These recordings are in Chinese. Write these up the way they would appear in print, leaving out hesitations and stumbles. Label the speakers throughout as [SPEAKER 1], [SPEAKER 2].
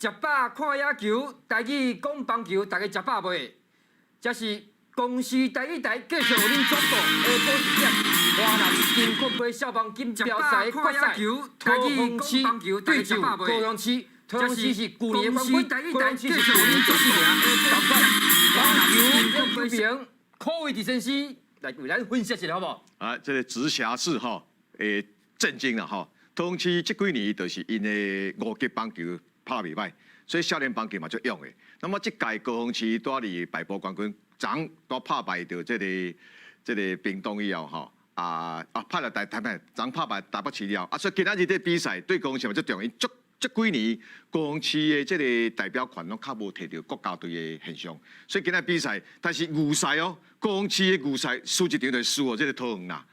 [SPEAKER 1] 食饱看野球，台语讲棒球，大家食饱未？这是公司台语台继续为您转播下晡1点，华南金曲杯少棒锦标赛决赛，桃园市对上高雄市。桃园市是去年的冠军，高雄市是去年第4名。华南金曲杯柯伟迪先生来为咱分析一下，好不好？
[SPEAKER 2] 啊，这个直辖市吼，震惊了吼。桃园市这几年就是因的5级棒球拍袂歹，所以少年棒球嘛足勇的。那么这届高雄市带嚟败部冠军，昨都拍败到这个屏东以后吼，拍了昨拍败台北市了，所以今仔日这比赛对高雄市嘛足重要。这几年高雄市的这个代表权拢较无摕到国家队的现象，所以今仔比赛，但是预赛哦，高雄市的预赛输一场就输哦，这个桃园啦，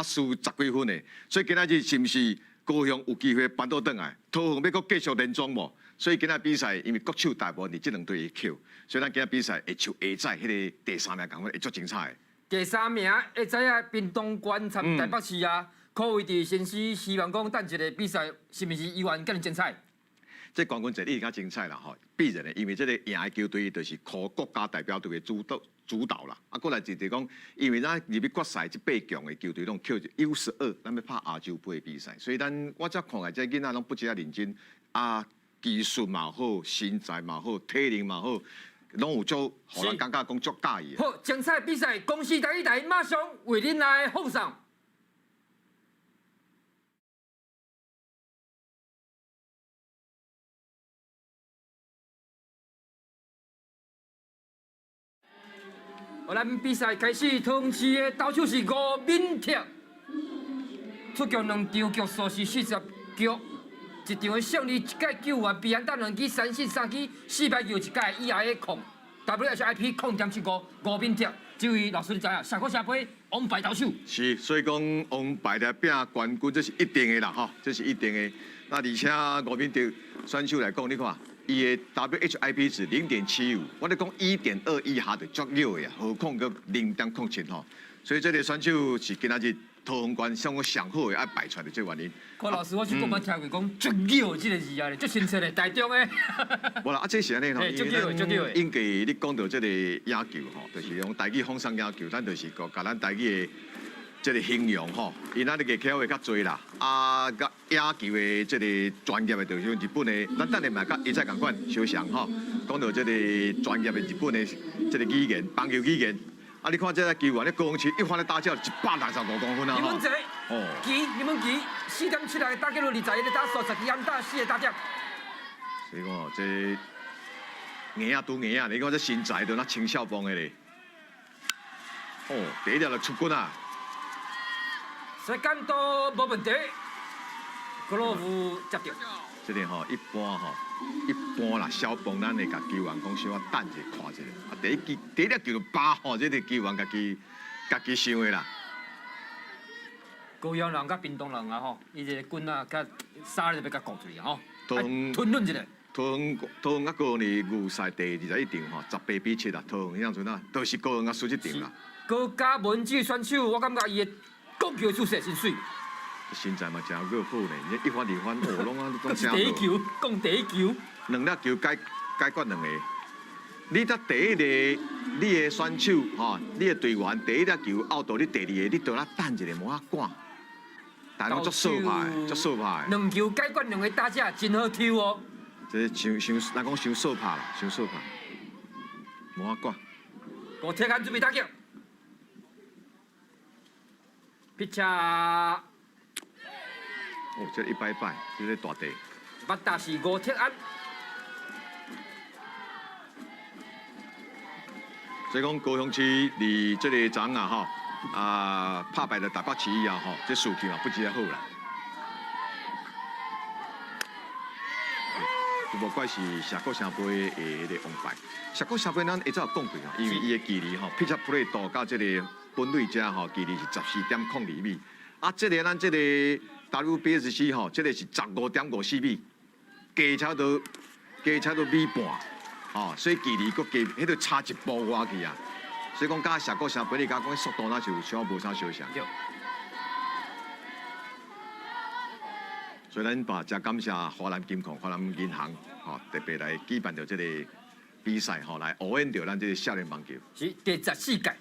[SPEAKER 2] 输10几分的，所以今仔日是毋是高雄有机会扳倒转来？桃园要搁继续连庄无？所以今仔比赛因为国手大部分伫这两队会扣，所以咱今仔比赛会像下载迄个第3名共款会足精彩的。
[SPEAKER 1] 第3名会知影屏东县参台北市啊。柯伟迪先生希望讲，等一个比赛是毋是依然更精彩？
[SPEAKER 2] 这冠军战一定较精彩啦，吼，必然的，因为这个赢的球队就是靠国家代表队的主导啦。过来就是讲，因为咱入去决赛这8强的球队拢扣 U12，咱要拍亚洲杯的比赛，所以我则看下这囡仔拢不只认真，技术嘛好，身材嘛好，体能嘛好，拢有足，互人感觉讲足介意。
[SPEAKER 1] 好，精彩比赛，公司台语台马上为恁来奉上。咱比赛开始，桃园市的投手是吴敏哲，出局2场，局数是40局，一场的胜利，一届9完，被安打2支，3胜3支，4败球，一届 ERA 控 ，WHIP 0.75，吴敏哲，这位老师你知影，下个下杯王牌投手。
[SPEAKER 2] 是，所以讲王牌来拼冠军，这是一定的啦，吼，这是一定的。那而且吴敏哲选手来讲，你看。伊的 WHIP 值0.75，我咧讲1.2以下就足少的啊，何况个0.07吼，所以这个选手是今仔日桃园县上我上好的爱摆出来的这原因。
[SPEAKER 1] 柯老师，我去过捌听过讲足少这个字啊，足亲切的台中的。
[SPEAKER 2] 无啦，这是安尼吼，
[SPEAKER 1] 因为咱
[SPEAKER 2] 应该你讲到这个野球吼，就是用台语放上野球，咱就是甲咱台语的。这个形容吼，因那个口会较多啦，甲野球的这个专业的，就像日本的，咱等下嘛甲伊再共款相像吼。讲到这个专业的日本的这个语言，棒球语言，你看这个球员咧高雄市一发咧打只165公分啊！
[SPEAKER 1] 你们这你们4点7来打纪录20个打数10支安打4个打点。
[SPEAKER 2] 所以讲哦，这硬拄硬啊！你看这身材都那青少棒的咧。第一条就出棍啊！
[SPEAKER 1] 时间都无问题，格罗夫接到。
[SPEAKER 2] 这个吼，一般啦，小棒咱会甲球员讲小可等者看者，第一粒球就8吼，这个球员家己想的啦。
[SPEAKER 1] 高雄人甲屏东人啊吼，伊个棍啊甲沙就要甲顾出去吼，吞论一下。
[SPEAKER 2] 桃园甲高雄的预赛第21场吼，18比7啦，桃园迄样阵啊，都是高雄甲输一场啦。高
[SPEAKER 1] 嘉文这个选手，我感觉伊的攻球手势真水。
[SPEAKER 2] 身材嘛真够好呢，一番二番哦，拢啊都讲
[SPEAKER 1] 第一球，讲第一球。
[SPEAKER 2] 2粒球解决2个。你得第一个，你的选手吼，你的队员第一粒球out到你第2个，你倒啦等一下无法赶。但拢足素派，足素派。
[SPEAKER 1] 2球解决2个打者，真好抽哦。
[SPEAKER 2] 这咱讲伤素派啦，伤素派，无法赶。
[SPEAKER 1] 5铁杆准备打球。pitch。
[SPEAKER 2] 这一摆，这个大地。
[SPEAKER 1] 巴达是5铁杆。
[SPEAKER 2] 所以讲高雄市离这个昨啊吼，拍败了台北市以后吼，这数据嘛不只好啦。无怪是峡谷城杯的迄个王牌。峡谷城杯咱一早讲过啊，因为伊的距离吼 ，pitch play 度到这个本垒遮吼，距离是14.02米。这个咱这个 WBSC 吼，这个是15.54米，加差都米半，所以距离佫加，迄个差一步外去啊。所以讲，甲峡谷城杯，你甲讲速度那就像无啥相像。所以咱把真感谢华南金矿、华南银行，特别来举办着这个比赛，来応援着咱这个少年棒球。
[SPEAKER 1] 是第14届。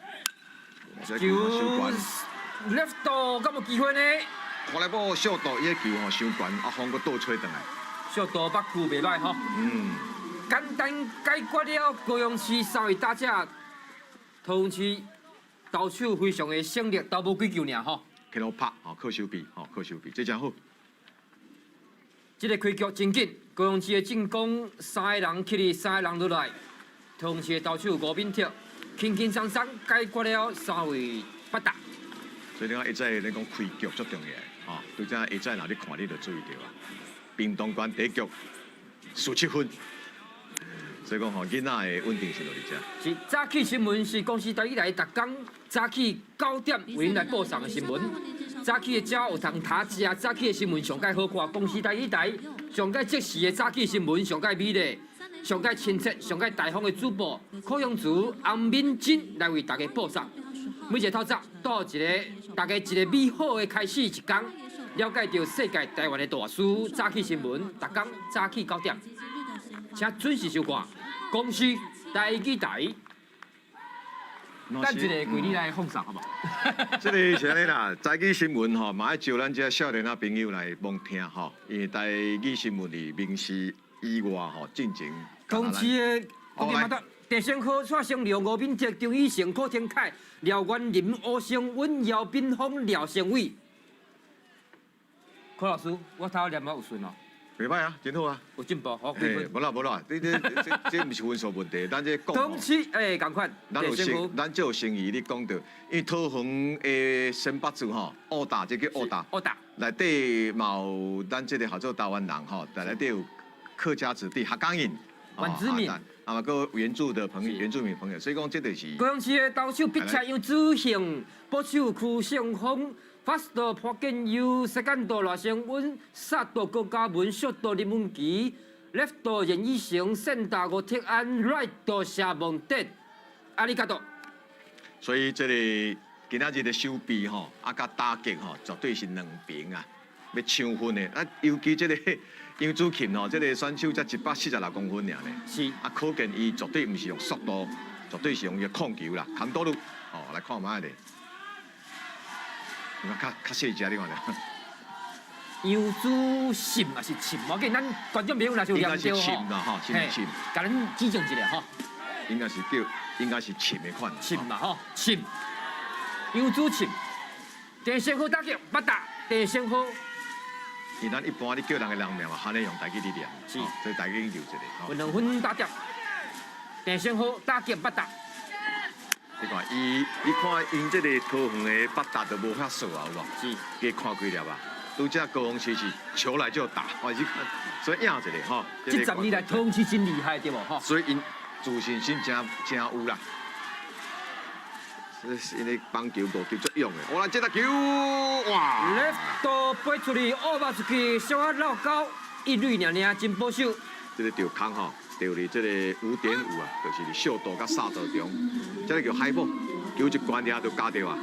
[SPEAKER 2] 所以球伤悬，
[SPEAKER 1] left 敢有机会呢？
[SPEAKER 2] 看来无小度伊个球伤悬，风个倒吹转来。
[SPEAKER 1] 小度北区袂歹吼。简单解决了高雄市3位打者，桃园市投手非常的胜利，投无几球尔吼。
[SPEAKER 2] 去到拍，靠手臂，靠手臂，这真好。
[SPEAKER 1] 这个开局真紧，高雄市的进攻3个人起哩，3个人落来，桃园市的投手吴敏哲轻轻松松解决了3位八达。
[SPEAKER 2] 所以你看，一再咱讲开局足重要的，对这一再哪你看你就注意到啊。屏东县第一局17分。所以讲吼，囡仔的稳定性就伫遮。
[SPEAKER 1] 是早起新闻是公司台以来逐工早起9点为恁来播送的新闻。早起的鸟有通塔食，早起的新闻上介好看。公司台以来上介即时的早起新闻上介美丽、上介亲切、上介大方的主播柯阳竹、洪敏珍来为大家播送。每一个透早都有大家一个美好的开始一天，了解到世界台湾的大事。早起新闻逐工早起9点。请准时收看公司台语台，咱一个规律来奉上，好不好？
[SPEAKER 2] 这个是安尼啦，台语新闻吼，嘛爱招咱这少年仔朋友来望听吼，因为台语新闻里明示以外吼进行。
[SPEAKER 1] 公司的国民马达郑先科、蔡成良、吴敏哲、张以成、柯天凯、廖元林、欧胜稳、姚炳峰、廖成伟。柯老师，我头念啊有顺哦。
[SPEAKER 2] 袂歹啊，真好啊，
[SPEAKER 1] 有进步，好几分。
[SPEAKER 2] 无啦无啦，这毋是分数问题，咱这讲
[SPEAKER 1] 公司共款，
[SPEAKER 2] 咱有诚，咱这有诚意，你讲到，因为桃园的选拔组吼，澳大这叫澳大，内底嘛有咱这个合作台湾人吼，内底有客家子弟、客家人、
[SPEAKER 1] 原住民，
[SPEAKER 2] 嘛个原住的朋友、原住民朋友，所以讲这就是
[SPEAKER 1] 高雄市的投手比赛杨子雄、保守区胜峰。First 朴建佑，Second 赖成稳，Third 郭嘉文，Short 林文琪，Left 严以成，Center 吴铁安，Right 谢梦德，阿里嘎多。
[SPEAKER 2] 所以这个今仔日的手臂吼，甲打击吼，绝对是两平啊，要抢分的。尤其这个杨子琴吼，这个选手才146公分尔咧。
[SPEAKER 1] 是。
[SPEAKER 2] 可见伊绝对毋是用速度，绝对是用个控球啦，扛多路。来看卖咧。较细只你看咧，
[SPEAKER 1] 杨子信还是沁？我见咱观众朋友若是有念到
[SPEAKER 2] 吼，沁，
[SPEAKER 1] 甲咱指正一下吼。
[SPEAKER 2] 应该是沁的款。
[SPEAKER 1] 沁嘛吼，沁。杨子沁，郑先好打击八达，郑先好。
[SPEAKER 2] 因咱一般你叫人的人名嘛，喊你用台语你念，
[SPEAKER 1] 是，
[SPEAKER 2] 所以台语留一个。
[SPEAKER 1] 有2分打点，郑先好打击八达。
[SPEAKER 2] 你看你看因这个桃园的八达都无遐数啊，有无？
[SPEAKER 1] 是，
[SPEAKER 2] 加看几粒啊？拄只高雄市是球来就打，所以赢一个吼。
[SPEAKER 1] 这10年来桃园市真厉害对无吼？
[SPEAKER 2] 所以因自信心真有啦。因为棒球无球作用的，我来接打球，哇
[SPEAKER 1] ！Left 飞出去，乌巴出去，小啊绕高，一垒真保守。
[SPEAKER 2] 这个掉空吼。掉伫这个5.5啊，就是小度甲沙度中，这个叫海波，球一关了就加掉啊。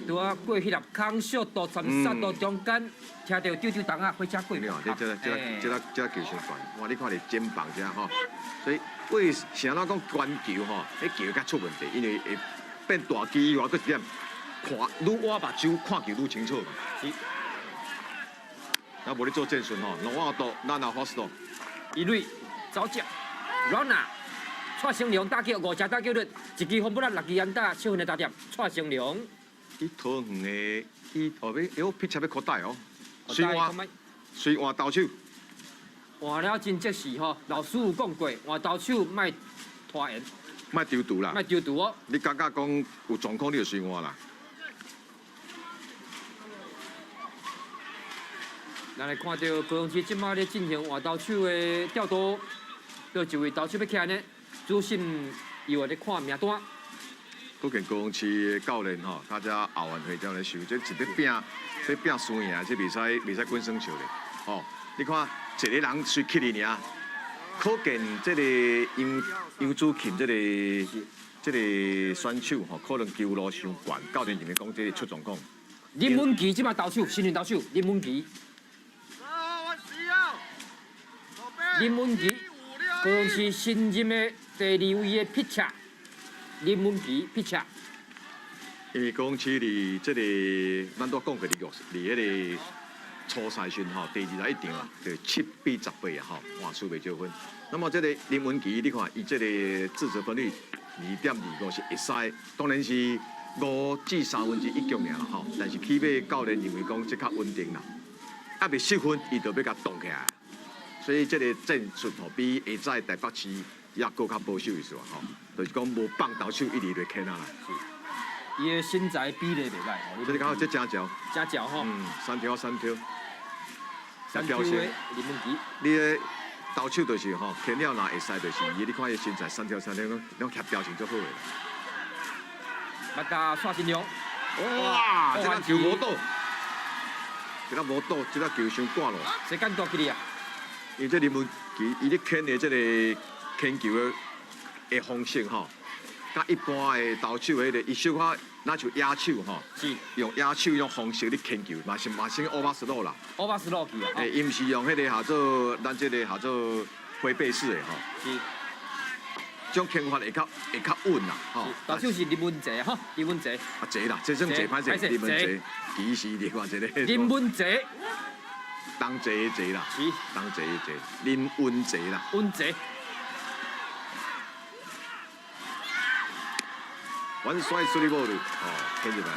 [SPEAKER 1] 拄啊过迄粒空小度10沙度中间，听到丢档啊，火车过。
[SPEAKER 2] 这球伤悬，哇！你看你肩膀这吼，所以为啥咱讲关球吼，迄球较出问题，因为会变大机以外，佫一点看愈我目睭看球愈清楚嘛。是。咱无咧做正顺吼，我度咱也 fast
[SPEAKER 1] 一垒走脚。Runner， 蔡成良打击5只打击率，一支红不拉6支安打，7分的打点。蔡成良，
[SPEAKER 2] 伊桃园的，伊后尾有pitch要扩大哦，随换投手，
[SPEAKER 1] 换了真及时吼。老师有讲过，换投手卖拖延，
[SPEAKER 2] 卖丢毒啦，
[SPEAKER 1] 卖丢毒哦。
[SPEAKER 2] 你感觉讲有状况，你就随换啦。
[SPEAKER 1] 咱来看到高雄市即马咧进行换投手的调度。有一位投手要起来呢，主审又在看名单。
[SPEAKER 2] 可见高雄市的教练吼，大家后援会教练想，这一要拼输赢，这袂使滚生球咧。哦，你看一个人随起你尔，可见这个杨子琴这个选手吼，可能球路伤悬，教练认为讲这个出状况。
[SPEAKER 1] 林文琪即马投手，新任投手林文琪。林文琪，高雄市新任的第2位的pitcher林文琪pitcher。
[SPEAKER 2] 因为高雄市离这个，咱都讲过离迄个初赛时吼，第21场啊，就7比18啊吼，换出袂少分。那么这个林文琪，你看伊这个自责分率2.25是会使，当然是5至1/3局尔啦吼，但是起码教练认为讲即较稳定啦，还未失分，伊就要甲动起来。所以这个战术吼比下早台北市也搁较保守一丝吼，就是讲无放投手一直落坑啊啦。
[SPEAKER 1] 伊的身材比例袂歹吼，
[SPEAKER 2] 这里刚好这正条，
[SPEAKER 1] 真脚吼，
[SPEAKER 2] 3条3条。
[SPEAKER 1] 三球的林文琪，
[SPEAKER 2] 你的投手就是吼，坑了若会使就是伊，你看伊身材3条3条，拢徛表情足好诶。
[SPEAKER 1] 捌打刷新量，
[SPEAKER 2] 哇！这个球无倒，这个无倒，这个球伤赶咯。
[SPEAKER 1] 谁敢夺起你啊？
[SPEAKER 2] 因为这林文琪，伊咧坑的这个坑球的方式吼，甲一般的投手迄个，伊小可那像野手吼，
[SPEAKER 1] 是
[SPEAKER 2] 用野手迄种方式咧坑球，嘛是overthrow啦。
[SPEAKER 1] overthrow 去啊！
[SPEAKER 2] 诶，伊毋是用迄个叫做咱这个叫做回背式的吼。
[SPEAKER 1] 是。
[SPEAKER 2] 这种坑法会较稳啦，吼。
[SPEAKER 1] 投手是林文杰哈，林文杰。
[SPEAKER 2] 啊，坐啦，这种坐歹势，林文杰，其实另外一个。
[SPEAKER 1] 林文杰。
[SPEAKER 2] 当坐的坐啦。
[SPEAKER 1] 是。
[SPEAKER 2] 当坐的坐，林文杰啦。
[SPEAKER 1] 文杰。
[SPEAKER 2] 完甩处理ボール，骗入来。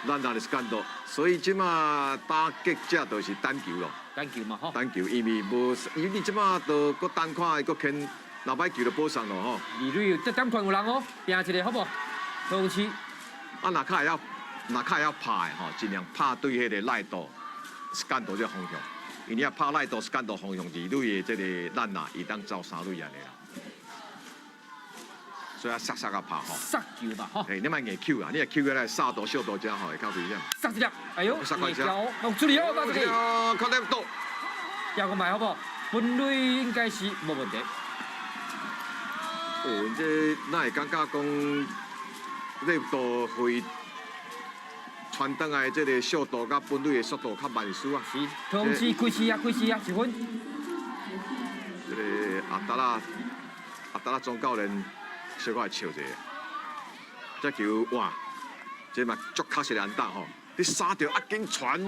[SPEAKER 2] 咱那是干到，所以即马打击者就是单球咯。
[SPEAKER 1] 单球嘛吼。
[SPEAKER 2] 单球，因为无，因为你即马都搁单看，搁坑，若歹球就补上咯吼。
[SPEAKER 1] 二垒这点看有人哦，拼一个好不好？高雄市。
[SPEAKER 2] 啊，若卡会晓拍的吼，尽量拍对迄个赖道、斯干道这方向。因为你若拍赖道、斯干道方向，二垒的这个咱啊，伊当走3垒安尼啦。所以要杀啊拍吼。
[SPEAKER 1] 杀球嘛吼。
[SPEAKER 2] 你莫硬 Q 啊，你若 Q 过来杀到小刀只吼，会较危险。
[SPEAKER 1] 杀一粒，哎呦，硬胶，用处理好，把这个。
[SPEAKER 2] 靠得到。
[SPEAKER 1] 调个卖好不好？分类应该是无问题。
[SPEAKER 2] 哦，这哪会感觉讲，你度会传登来这个速度甲本垒的速度较慢输啊？
[SPEAKER 1] 是，同时开始啊，1分。
[SPEAKER 2] 这个阿达拉总教练小可会笑一下，这球哇，这嘛足确实安打吼，你杀着啊紧传，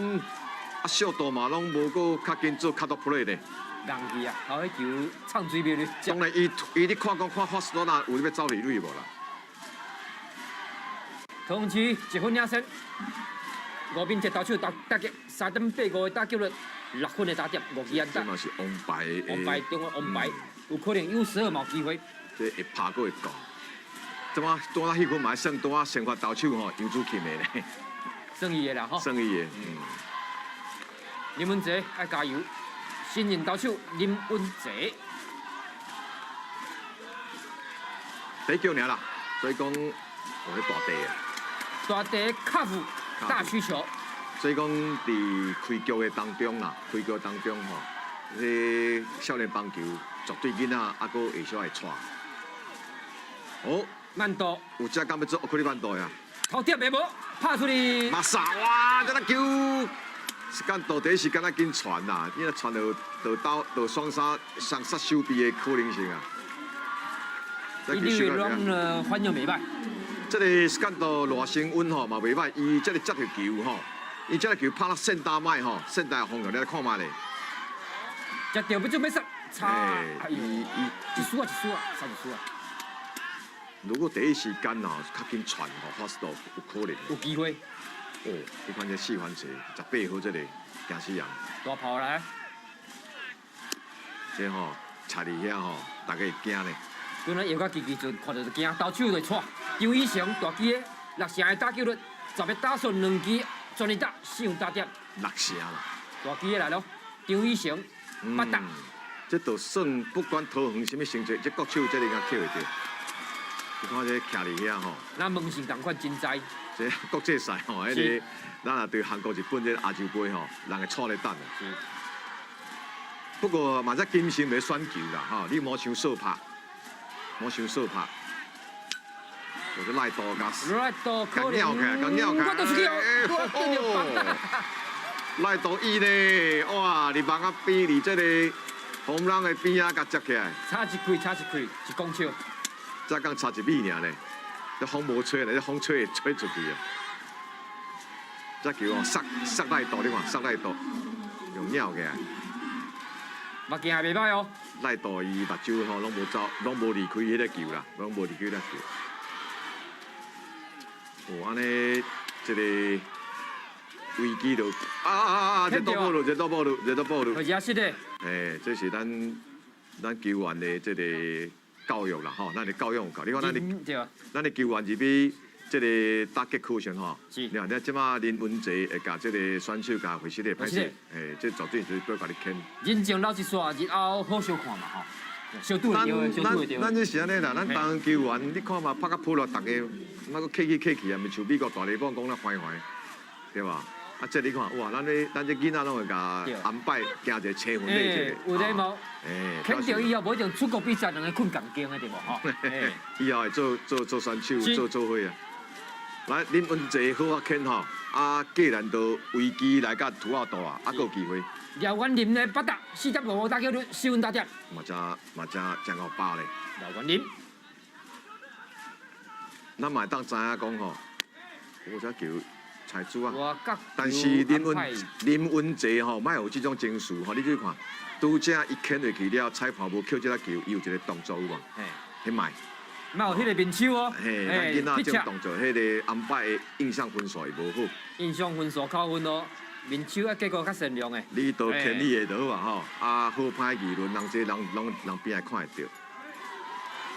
[SPEAKER 2] 啊速度嘛拢无够较紧做 cut off play 咧。
[SPEAKER 1] 人气啊，后迄球唱水表咧。
[SPEAKER 2] 当然，伊你看发斯多纳有要走离垒无啦？
[SPEAKER 1] 高雄市1分领先，5边接投手大击3.85的打击率，6分的打点，5支安打。
[SPEAKER 2] 这嘛是王牌的。
[SPEAKER 1] 王牌中的王牌，有可能U12嘛有机会。
[SPEAKER 2] 这会拍过会到。怎么多啊？迄分嘛算多啊？先发投手吼，杨祖钦的咧。
[SPEAKER 1] 胜伊的啦吼。
[SPEAKER 2] 胜伊的。
[SPEAKER 1] 林文杰爱加油，新任投手林文杰。
[SPEAKER 2] 第球尔啦，所以讲我咧大地啊。
[SPEAKER 1] 大地克服大需求。
[SPEAKER 2] 所以讲，伫开局的当中啦，开局当中吼，这少年棒球绝对囡仔还阁会小会带。哦，
[SPEAKER 1] 慢度
[SPEAKER 2] 有只敢要做奥克利慢度呀？
[SPEAKER 1] 头点的无，拍出去。
[SPEAKER 2] 马萨哇，这个球是干到底是敢若紧传呐？你若传到双杀双杀手臂的可能性啊！
[SPEAKER 1] 伊这个拢反应袂歹。
[SPEAKER 2] 这个是干到热身温吼嘛袂歹，伊这个接条球吼。伊这个球拍到线大麦吼，线大方向你来看卖咧。
[SPEAKER 1] 接到要准备杀，差，
[SPEAKER 2] 伊
[SPEAKER 1] 一输啊，差一输啊。
[SPEAKER 2] 如果第一时间呐较紧传吼，发到有可能。
[SPEAKER 1] 有机会。
[SPEAKER 2] 哦，你看这4番车18号这个惊死人。
[SPEAKER 1] 大炮来。
[SPEAKER 2] 这吼插伫遐吼，大家会惊咧。
[SPEAKER 1] 本来摇到奇阵，看到就惊，投手就错。张以翔大支的6成的打击率，10个打顺2支。全力打4项打点
[SPEAKER 2] ，6成啦，
[SPEAKER 1] 大机的来咯，张以翔8打，
[SPEAKER 2] 这都算不管投远什么成绩，这国手这个应该扣会着。你看这徛伫遐吼，
[SPEAKER 1] 咱门神同款真在。
[SPEAKER 2] 这国际赛吼，迄个咱也对韩国、日本这亚洲杯吼，人会错咧等。不过嘛，这金星袂选球啦，吼，你莫想少拍，莫想少拍。我就赖多加，
[SPEAKER 1] 赖多可能，
[SPEAKER 2] 我都是去，
[SPEAKER 1] 我
[SPEAKER 2] 赖多伊呢？哇！你帮我比你这个红人的边啊，甲接起来，
[SPEAKER 1] 差一开，一公尺。
[SPEAKER 2] 才刚差1米尔呢，这风无吹咧，这风吹会吹出去啊！这球哦，塞赖多，你看塞赖多，用鸟起来。
[SPEAKER 1] 目镜也袂歹哦。
[SPEAKER 2] 赖多伊目睭吼拢无走，拢无离开迄个球啦，拢无离开迄个球。哦，安尼这个危机就这倒步路。
[SPEAKER 1] 好也是的。
[SPEAKER 2] 这是咱球员的这个教育啦吼，咱的教育有教。你看咱的球员入去这个打击区上吼，你看你即马林文杰会甲这个选手甲回事的拍摄，这绝对是要甲你牵。
[SPEAKER 1] 人情老一撮，日后好相看嘛吼。小赌会对，小赌会对。
[SPEAKER 2] 咱这是安尼啦，咱当球员，你看嘛，拍甲普落，大家那个客气啊，咪像美国大联盟讲那坏，对吧？啊，这你看，哇，咱这囡仔拢会甲安排行一个车分类
[SPEAKER 1] 有礼貌。肯定以后无一定出国比赛，两个困共经的对无吼？
[SPEAKER 2] 以后会做选手，做伙啊。来，恁温济好啊，牵吼，啊，既然都危机来甲土澳岛啊，还有机会。
[SPEAKER 1] 廖元林的8打4.55打球率，4分打点。
[SPEAKER 2] 嘛真5把咧。
[SPEAKER 1] 廖元林，
[SPEAKER 2] 咱嘛当知影讲吼，我只球才主啊。但是林文济吼，莫有这种情绪吼，你去看，拄则伊牵落去了，裁判无扣这个球，伊有一个动作有无？迄卖。
[SPEAKER 1] 莫有迄个面手哦。
[SPEAKER 2] 囡仔这种动作，迄个安排的印象分数会无好。
[SPEAKER 1] 印象分数扣分哦，面手啊结果较善良的。
[SPEAKER 2] 你都牵你的就好啊吼，啊好歹议论，人这人边会看会到。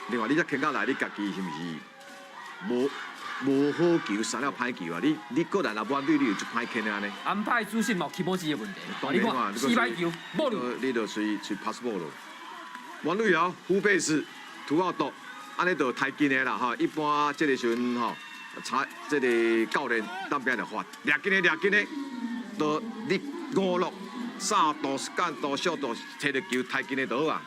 [SPEAKER 2] 另外，你这牵到来，你家己是毋是无好球，杀了歹球啊？你个人若玩对，你就歹牵啊呢？
[SPEAKER 1] 安排主审冇起波子的问题。你看4摆球，无路。
[SPEAKER 2] 你就随 pass ball 咯。王瑞瑶、胡贝斯、涂奥多。安尼就太紧的啦吼，一般这个时阵吼，这个教练当边就发，抓紧的，都你5、6、3度、间度、小度，摕着球太紧的就好啊。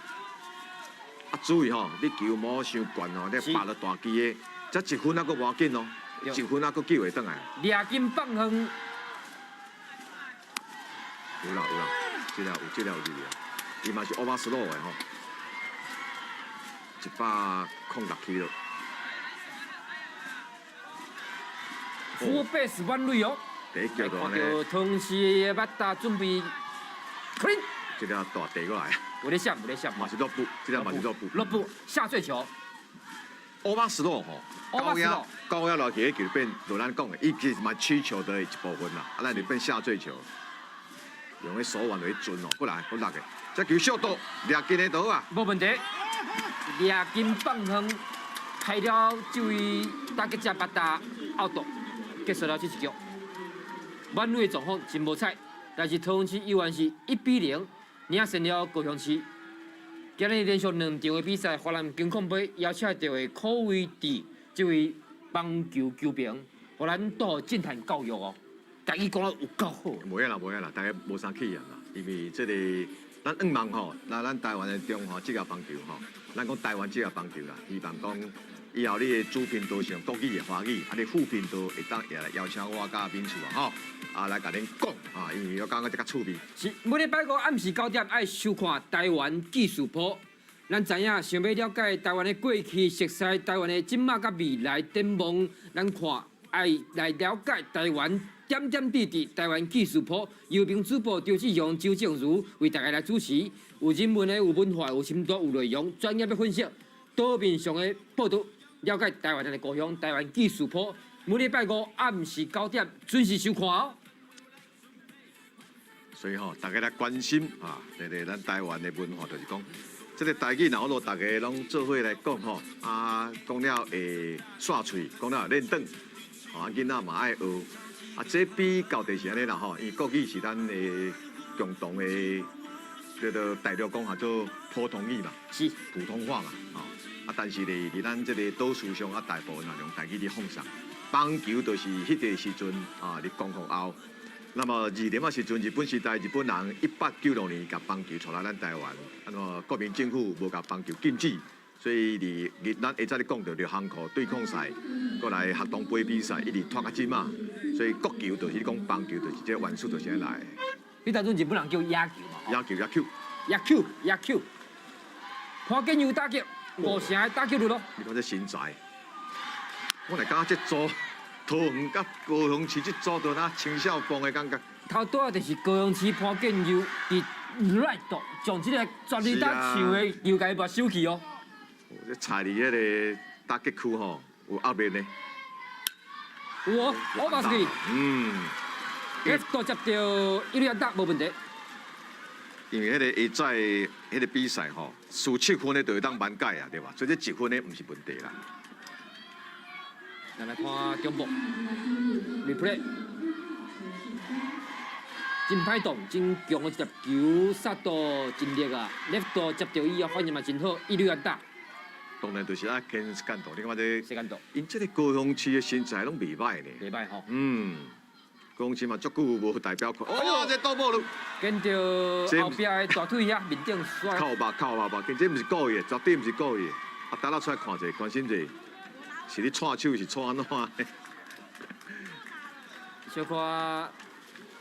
[SPEAKER 2] 啊，注意吼，你球莫伤悬哦，你拔了大机的，这1分还佫无要紧哦，1分还佫救会转来。
[SPEAKER 1] 抓紧放远。
[SPEAKER 2] 有啦，这个有入去啊，伊嘛是 overslow 的吼。106 kg。full
[SPEAKER 1] base 万瑞哦。
[SPEAKER 2] 第一球就安尼。
[SPEAKER 1] 看到同时的打准备 clean。
[SPEAKER 2] 这条大地过来。
[SPEAKER 1] 有咧闪。
[SPEAKER 2] 嘛是落步，这条嘛是落步。
[SPEAKER 1] 落步下坠球。
[SPEAKER 2] overslow 吼，高压落去球变，就咱讲的，伊其实嘛取球的一部分啦，啊，咱就变下坠球。用迄手腕为准哦，过来，我落的，这球小度，抓紧的倒啊。
[SPEAKER 1] 无问题。抓紧放远，开了这位打击者8打out，结束了这一局。万瑞的状况真无彩，但是桃园市依然是1比0领先了高雄市。今日连续2场的比赛，华南金控杯邀请到的柯维迪这位棒球球评，互咱都震撼教育哦。家己讲得有够好。
[SPEAKER 2] 无影啦，大家无啥气人啦，因为这个咱望吼，咱台湾的中华职业棒球吼。咱讲台湾职业棒球啦，希望讲以后你的主频道上国语的华语，啊，你副频道会当也来邀请我甲民厝啊，吼，啊来甲恁讲啊，因为我感觉这个趣味。
[SPEAKER 1] 是每礼拜五暗时9点爱收看台湾技术波。咱知影想要了解台湾的过去，熟悉台湾的今麦甲未来展望，咱看爱来了解台湾点点滴滴。台湾技术波由评主播周志雄、周正如为大家来主持。有人文的，有文化，有深度，有内容，专业的分析，多面上的报道，了解台湾的故乡。台湾技术波，每礼拜五暗时9点准时收看哦。
[SPEAKER 2] 所以吼，大家来关心啊，咱台湾的文化，就是讲，这个台语若好，大家拢做伙来讲吼，啊，讲了会刷嘴，讲了会练凳，啊，囡仔嘛爱学，啊，这比到底是安尼啦吼，因为国语是咱的共同的。叫做大陆讲叫做普通语嘛，
[SPEAKER 1] 是
[SPEAKER 2] 普通话嘛，啊，但是咧，伫咱这个岛屿上啊，大部分也用台语伫奉上。棒球就是迄个时阵啊，伫光复后，那么20年时阵，日本时代日本人1896年甲棒球带来咱台湾，国民政府无甲棒球禁止，所以咱下早咧讲到着杭口对抗赛，过来学童杯比赛，一直拖到即嘛，所以国球就是你讲棒球就是这元素就是安来的。
[SPEAKER 1] 你当阵日本人叫野球嘛？
[SPEAKER 2] 野球野球，
[SPEAKER 1] 野球。潘建佑打击5成的打击率咯。
[SPEAKER 2] 你看这身材，我来感觉这组桃园甲高雄市这组都那青少棒的感觉。
[SPEAKER 1] 头拄啊就是高雄市潘建佑伫 right 度将即个绝对打球的球界把收去哦。
[SPEAKER 2] 这踩伫迄个打击区吼有压力呢。
[SPEAKER 1] 有哦，我马上去。
[SPEAKER 2] 嗯，
[SPEAKER 1] 都接到一粒打无问题。
[SPEAKER 2] 因为迄个下早迄个比赛吼，输7分的就会当挽改啊，对吧？所以这1分的唔是问题啦。
[SPEAKER 1] 咱来看中部 replay， 真歹动，真强的一粒球，杀到真力啊 ！left 接到以后反应嘛真好，一粒打。
[SPEAKER 2] 当然就是啊，肯时间度，你看这，
[SPEAKER 1] 时间度，
[SPEAKER 2] 因这个高雄市的身材拢袂歹呢。
[SPEAKER 1] 袂歹吼。
[SPEAKER 2] 嗯，高雄市嘛足久无代表过。哦，这倒步路，
[SPEAKER 1] 跟着后壁的大腿遐面顶摔。
[SPEAKER 2] 靠吧，跟这毋是故意的，绝对毋是故意的。啊，大家出来看者，关心者，是你串手是串安怎的？
[SPEAKER 1] 小可啊，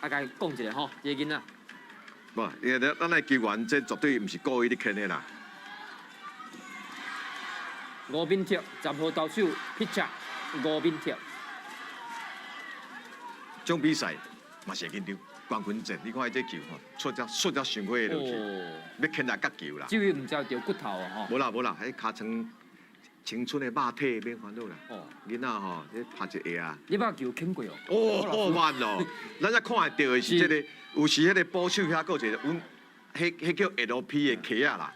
[SPEAKER 1] 甲伊讲一下吼，这个囡仔。
[SPEAKER 2] 无，因为咱的球员这绝对毋是故意咧坑的啦。
[SPEAKER 1] 吴敏贴10号投手 pitcher 吴敏贴。
[SPEAKER 2] 这种比赛嘛是会紧张，冠军战，你看这球吼，出了伤过落去，要坑来角球啦。
[SPEAKER 1] 这位唔知着骨头哦吼。
[SPEAKER 2] 无啦，迄尻川青春的肉体免烦恼啦。
[SPEAKER 1] 哦，
[SPEAKER 2] 囡仔吼，你拍一下啊。
[SPEAKER 1] 你把球坑过哦？
[SPEAKER 2] 哦，好慢哦，咱才看会到的是这个，有时迄个保守遐个一个，迄叫 LP 的壳啊啦。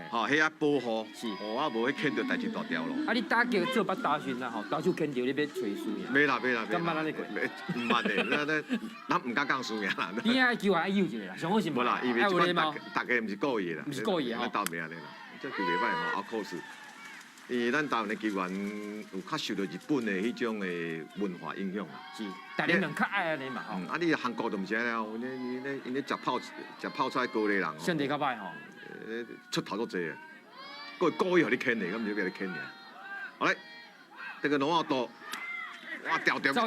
[SPEAKER 2] 吼，迄啊保护，
[SPEAKER 1] 是，
[SPEAKER 2] 哦啊无迄牵着代志大条咯。
[SPEAKER 1] 啊，你打球做捌打训啦吼，投手牵着你要吹输呀。
[SPEAKER 2] 袂啦，
[SPEAKER 1] 敢捌咱咧过？
[SPEAKER 2] 唔捌的，咱唔敢讲输赢啦。
[SPEAKER 1] 边仔球还要一个啦，上好是
[SPEAKER 2] 无啦，因为
[SPEAKER 1] 有礼貌。
[SPEAKER 2] 大家毋是故意的啦，
[SPEAKER 1] 毋是故意吼。
[SPEAKER 2] 咱斗命的啦，这球袂歹吼，啊考试。因为咱台湾的球员有较受到日本的迄种的文化影响啦。
[SPEAKER 1] 是，大家人较爱安尼嘛吼。
[SPEAKER 2] 啊，你韩国就毋是安尼哦，因咧食泡菜高丽人哦。
[SPEAKER 1] 身体较歹吼。
[SPEAKER 2] 出头足济啊，故意互你坑的，咁就俾你坑的。好嘞，这个龙奥多，哇掉，
[SPEAKER 1] 给
[SPEAKER 2] 杀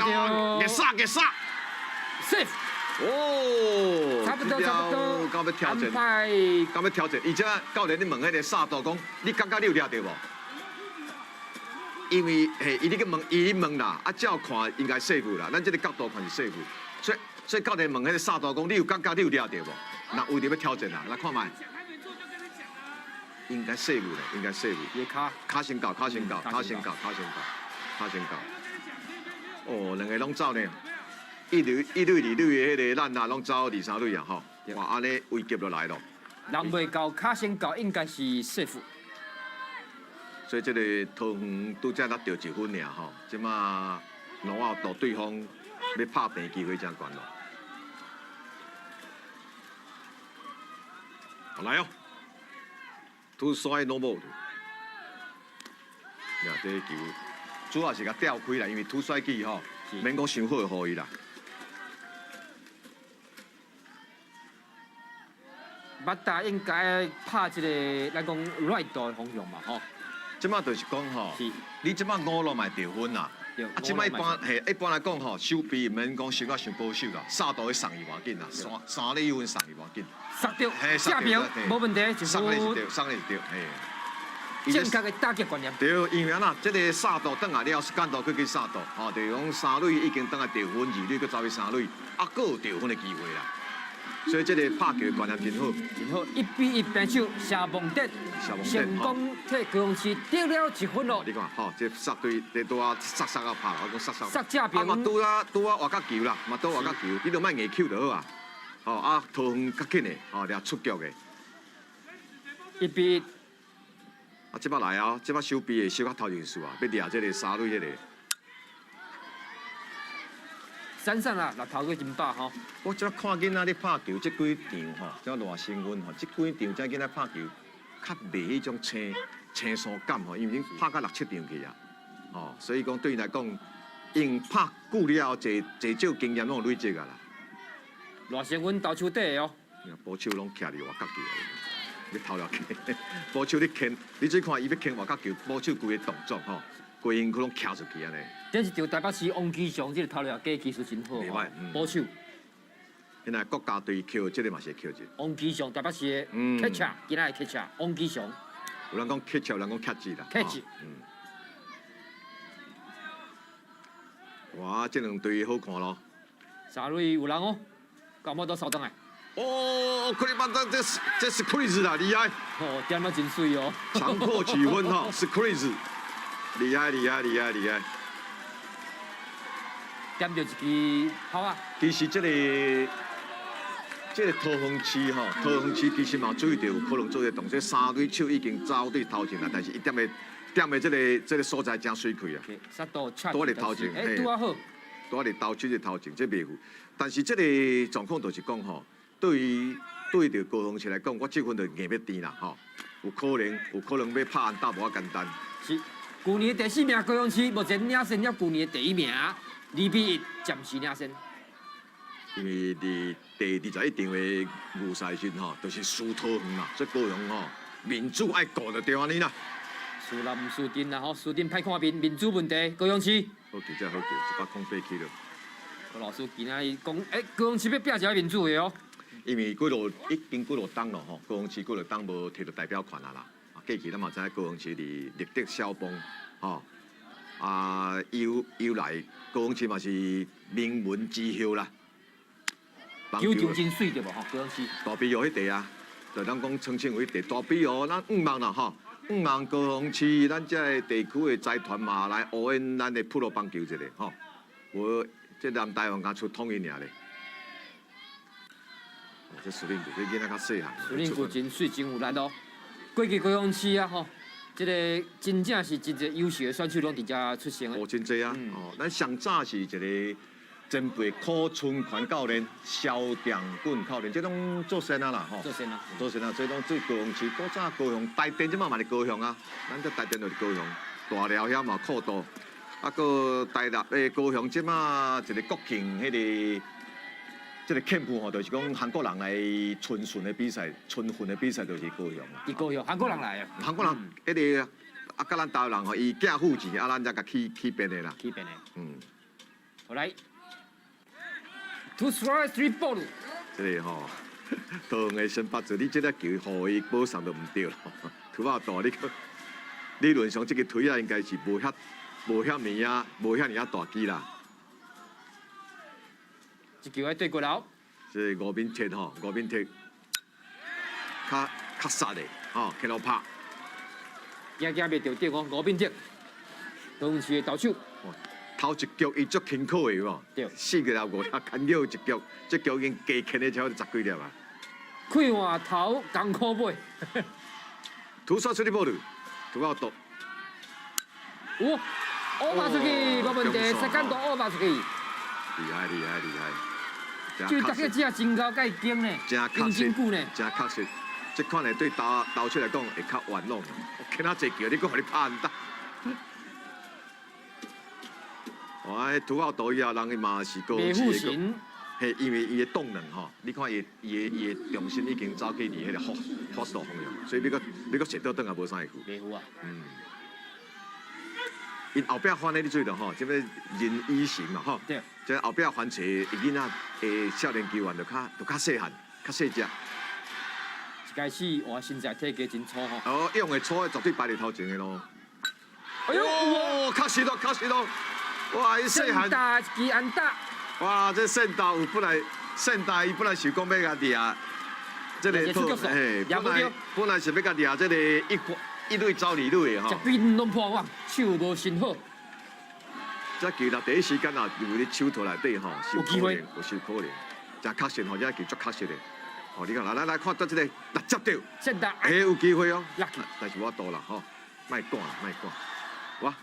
[SPEAKER 1] ，safe。
[SPEAKER 2] 哦，
[SPEAKER 1] 差不多。
[SPEAKER 2] 刚要调整，
[SPEAKER 1] 安
[SPEAKER 2] 刚要调整。而且教练你问迄个萨多讲，你感觉你有抓到无？因为伊咧问啦，啊照看应该 safe 啦，咱这个角度看是 safe，所以教练问迄个萨多讲，你有感觉你有抓到无？那为着要调整啦，来看卖。应该 save 咧，应该 save。
[SPEAKER 1] 也
[SPEAKER 2] 卡先到。哦，两个拢走呢，一垒、二垒的迄个咱啊，拢走2、3垒啊，吼。哇，安尼危急就来咯。
[SPEAKER 1] 人未到，卡先到，应该是 safe。
[SPEAKER 2] 所以这个桃园拄则拿到1分尔吼，即马龙奥到对方要拍平机会真悬咯。来哦。突摔 no ball， 呀，这球主要是甲吊开啦，因为突摔机吼，免讲伤好就互伊啦。
[SPEAKER 1] 捌打应该拍一个咱讲 right 的方向嘛吼。
[SPEAKER 2] 即马就是讲吼，你即马5路嘛得分啦。啊，即摆一般来讲吼，守备唔免讲守啊伤保守啦，杀到去送伊偌紧啦，3垒分送伊偌紧。
[SPEAKER 1] 杀掉，下平无问题，一
[SPEAKER 2] 送你是对，嘿。
[SPEAKER 1] 正确的打击观念。
[SPEAKER 2] 对，因为呐，这个杀到转来了，时间到去杀到，吼，就是讲3垒已经转来得分，2垒佮走去3垒，啊，佫有得分的机会啦。所以这个拍球的观念真好，
[SPEAKER 1] 真好，1比1平手，谢梦德成功替高雄市得了1分咯。
[SPEAKER 2] 你看，吼，这杀对，这拄啊杀啊拍，我讲杀。
[SPEAKER 1] 杀正平。
[SPEAKER 2] 啊嘛拄啊活角球啦，嘛拄活角球，你著莫硬 Q 就好啊。吼啊，桃园较紧的，吼掠出局的。
[SPEAKER 1] 1比1。
[SPEAKER 2] 啊，即摆来啊，即摆守备的小可头前数啊，要掠这个3垒迄个。
[SPEAKER 1] 山上啊，六头都真饱吼。
[SPEAKER 2] 我即摆看囡仔咧拍球，即几场吼，即偌兴奋吼，即几场即囡仔拍球，较袂迄种青山感吼，因为已经拍到6、7场去啊。吼，所以讲对伊来讲，因拍久了后，侪少经验拢有累积啊啦。
[SPEAKER 1] 偌兴奋投手底哦。
[SPEAKER 2] 保守拢徛伫外角球。你头了牵，保手你牵，你只看伊要牵外角球，保手规个动作吼，规身躯拢徛出去安尼。
[SPEAKER 1] 这是对台北市王基雄这个头了假技术真好
[SPEAKER 2] 袂歹
[SPEAKER 1] 保守。
[SPEAKER 2] 现在国家队扣这个嘛是扣一。
[SPEAKER 1] 王基雄台北市的 catcher，今仔的 catcher 王基雄
[SPEAKER 2] 有人讲 catch， 有人讲 catch 啦。
[SPEAKER 1] catch。
[SPEAKER 2] 哇，这两队好看咯。
[SPEAKER 1] 三垒有人哦，搞莫都扫动来。
[SPEAKER 2] 哦，克里曼丹这是 Chris 啦，厉害。
[SPEAKER 1] 哦，点么真水哦。
[SPEAKER 2] 强迫取分哈，是 Chris， 厉害。
[SPEAKER 1] 点着一支炮啊！
[SPEAKER 2] 其实这个桃园区吼，桃园区其实嘛注意到有可能做个动作，三垒手已经走对头前啦，但是伊点的这个所在真水气啊。
[SPEAKER 1] 杀到恰。
[SPEAKER 2] 多伫头前，
[SPEAKER 1] 哎，拄啊好。
[SPEAKER 2] 多伫投手的头前，这袂负。但是这个状况就是讲吼，对着高雄市来讲，我这分就硬要甜啦吼，有可能要拍安打无简单。
[SPEAKER 1] 是，去年的第4名高雄市目前领先了去年的第1名，2-1暂时领先。
[SPEAKER 2] 因为伫第21场的预赛时吼，就是输桃园嘛，所以高雄吼民主爱顾就对安尼啦。
[SPEAKER 1] 输人毋输阵啦吼，输阵歹看面，民主问题高雄市。
[SPEAKER 2] 好球，真好球，108起了。
[SPEAKER 1] 高老师今仔日讲，高雄市要拼一个民主的哦。
[SPEAKER 2] 因为已经几落档咯吼，高雄市几落档无摕到代表权啊啦。过去咱嘛知影高雄市伫立德小邦吼，由来高雄市嘛是名门之后啦。
[SPEAKER 1] 球场真水对无吼，高雄市。
[SPEAKER 2] 大比哦，迄地啊，就咱讲澄清为地大比哦，咱5万啦吼，5万高雄市咱这个地区的财团嘛来応援咱的普羅棒球一下吼，无这南台湾敢出统一尔咧。这司令部这囡仔较细汉。
[SPEAKER 1] 司令部真水真有力哦。过去高雄市啊吼，这个真正是真侪优秀的选手拢伫遮出现的。
[SPEAKER 2] 哦，真济啊！哦，咱上早是一个前辈柯春权教练、萧定棍教练，这拢做先啊啦吼。
[SPEAKER 1] 做先啊，
[SPEAKER 2] 做先啊，这拢做高雄市，古早高雄台电即马嘛是高雄啊，咱这台电就是高雄，大寮遐嘛扩大，啊个台南诶高雄即马一个国庆迄个。这个캠프吼，就是讲韩国人来春训的比赛，春训的比赛就是高雄啦。
[SPEAKER 1] 伫高雄，韩国人来啊。
[SPEAKER 2] 韩国人迄个甲咱台湾人吼，伊寄付钱，咱才甲起变的啦。
[SPEAKER 1] 起变的。好来 ，2 strike 3 ball。
[SPEAKER 2] 这个吼，桃园的先发者，你这个球互伊保送都唔对咯。土瓦大，理论上这个腿啊，应该是无遐尼啊大机啦。
[SPEAKER 1] 一球爱对过头，
[SPEAKER 2] 这吴敏铁吼，吴敏铁，较杀的吼，去到拍，
[SPEAKER 1] 惊袂着顶哦，吴敏铁，高雄市的投手，
[SPEAKER 2] 头一局伊足轻巧的喎，4个5粒牵脚一局，这局已经加牵的超10几粒啊。
[SPEAKER 1] 开换头艰苦尾，
[SPEAKER 2] 屠杀出去波路，屠瓦多，
[SPEAKER 1] 有，乌马出去无问题，2度乌马出去，
[SPEAKER 2] 厉害。
[SPEAKER 1] 就大家只真高介精呢，真久呢，
[SPEAKER 2] 真确实，这款的对投手来讲会较圆拢。牵啊济球，你搁互你拍安打。哇，迄土瓦多以后，人伊嘛是高雄市的，嘿，因为伊的动能吼，你看伊的重心已经走去伫迄个发速方向，所以你搁射倒转也无啥会负。
[SPEAKER 1] 袂负啊。
[SPEAKER 2] 因后壁翻的你注意到吼，即个人医型嘛吼，
[SPEAKER 1] 对，
[SPEAKER 2] 即后壁翻找囡仔的少年球员就较细汉，较细只。
[SPEAKER 1] 一开始哇，身材体格真粗吼。
[SPEAKER 2] 哦，用的粗的绝对排伫头前的咯。
[SPEAKER 1] 哎呦，
[SPEAKER 2] 哇，确实咯，哇，伊细汉。
[SPEAKER 1] 大一支安打。
[SPEAKER 2] 哇，这圣达有圣达伊本来是讲要甲掠，这个本来是要甲掠这个一垒走二垒的吼。
[SPEAKER 1] 一边拢破网，手无伸好。
[SPEAKER 2] 这球到第一时间啊，入你手套内底吼，
[SPEAKER 1] 有机会，
[SPEAKER 2] 有可能，真确实吼，这球足确实的。哦，你看来看到这个，来接到，
[SPEAKER 1] 圣达，
[SPEAKER 2] 有机会哦。
[SPEAKER 1] lucky，
[SPEAKER 2] 但是我多啦吼，卖赶，哇，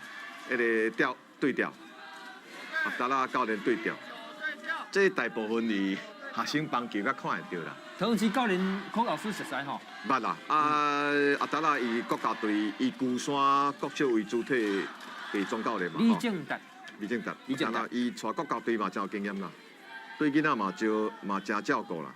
[SPEAKER 2] 迄个对调，达拉教练对调，这大部分是学生棒球较看会到啦。
[SPEAKER 1] 桃园市教练孔老师熟悉吼。
[SPEAKER 2] 捌啦，阿达拉伊国家队以鼓山国小为主体的总教练嘛。李正达，伊带国家队嘛真有经验啦，对囡仔嘛真照顾啦。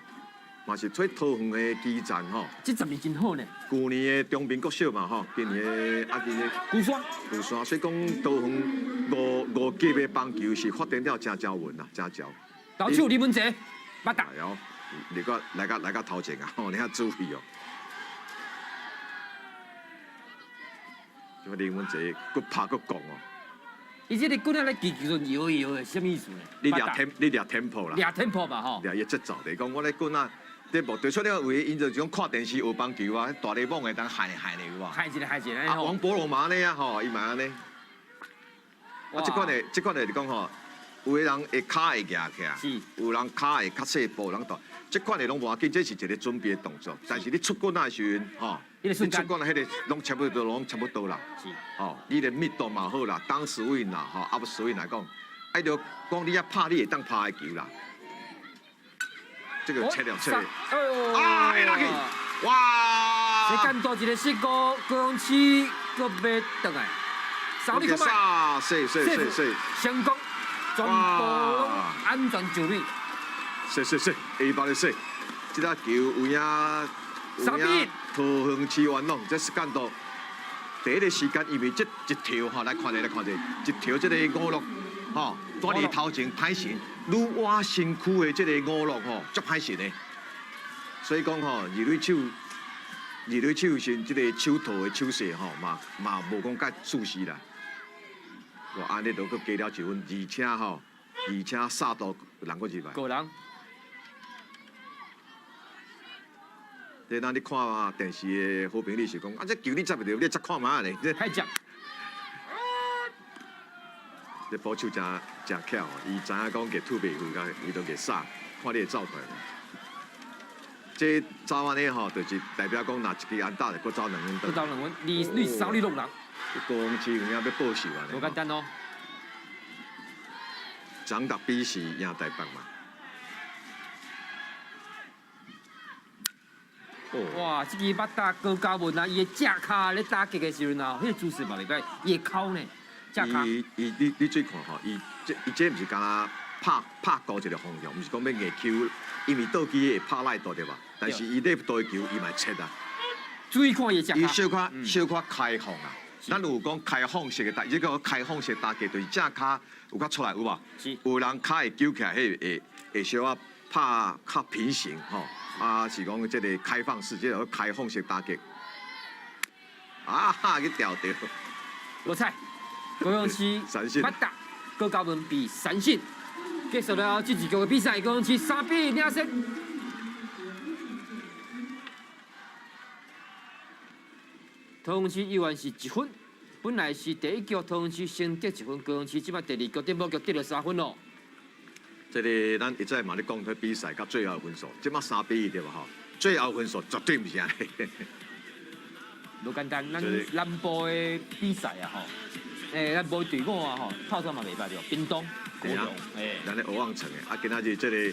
[SPEAKER 2] 嘛是吹桃园的基站吼。
[SPEAKER 1] 这10年真好呢。
[SPEAKER 2] 去年的中平国小嘛吼，今年的今年
[SPEAKER 1] 古山
[SPEAKER 2] 旧山，所以讲桃园五级的棒球是发展了真稳啦，真焦。
[SPEAKER 1] 投手李文哲，捌打。
[SPEAKER 2] 哎呦，你个来个头前啊，吼，你要注意哦。这个林文哲佫拍佫讲哦。
[SPEAKER 1] 伊这个棍仔咧击球阵摇的，什么意思呢？
[SPEAKER 2] 你掠 tempo 啦，
[SPEAKER 1] 掠 tempo 吧吼。
[SPEAKER 2] 掠伊节奏，就是讲我咧棍仔。这无对出了位，因就种看电视学棒球啊，大力猛的当害你有无？
[SPEAKER 1] 害一个，
[SPEAKER 2] 啊，王柏龙嘛安尼啊吼，伊嘛安尼。啊，即款的就讲吼，有的人会骹会夹起啊，有人骹会较细步，人大。即款的拢无要紧，这是一个准备的动作。但是你出棍仔的时阵，吼，你出棍仔迄个拢差不多啦。哦，你的密度嘛好啦，当时位啦，吼，up swing 来讲，哎着讲你啊拍你会当拍的球啦。这个切了，
[SPEAKER 1] 哎呦！
[SPEAKER 2] 啊，会落去，哇！
[SPEAKER 1] 这干多一个失误，高雄市搁要转来，扫你看卖，
[SPEAKER 2] 是，
[SPEAKER 1] 成功，全部拢安全就位。
[SPEAKER 2] 是，下巴的是，这个球有影桃园市元朗，这是干多。第一个时间，因为这一条吼，来看者，一条这个五路，吼，在你头前歹行。愈挖身躯的这个五路吼，足歹势的，所以讲吼，二垒手是这个手套的手势吼，嘛无讲介舒适啦。哇，安尼都佮加了1分，而且杀到人过入来。
[SPEAKER 1] 个人。
[SPEAKER 2] 这咱你看电视的好评你是讲，啊，这球你接袂到，你再看嘛咧。
[SPEAKER 1] 太强。
[SPEAKER 2] 这保守真巧，伊知影讲给突袂回甲，伊都给杀，看你会走出来。这早安尼吼，就是代表讲，若一支安打就搁走2分。
[SPEAKER 1] 搁走2分，你扫你弄人。
[SPEAKER 2] 高雄市有影要报仇啊！
[SPEAKER 1] 无简单哦。
[SPEAKER 2] 长达比是赢台北嘛。
[SPEAKER 1] 哇，这支捌打高嘉文啊，伊的正骹咧打击的时阵啊，迄个姿势嘛袂歹，伊会扣呢。
[SPEAKER 2] 你注意看吼，伊这毋是干那拍高一个方向，毋是讲要硬球，因为倒机会拍赖大对吧？但是伊咧倒球，伊嘛切啊。
[SPEAKER 1] 注意看伊只。
[SPEAKER 2] 伊小可开放啊，咱有讲开放式的打，这个开放式打击就是正骹有较出来有无？有人骹会揪起来，会小啊拍较平行吼，啊是讲这个开放式，这个开放式打击。啊哈，去调掉。
[SPEAKER 1] 落菜。高雄市捌打高嘉文比三胜，结束了这2局的比赛，高雄市3比2领先。桃园市依然是1分，本来是第1局桃园市先得1分，高雄市即摆第2局点播局得了3分咯。
[SPEAKER 2] 这个咱一再嘛咧讲，迄比赛甲最后分数，即摆3比1对吧？吼，最后分数绝对毋是安尼。
[SPEAKER 1] 无简单，咱南部的比赛啊吼。咱无队伍啊吼，套餐嘛袂歹着，屏东、高雄，
[SPEAKER 2] 咱咧望城的，啊，今仔日这个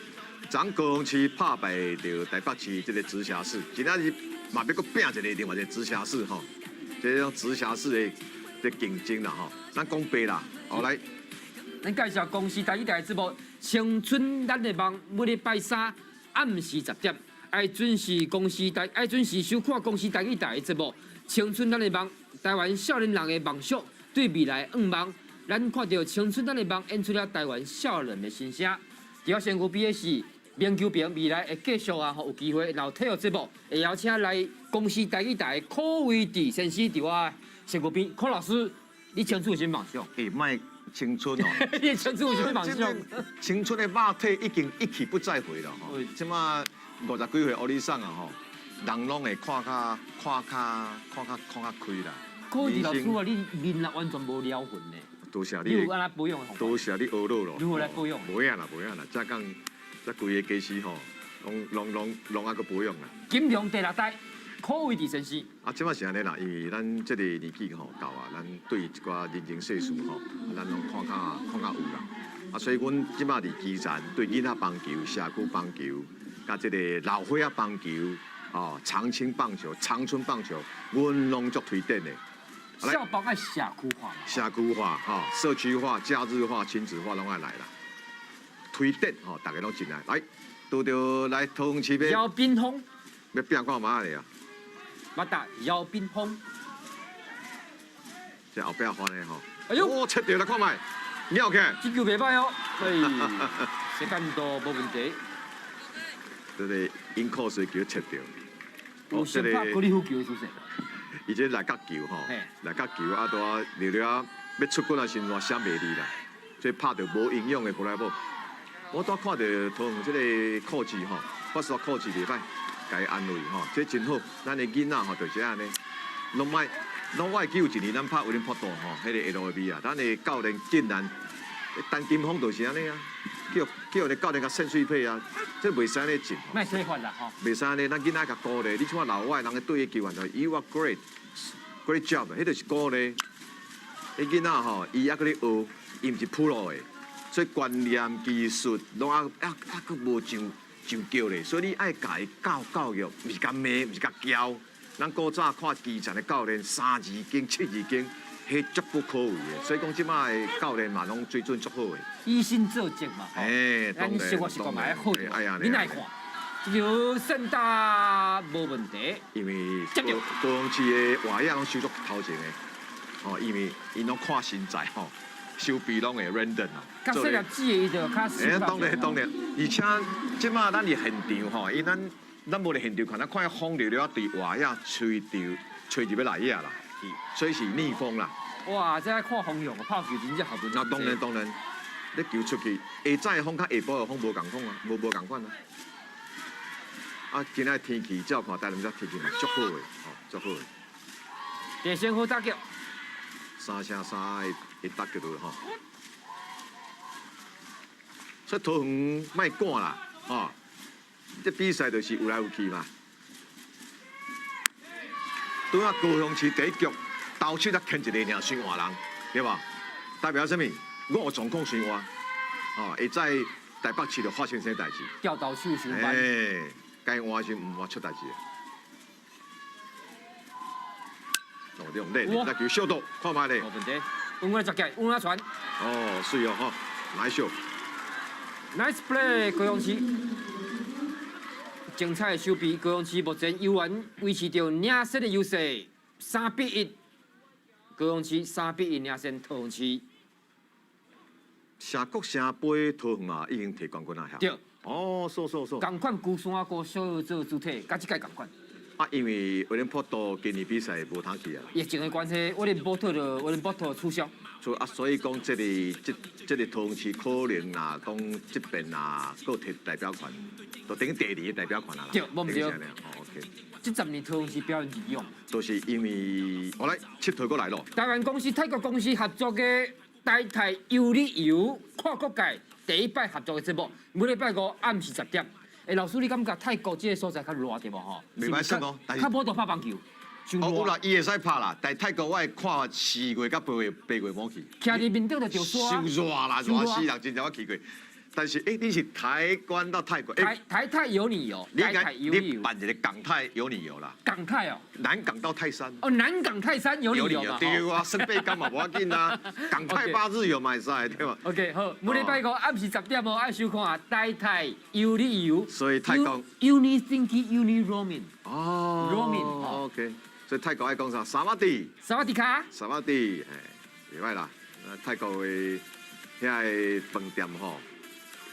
[SPEAKER 2] 咱高雄市拍败着台北市这个直辖市，今仔日嘛要搁拼一个另外一个直辖市吼，这种直辖市的竞争啦吼，咱讲白啦，后来，
[SPEAKER 1] 咱介绍公司第一台节目《青春咱的梦》，每礼拜3暗时10点，爱准时收看公司第一台的节目《青春咱的梦》，台湾少年人的梦想。对未来愿望，咱看到青春咱的梦演出了台湾少年的心声。第二身躯边的是名球评，未来会继续啊，有机会然后体育节目会邀请来公司第一台柯维迪先生伫我身躯边，柯老师，你青春有啥梦想？
[SPEAKER 2] 卖青春哦，
[SPEAKER 1] 你青春有啥梦想？
[SPEAKER 2] 青春的肉体已经一去不再回了吼，即马50几岁，乌里桑啊吼，人拢会看较开啦。
[SPEAKER 1] 柯维迪老师啊，你面啊完全无撩痕呢。
[SPEAKER 2] 多谢
[SPEAKER 1] 你有安那保养的方法？
[SPEAKER 2] 多谢你学老咯。
[SPEAKER 1] 如何来保养？
[SPEAKER 2] 无影啦，再讲，这规个技师吼，拢还阁保养啦。
[SPEAKER 1] 金龙第6代，柯维迪先生。
[SPEAKER 2] 啊，即摆是安尼啦，因为咱这个年纪吼到啊，咱对一寡人情世事吼，咱拢看较有啦。啊，所以阮即摆伫基层对囡仔棒球、社区棒球，甲这个老伙仔棒球，哦，长青棒球、长春棒球，阮拢足推荐的。
[SPEAKER 1] 校棒爱社区化，
[SPEAKER 2] 社区化、哈社区化、假日化、亲子化拢爱来啦。推荐吼，大家拢进来。来，拄着来桃园市要
[SPEAKER 1] 姚斌峰，
[SPEAKER 2] 要拼看嘛咧啊！
[SPEAKER 1] 马达姚斌峰，
[SPEAKER 2] 这后壁翻的吼，
[SPEAKER 1] 哎呦，
[SPEAKER 2] 哦，切掉来看卖，拗起来，
[SPEAKER 1] 这球袂歹哦，哎，这感度无问题。
[SPEAKER 2] 这个因扣水球切掉。
[SPEAKER 1] 有先拍高尔夫球的出现，
[SPEAKER 2] 伊这内角球吼
[SPEAKER 1] 嘿，
[SPEAKER 2] 内角球啊，拄啊溜溜啊，要出棍啊，先话闪袂离啦，所以拍到无营养的过来无。我拄看到桃园这个控制吼，我说控制袂歹，甲伊安慰吼，这真好。咱的囡仔吼就是安尼，拢我会记有一年咱拍威廉波多吼，迄个 LV 啊，咱的教练竟然陈金峰就是安尼啊，叫你教练甲肾水配啊，这袂使安尼进。
[SPEAKER 1] 卖推翻啦吼。
[SPEAKER 2] 袂使安尼，咱囡仔甲鼓励，你像老外人咧对伊球员就 You are great, great job，迄就是鼓励。迄囡仔吼，伊还搁咧学，伊毋是 pro 的，所以观念、技术拢搁无上叫咧，所以你爱甲伊教育，毋是甲骂，毋是甲教。咱古早看基层的教练，3字经、7字经，迄足不可为的。所以讲，即摆的教练嘛，拢水准足好的。
[SPEAKER 1] 以身作则嘛，
[SPEAKER 2] 哎，
[SPEAKER 1] 咱生活习惯嘛要好点，
[SPEAKER 2] 哎呀，
[SPEAKER 1] 你来看，这球胜打无问题。
[SPEAKER 2] 因为
[SPEAKER 1] 接着
[SPEAKER 2] 高雄市的活跃拢收足头前的，哦，因为因拢看身材吼，收臂拢会 random 哦。
[SPEAKER 1] 较细粒子的伊就较细。
[SPEAKER 2] 当然，而且即马咱伫现场吼，因咱无伫现场看，咱看风流了伫活跃吹入要来呀啦，所以是逆风啦。
[SPEAKER 1] 哇，这看风向，拍球真正好不？
[SPEAKER 2] 那当然，你球出去，下早的风甲下晡的风无共款啊，无共款啊。啊，今仔天气照看，台南遮天气嘛足好的，吼，足好的。
[SPEAKER 1] 第先好打球
[SPEAKER 2] 3-3会打球落吼。所以桃园莫赶啦，吼。这比赛就是有来有去嘛。拄啊高雄市第一局，投手才牵一个尔算换人，对吧？代表什么？我总共算换，哦，会在台北市就发生啥代志？
[SPEAKER 1] 掉到手上班。
[SPEAKER 2] 哎，该换是唔换出代志。哦，这种练，那球小度，看卖咧。
[SPEAKER 1] 冇问题，稳稳接起，稳稳传。
[SPEAKER 2] 哦，水哦，吼，来秀。
[SPEAKER 1] Nice play， 高雄市。精彩的守备，高雄市目前犹原维持着领先的优势，3-1。高雄市3-1领先桃园市。
[SPEAKER 2] 城国城杯桃园嘛已经摕冠军啊，
[SPEAKER 1] 对。
[SPEAKER 2] 哦，so。
[SPEAKER 1] 同款孤山啊，高小做主体，甲即届同款。
[SPEAKER 2] 啊，因为威廉波多今年比赛无通去啊。
[SPEAKER 1] 疫情的关系，威廉波特取消。
[SPEAKER 2] 所以讲这个桃园市可能啦，讲这边啦，搁摕代表权，就等于第2个代表权啦。
[SPEAKER 1] 对，无毋对。
[SPEAKER 2] 哦 ，OK。
[SPEAKER 1] 这10年桃园市表现异样。
[SPEAKER 2] 都是因为我来佚佗过来咯。
[SPEAKER 1] 台湾公司、泰国公司合作的台泰游旅游跨国界第一摆合作的节目，每礼拜5暗时10点。老师，你感觉泰国这个所在较热对无吼？
[SPEAKER 2] 袂歹算哦，
[SPEAKER 1] 较无得拍棒球。
[SPEAKER 2] 有啦，伊会使拍啦，但泰国我会看4月到8月冇去。
[SPEAKER 1] 徛伫面顶就着山。
[SPEAKER 2] 伤热啦，热死人，真正我去过。但是你是台湾到泰国？
[SPEAKER 1] 台泰有你游，台泰有你游。
[SPEAKER 2] 办一个港泰有你游啦。
[SPEAKER 1] 港泰哦。
[SPEAKER 2] 南港到泰山。
[SPEAKER 1] 哦，南港泰山有你游嘛？
[SPEAKER 2] 对啊，升贝港嘛无要紧啊。港泰8日游嘛会使对嘛
[SPEAKER 1] ？OK 好，每礼拜5暗时10点爱收看台泰有你游。
[SPEAKER 2] 所以泰国。
[SPEAKER 1] Uni Thinking Uni Roaming。
[SPEAKER 2] 哦。
[SPEAKER 1] Roaming。
[SPEAKER 2] OK。所以泰国爱讲啥？萨瓦迪。
[SPEAKER 1] 萨瓦迪卡。
[SPEAKER 2] 萨瓦迪，袂歹啦。泰国的遐个饭店吼。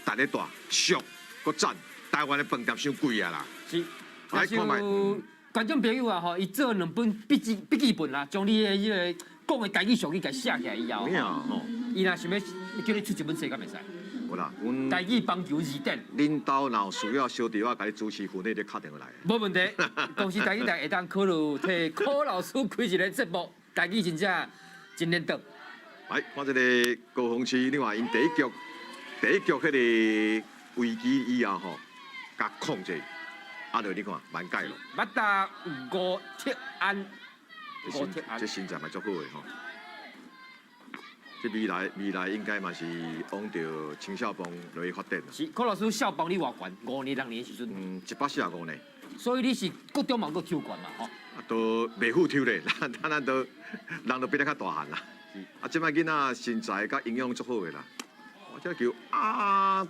[SPEAKER 2] 大咧大俗，搁赞，台湾的饭店伤贵啊啦。
[SPEAKER 1] 是，还是有观众朋友啊吼，伊做2本笔记本啦，将你的迄个讲的台语俗语给写起来以后，伊若想要叫你出一本书，敢袂使？
[SPEAKER 2] 有啦，阮
[SPEAKER 1] 台语棒球字典。
[SPEAKER 2] 恁兜若有需要小弟，我甲你主持婚礼，你敲电话来。
[SPEAKER 1] 无问题，公司台语台会当考虑替柯老师开一个节目，台语真正真难得。
[SPEAKER 2] 来，看这个高雄市，你话因第一局迄个危机以后吼，甲控制，啊，就你看蛮解咯。
[SPEAKER 1] 马达吴铁安，
[SPEAKER 2] 这身材嘛足好诶吼。这未来应该嘛是往着青少帮落去发展。
[SPEAKER 1] 是，柯老师校帮你偌悬，5年6年的时阵。
[SPEAKER 2] 145年。
[SPEAKER 1] 所以你是各中网个抽冠嘛吼？
[SPEAKER 2] 啊，都袂好抽咧，咱都人都比咱较大汉啦。啊，即摆囡仔身材甲营养足好诶啦。这球啊，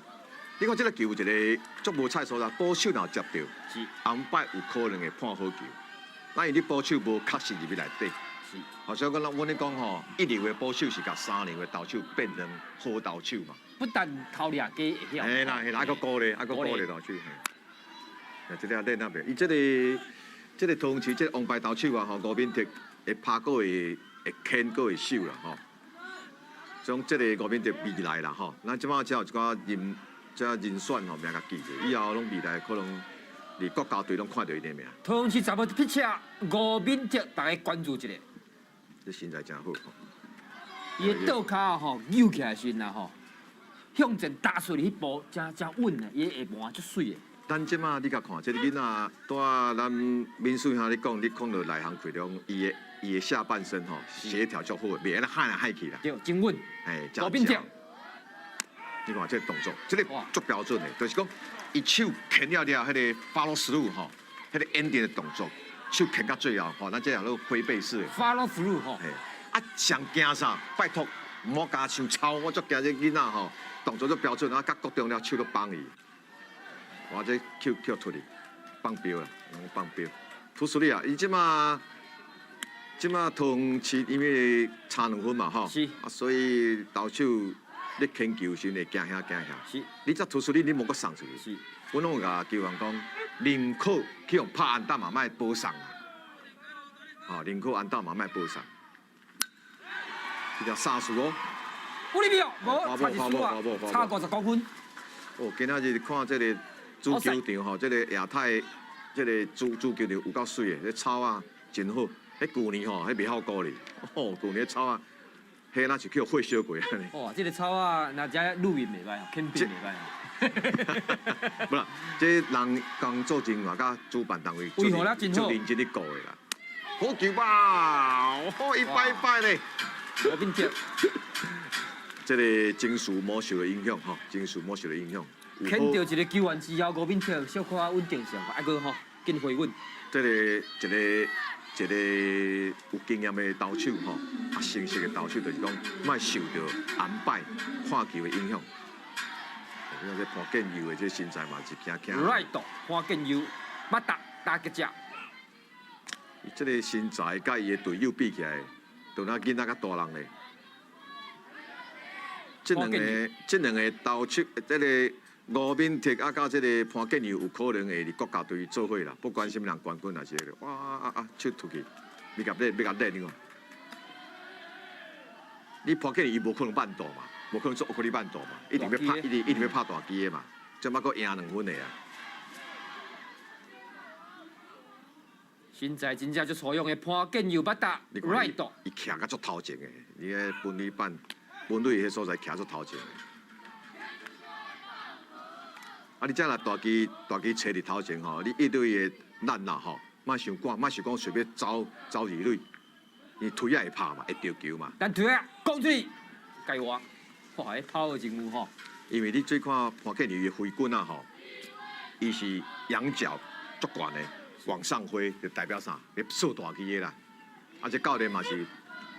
[SPEAKER 2] 你看这个球有一个足无彩所在，保守若接到，
[SPEAKER 1] 是
[SPEAKER 2] 红摆有可能会判好球。那因为你保守无确实入去内底，
[SPEAKER 1] 是，
[SPEAKER 2] 好所以讲，阮咧讲吼，一流的保守是甲三流的投手变成好投手嘛。
[SPEAKER 1] 不但头俩加会晓，
[SPEAKER 2] 嘿啦，还个鼓励，还个鼓励投手。嘿，这个练那边，伊这个同时这个王牌投手啊，吼，吴敏迪会拍过会牵过会守啦，吼。从这个吴敏迪未来啦，吼，咱即摆只有一寡人选吼，名甲记着，以后拢未来可能伫国家队拢看到伊个名。
[SPEAKER 1] 同时查某pitch车吴敏迪，大家关注一下，
[SPEAKER 2] 这身材真好，吼。
[SPEAKER 1] 伊的倒骹吼扭起来时呐吼，向前打出去迄步真稳啊，伊的下盘足水的。
[SPEAKER 2] 咱即马你甲看，这个囡仔带咱民宿兄你讲到内行开中，伊的下半身吼协调足好，袂安尼喊来喊去啦。
[SPEAKER 1] 对，真稳。
[SPEAKER 2] 哎，
[SPEAKER 1] 吴敏迪，
[SPEAKER 2] 你看这个动作，这个足标准的，就是讲伊手牵了，迄个follow through 吼，迄个 ending 的动作，手牵到最后吼，咱这样都挥背式的。
[SPEAKER 1] follow through 吼。
[SPEAKER 2] 嘿，啊，上惊啥？拜托，唔好加手抄，我足惊这囡仔吼，动作足标准，啊，甲国中了手都帮伊。或者扣出去，放标啦，拢放标。图斯利啊，伊即马同市因为差2分嘛吼，
[SPEAKER 1] 是
[SPEAKER 2] 啊，所以投手你牵球时会惊遐惊遐。
[SPEAKER 1] 是，
[SPEAKER 2] 你这图斯利你莫阁送出去。
[SPEAKER 1] 是，
[SPEAKER 2] 阮拢甲球员讲，宁可去用拍安打嘛，莫保送啊。哦，宁可安打嘛，莫保送。这条杀输哦。
[SPEAKER 1] 有哩没有？无，差一输啊，差50公分。
[SPEAKER 2] 哦，今仔日看这个。主球场吼，这个亚太，这个主球场有够水的，这草啊真好。迄旧年吼，迄袂好过哩。哦，旧年草啊，迄那是叫火烧过安尼。
[SPEAKER 1] 哇，这个草啊，那只录音袂歹，肯定袂歹。
[SPEAKER 2] 不啦，这人工作人员甲主办单位
[SPEAKER 1] 为何啦？真好，
[SPEAKER 2] 认真咧顾的啦。好球吧，哦，一摆一摆咧。
[SPEAKER 1] 吴敏迪，
[SPEAKER 2] 这个情绪魔术的影响吼，情绪魔术的影响。
[SPEAKER 1] 牵到一个球员之后，吴敏迪小可稳定上，啊个吼，紧回稳。
[SPEAKER 2] 这个一个有经验的投手吼，啊，成熟的投手就是讲，莫受到安排看球的影响。因为这潘建佑的这身材嘛是惊惊。
[SPEAKER 1] right 潘建佑，马达打个只。
[SPEAKER 2] 伊这个身材甲伊的队友比起来，都那囡仔较大人咧。这两个投手，这个。吴敏迪啊，甲这个潘建佑有可能会伫国家队做伙啦，不管什么人冠军也是个，哇手出去，要甲练你看。你潘建佑伊无可能慢大嘛，无可能做乌克力慢大嘛，一定要拍大机的嘛，即马佫赢2分的啊。
[SPEAKER 1] 身材真正足粗勇的潘建佑，捌打 right
[SPEAKER 2] 伊徛甲足头前的，你个分垒板分垒迄所在徛足头前的。啊！你再来大机找伫头前吼，你一对的咱啦吼，莫想赶，莫是讲随便走二垒，伊推也会拍嘛，会着球嘛。
[SPEAKER 1] 但推啊，讲出去，该我，哇，迄跑的真有吼。
[SPEAKER 2] 因为你最看潘建佑的挥棍啊吼，伊是仰角足悬的，往上挥就代表啥？要射大机的啦。啊，这教练嘛是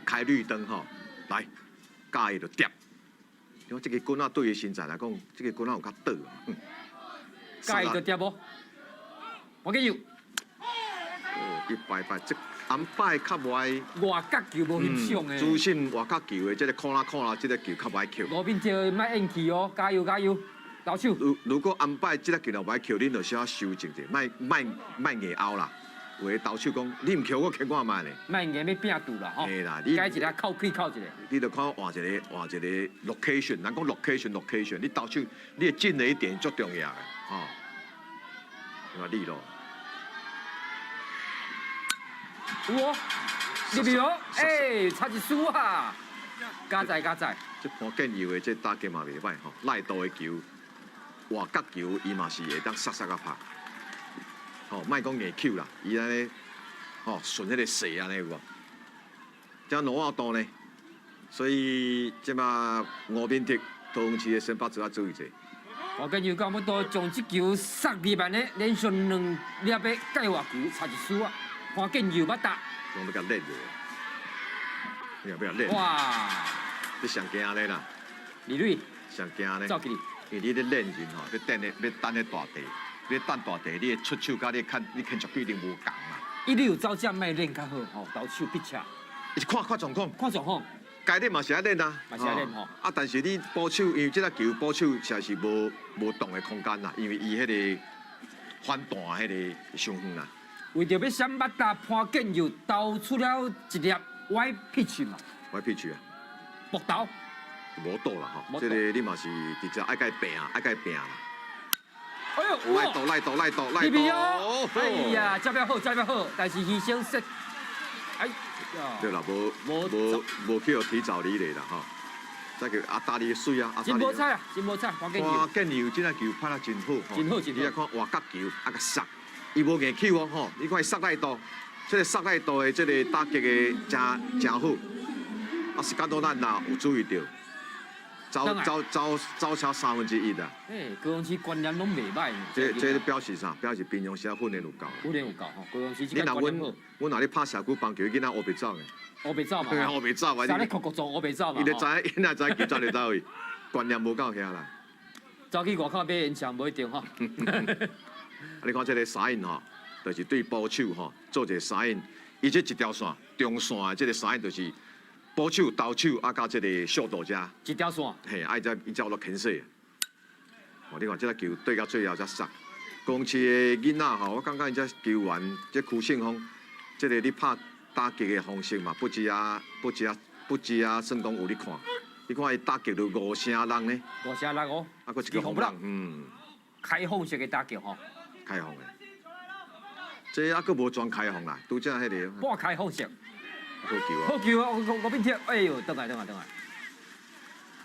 [SPEAKER 2] 开绿灯吼，来，教伊就跌。因为这个棍啊对伊身材来讲，这个棍啊有较短。
[SPEAKER 1] 介意着跌无？我建佑。
[SPEAKER 2] 哦，一摆，这安摆较无爱。
[SPEAKER 1] 外角球无翕相的。
[SPEAKER 2] 主审外角球的，这个看啦，这个球较无爱扣。
[SPEAKER 1] 吴敏迪莫硬气哦，加油！投手。
[SPEAKER 2] 如果安摆这个球若无爱扣，恁就需要修正者，莫硬拗啦。有个投手讲，你唔扣我，扣我慢咧。
[SPEAKER 1] 莫硬要拼度啦吼。
[SPEAKER 2] 嘿啦，
[SPEAKER 1] 改一个靠一个。
[SPEAKER 2] 你就看换一个 location， 人讲 location， 你投手你进的一点足重要的。哦，我你咯，
[SPEAKER 1] 有哦，入去哦，哎，差一输啊！加载。
[SPEAKER 2] 这潘建佑的这打击嘛袂歹吼，赖道的球，外角球伊嘛是会当杀啊拍，吼，莫讲硬球啦，伊安尼，吼顺迄个势安尼有无？这挪啊多呢，所以即马吴敏迪同市的先发做啊注意者。
[SPEAKER 1] 我跟你讲，要多将这球杀入万的，连续2粒的界外球，差一输啊！潘建佑捌打。
[SPEAKER 2] 我要甲练着，你要不要练？
[SPEAKER 1] 哇！
[SPEAKER 2] 你上惊咧啦！
[SPEAKER 1] 李蕊。
[SPEAKER 2] 上惊咧！
[SPEAKER 1] 走起你。
[SPEAKER 2] 因为你咧练人吼，要等咧大地，你等大地，你的出手甲你牵触一定无共嘛。
[SPEAKER 1] 伊你有走这卖练较好吼，投手pitch，
[SPEAKER 2] 是看状况，
[SPEAKER 1] 看状况，
[SPEAKER 2] 该练嘛是爱练啊，
[SPEAKER 1] 嘛是爱练吼。
[SPEAKER 2] 啊，但是你保守，因为这个球保守实在是无动的空间啦，因为伊迄个反弹迄个伤远啦。
[SPEAKER 1] 为着要闪捌打潘建佑投出了一粒歪 pitch 嘛，
[SPEAKER 2] 我pitch啊，
[SPEAKER 1] 木投。
[SPEAKER 2] 无倒啦吼，
[SPEAKER 1] 无
[SPEAKER 2] 这个你嘛是直接爱甲伊拼啊，爱甲伊拼啦。
[SPEAKER 1] 哎呦，
[SPEAKER 2] 赖倒，
[SPEAKER 1] 入去哦！哎呀，接了好，但是牺牲失，哎呀，
[SPEAKER 2] 对啦，无去互提早离嘞啦吼。再叫阿达利水啊，
[SPEAKER 1] 真无彩啊，真无彩，潘建佑。
[SPEAKER 2] 潘建佑这个球拍得真好，
[SPEAKER 1] 真好。
[SPEAKER 2] 你来看外角球，啊个杀，伊无硬扣哦吼，你看伊杀力度，这个杀力度的这个打击的真好。啊，时间到咱啦有注意到。走超1/3啊！
[SPEAKER 1] 哎，高雄市观念拢袂歹。
[SPEAKER 2] 这表示啥？表示平常时训练有够。
[SPEAKER 1] 训练有够吼，高雄市这
[SPEAKER 2] 个
[SPEAKER 1] 观念好。
[SPEAKER 2] 阮若咧拍社区棒球，囡仔乌白走嘅。
[SPEAKER 1] 乌白走嘛？
[SPEAKER 2] 乌白走啊！
[SPEAKER 1] 啥咧酷酷做乌白走嘛？
[SPEAKER 2] 伊就知，伊若知球走就走去，观念无够遐啦。
[SPEAKER 1] 走去外口买烟枪，无一定吼。
[SPEAKER 2] 你看这个三印吼，就是对保守吼做一个三印，伊这一条线中线的这个三印就是。保守、投手啊，加这个速度者，
[SPEAKER 1] 一条线，
[SPEAKER 2] 嘿，伊才有落牵涉。哦，你看这个球对到最后才杀。公司的囡仔吼，我感觉伊这球员，这邱胜峰，这个你拍打击的方式嘛，不止啊，算讲有你看。你看伊打击到5声人呢
[SPEAKER 1] ，5声人哦，
[SPEAKER 2] 啊，搁一个红人，
[SPEAKER 1] 开放式的打击吼，
[SPEAKER 2] 开放的。这啊，搁无全开放啦，拄则迄个。
[SPEAKER 1] 半开放式。
[SPEAKER 2] 好球啊！
[SPEAKER 1] 好球啊！吴敏铁，哎呦，等来，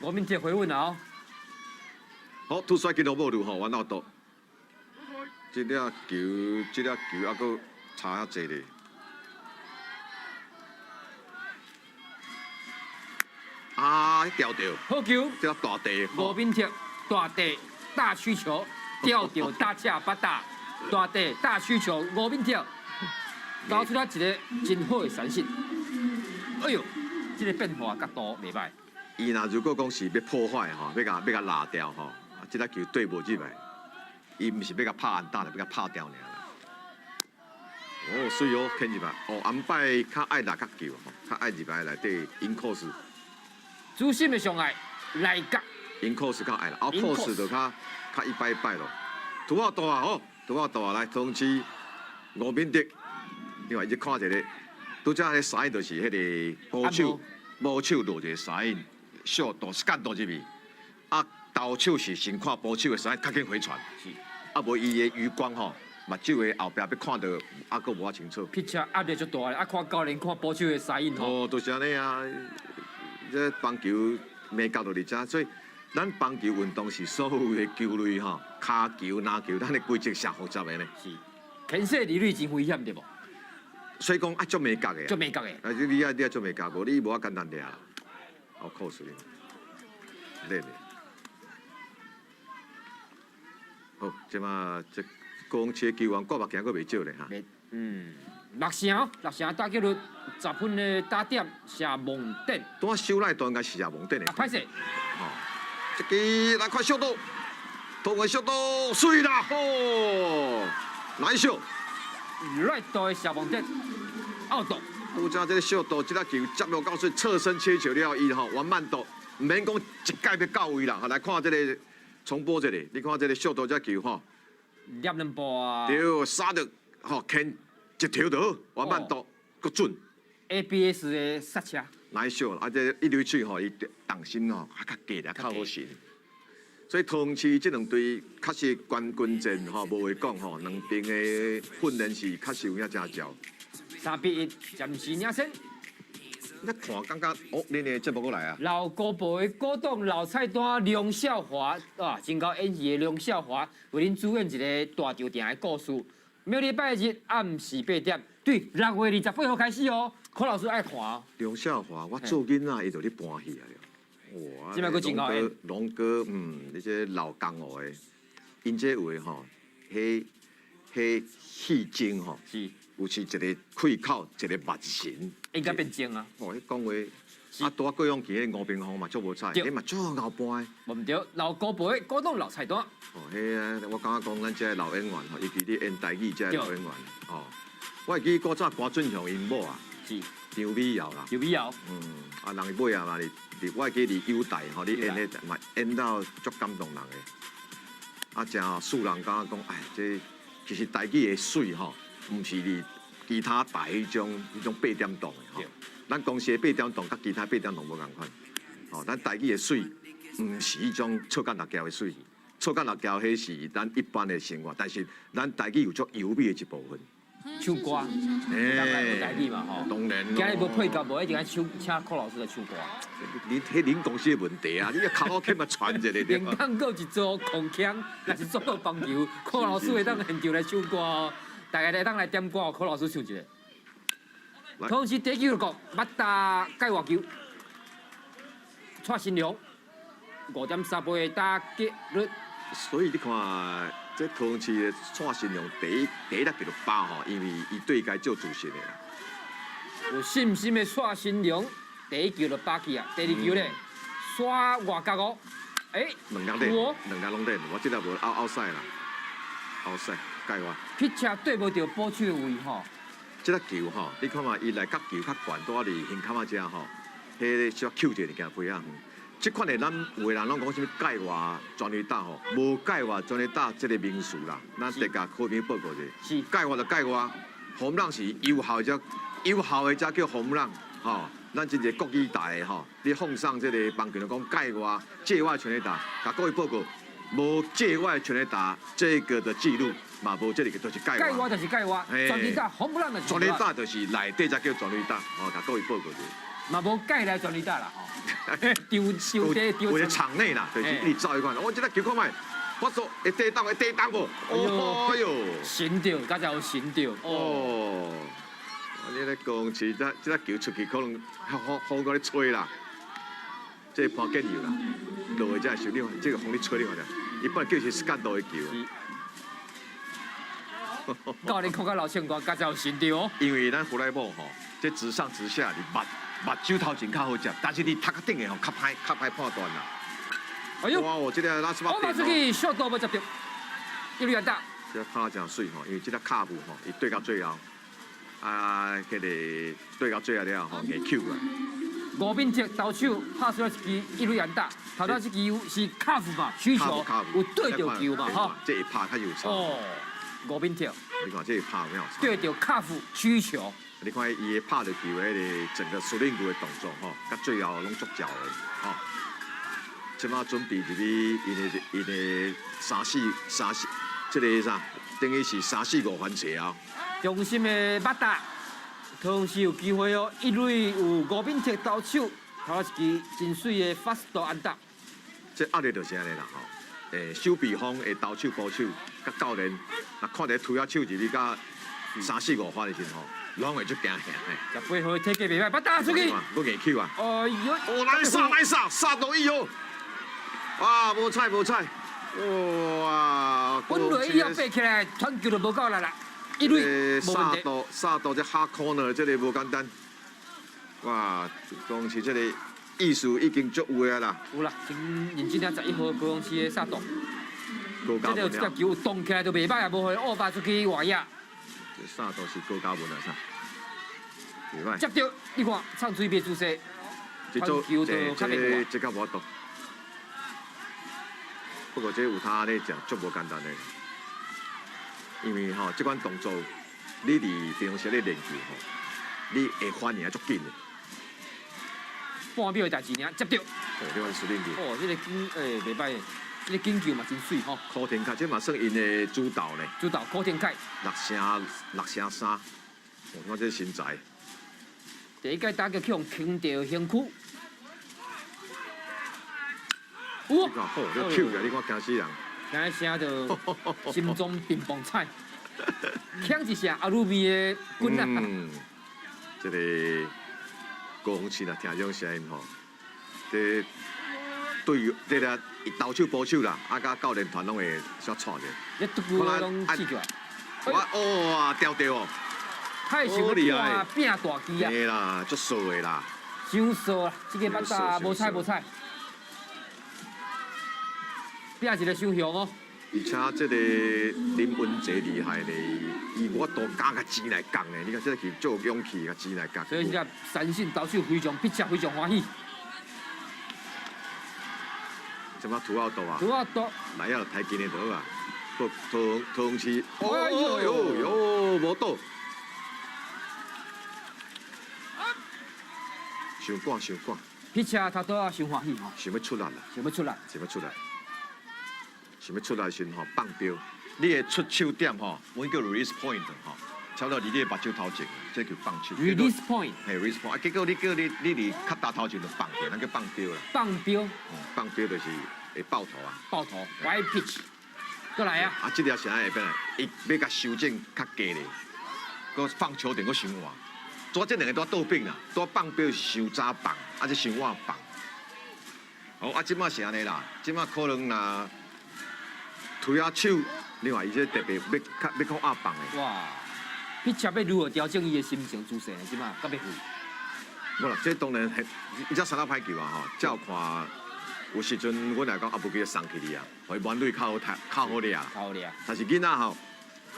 [SPEAKER 1] 吴敏铁回稳了哦。
[SPEAKER 2] 好，突甩进到无路吼，玩到多。这粒球还佫差遐济咧。啊，掉掉。
[SPEAKER 1] 好球！
[SPEAKER 2] 这个大地。
[SPEAKER 1] 吴敏铁大地大需求，吊掉大架八大大地大需求，吴敏铁搞出了一个真好的闪现。哎呦，这个变化角度袂歹。
[SPEAKER 2] 伊若如果讲是要破坏吼，要甲拉掉吼，这个球对无入来，伊毋是要甲拍安打，要甲拍掉尔啦。哦，水哦，牵入来。哦，安摆较爱拉角球吼，较爱入来内底因 cos。
[SPEAKER 1] 主心的上爱来角。
[SPEAKER 2] 因 cos 较爱啦，啊 cos 就较一摆咯。图啊大啊吼，图啊大啊来通知吴敏德，另外一看一个。拄则迄三印就是迄个保守落一个三印，速度间度入去，啊投手是先看保守的三印，较紧回传，啊无伊的余光吼，目睭的后壁要看到，啊佫无法清楚。
[SPEAKER 1] pitch 压力就大咧，啊看教练看保守的三印吼。
[SPEAKER 2] 哦，就是安尼啊，这棒球美角落伫遮，所以咱棒球运动是所有的球类吼，骹球、篮球，咱的规则上复杂的呢。
[SPEAKER 1] 是，牵涉离率真危险对无？
[SPEAKER 2] 所以讲爱做美角的，
[SPEAKER 1] 做美角的。
[SPEAKER 2] 啊，你爱做美角，无你无法简单俩，好扣水，练的。好，即马这公车球员国目镜佫袂少咧哈。
[SPEAKER 1] 六成打击率10分的打点射蒙顶。
[SPEAKER 2] 当手内都应该是射蒙顶的。
[SPEAKER 1] 歹势。
[SPEAKER 2] 哦，这个来看速度，投的速度水啦，吼，难受。
[SPEAKER 1] right 度的射蒙顶，out 度。
[SPEAKER 2] 拄则这个速度，这个球接落到水侧身切球了，伊吼完慢度，唔免讲一界要到位啦。来看这个重播这里，你看这个速度这球吼，
[SPEAKER 1] 捏两步啊。
[SPEAKER 2] 对，杀着吼牵一条就好，完慢度够准。
[SPEAKER 1] ABS 的刹车。
[SPEAKER 2] 难受，啊这一流水吼，伊重心吼较低咧，较好神。所以同期这两队确实冠军战吼，无话讲吼，两边的训练是确实有影正照。
[SPEAKER 1] 3-1，暂时领先。
[SPEAKER 2] 你看感觉哦，恁的节目过来啊。
[SPEAKER 1] 老高部的鼓动老菜单梁孝华啊，真高演技的梁孝华为恁主演一个大球场的故事。每礼拜日暗时8点，对6月28号开始哦。柯老师爱看哦。
[SPEAKER 2] 梁孝华，我做囡仔伊就咧搬戏啊了。哇！
[SPEAKER 1] 即摆佫真高演。
[SPEAKER 2] 龙哥，你这老江湖的，因这话吼，迄戏精吼。
[SPEAKER 1] 是。
[SPEAKER 2] 有是一个开口，一个目神，
[SPEAKER 1] 应该变精啊！
[SPEAKER 2] 哦，迄讲话啊，拄啊过往期迄吴平峰嘛足无彩，
[SPEAKER 1] 对
[SPEAKER 2] 伊嘛足后半的。
[SPEAKER 1] 无毋对，老高培高档老菜单，
[SPEAKER 2] 哦，迄啊，我感觉讲咱遮老演员吼，尤其你演台语遮老演员，哦，我会记古早关俊雄因某啊，
[SPEAKER 1] 是
[SPEAKER 2] 张美瑶啦，
[SPEAKER 1] 有必要。
[SPEAKER 2] 啊，人伊尾啊嘛，我会记伫优待吼，你演迄嘛演到足感动人的，啊，真素人感觉讲，哎，这其实台语的水吼，毋是伫其他台迄种八点档的吼，咱公司的八点档甲其他八点档无共款，吼，咱台语的水毋是迄种臭干辣椒的水。臭干辣椒，迄是咱一般的生活，但是咱台语有足优美的一部分。
[SPEAKER 1] 唱歌，当然有台语嘛吼。
[SPEAKER 2] 当然咯。
[SPEAKER 1] 今日无配角，无一定爱请柯老师来唱歌。
[SPEAKER 2] 恁公司的问题啊，你个卡拉 OK 嘛传一个对
[SPEAKER 1] 连
[SPEAKER 2] 吧？
[SPEAKER 1] 当够一组空腔，若是做到棒球，柯老师会当现场来唱歌哦。大家来当来点歌，柯老师唱一个。同时第一球讲，捌打界外球，蔡新良5.3倍打击率。
[SPEAKER 2] 所以你看，这同市的蔡新良第一粒就8吼，因为伊对家做自信的啦。
[SPEAKER 1] 有信心的蔡新良第一球就8去啊，第二球咧刷外角哦，
[SPEAKER 2] 两粒拢练，我即个无out赛啦，out赛界外。
[SPEAKER 1] pitch 车对无到保手的位吼。
[SPEAKER 2] 即个球吼，你看嘛，伊来角球较悬，倒伫胸坎仔遮吼，迄个需要扣一个物件飞啊。即款的咱有的人拢讲什么界外全垒打吼，无界外全垒打即个名词啦，咱得甲科比报告者。
[SPEAKER 1] 是
[SPEAKER 2] 界外就界外，红浪是有效的才叫红浪吼。咱真侪国语台的吼，你奉上即个棒球就讲界外界外全垒打，甲各位报告，无界外全垒打这个的记录嘛无这个就是界外。
[SPEAKER 1] 界外就是界外，
[SPEAKER 2] 嘿
[SPEAKER 1] 全垒打红不让的
[SPEAKER 2] 全垒打就是内底才叫全垒打，吼，甲各位报告者。
[SPEAKER 1] 嘛无界来全垒打啦吼。丢地丢。
[SPEAKER 2] 为了场内啦，就是你照一款。我即个球看卖，我说会地当无？哦哟，
[SPEAKER 1] 神着，刚才有神着。
[SPEAKER 2] 哦，你咧讲，其实即个球出去可能风过咧吹啦，这潘建佑啦，落去才是你看，这个风咧吹你看者，一般叫是斯干多的球。
[SPEAKER 1] 教练看到老唱歌，刚才有神着哦。
[SPEAKER 2] 因为咱弗莱堡吼，这直上直下，你目睭头前较好食，但是你头壳顶的吼较歹判断啦。
[SPEAKER 1] 哎呦！
[SPEAKER 2] 哇，我这个拉斯巴
[SPEAKER 1] 我马出去小刀要接到，一路打。
[SPEAKER 2] 这个拍真水吼，因为这个卡布吼，伊对到最后，啊，迄个对到最后了吼，硬扣啦。
[SPEAKER 1] 吴秉哲投手拍出来一支一路打，头头一支是卡夫嘛，曲球有对着球嘛，吼。
[SPEAKER 2] 这一拍较有差。
[SPEAKER 1] 哦，吴秉哲。
[SPEAKER 2] 你看这一拍有影差。
[SPEAKER 1] 对着卡夫曲球。
[SPEAKER 2] 你看伊拍着球迄个整个手令球的动作吼，甲最后拢足脚的吼。即马准备入去因的3、4，这个啥，等于是3、4、5番车啊。
[SPEAKER 1] 中心的马达，同时有机会哦，一垒有吴秉哲投手，头一支真水的法斯多安打。
[SPEAKER 2] 这压力就是安尼啦吼。守备方的投手、捕手，甲教练，若看到推啊手入去甲3、4、5发的时候，拢会足惊吓嘿。
[SPEAKER 1] 18号体格袂歹，把打出去。
[SPEAKER 2] 我硬扣啊！
[SPEAKER 1] 哦哟！
[SPEAKER 2] 哦，来杀到伊哦！哇，无彩！哇！
[SPEAKER 1] 本来以后爬起来，传球就无够力啦。一垒无问题。
[SPEAKER 2] 杀到这哈 corner， 这个无简单。哇，讲是这个意思已经足有啊啦。
[SPEAKER 1] 有啦，真认真了11号高雄市的杀动。
[SPEAKER 2] 高嘉文
[SPEAKER 1] 这个球动起来就袂歹啊，无互恶发出去外野。
[SPEAKER 2] 这杀到是高嘉文啊，啥？袂歹。
[SPEAKER 1] 接到，你看唱水别注射，传球就较袂快。
[SPEAKER 2] 这较无度。不过这有他咧讲，足无简单的。因为吼，这款动作，你伫平常时咧练球吼，你会反应足紧的。
[SPEAKER 1] 半秒的代志尔，接到。
[SPEAKER 2] 哦，你看是练球。
[SPEAKER 1] 哦，这个紧袂歹，这个紧球嘛真水吼。
[SPEAKER 2] 柯天凯，这嘛算因的主导呢。
[SPEAKER 1] 主导柯天凯。
[SPEAKER 2] 6胜3，我看这身材。
[SPEAKER 1] 第一届打击去用轻掉身躯。
[SPEAKER 2] 你看好，这 Q 嘅，你看惊死人。
[SPEAKER 1] 听声就心中乒乓菜，抢一下阿鲁米的滚啊！
[SPEAKER 2] 这个高雄市啦，听这种声音吼，这对于这个投手捕手啦，啊，甲教练团拢会小吵者。
[SPEAKER 1] 一拄句话拢记住来。
[SPEAKER 2] 哇，掉哦！
[SPEAKER 1] 太想看拼大机啊！
[SPEAKER 2] 嘿啦，足衰的啦。
[SPEAKER 1] 伤涩啦，这个巴达无菜无菜，拼一个伤凶哦。
[SPEAKER 2] 而且这个林文杰厉害咧，伊我都加个钱来讲咧，你看这个足有勇气，个钱来讲。
[SPEAKER 1] 所以这三胜投手非常pitch非常欢喜。
[SPEAKER 2] 什么土澳豆啊？
[SPEAKER 1] 拄啊多，
[SPEAKER 2] 来啊，太紧的倒啊！同时，
[SPEAKER 1] 哎呦
[SPEAKER 2] 哟，无倒，伤赶伤赶，
[SPEAKER 1] pitch 他都要伤欢喜吼，
[SPEAKER 2] 想要出力啦，
[SPEAKER 1] 想要出来。
[SPEAKER 2] 想要出来，想要出来时吼放标，你的出手点吼，阮叫 release point 吼，差不多离你的目睭头前，这叫放手。
[SPEAKER 1] Release point
[SPEAKER 2] 嘿 release point，啊，结果你叫你较大头前就放掉，咱叫放标啦。
[SPEAKER 1] 放标
[SPEAKER 2] 放标就是会爆头啊。
[SPEAKER 1] 爆头 ，wide pitch，过来啊！
[SPEAKER 2] 啊，这条啥会变啊？伊要甲修正较低咧，佮放球点佮伤晚。左这两个都倒并啦，都放标是伤早放，啊，这伤晚放。哦，啊，即马是安尼啦，即马可能若推啊手，另外伊这特别要讲压放的。
[SPEAKER 1] 哇，pitch 要如何调整伊的心情姿势呢？即马甲要负。
[SPEAKER 2] 无啦，这当然系，伊只三粒歹球啊吼，照看有时阵阮来讲也无叫送去你啊，互伊满垒较好掠啊。
[SPEAKER 1] 好咧，
[SPEAKER 2] 但是囡仔吼，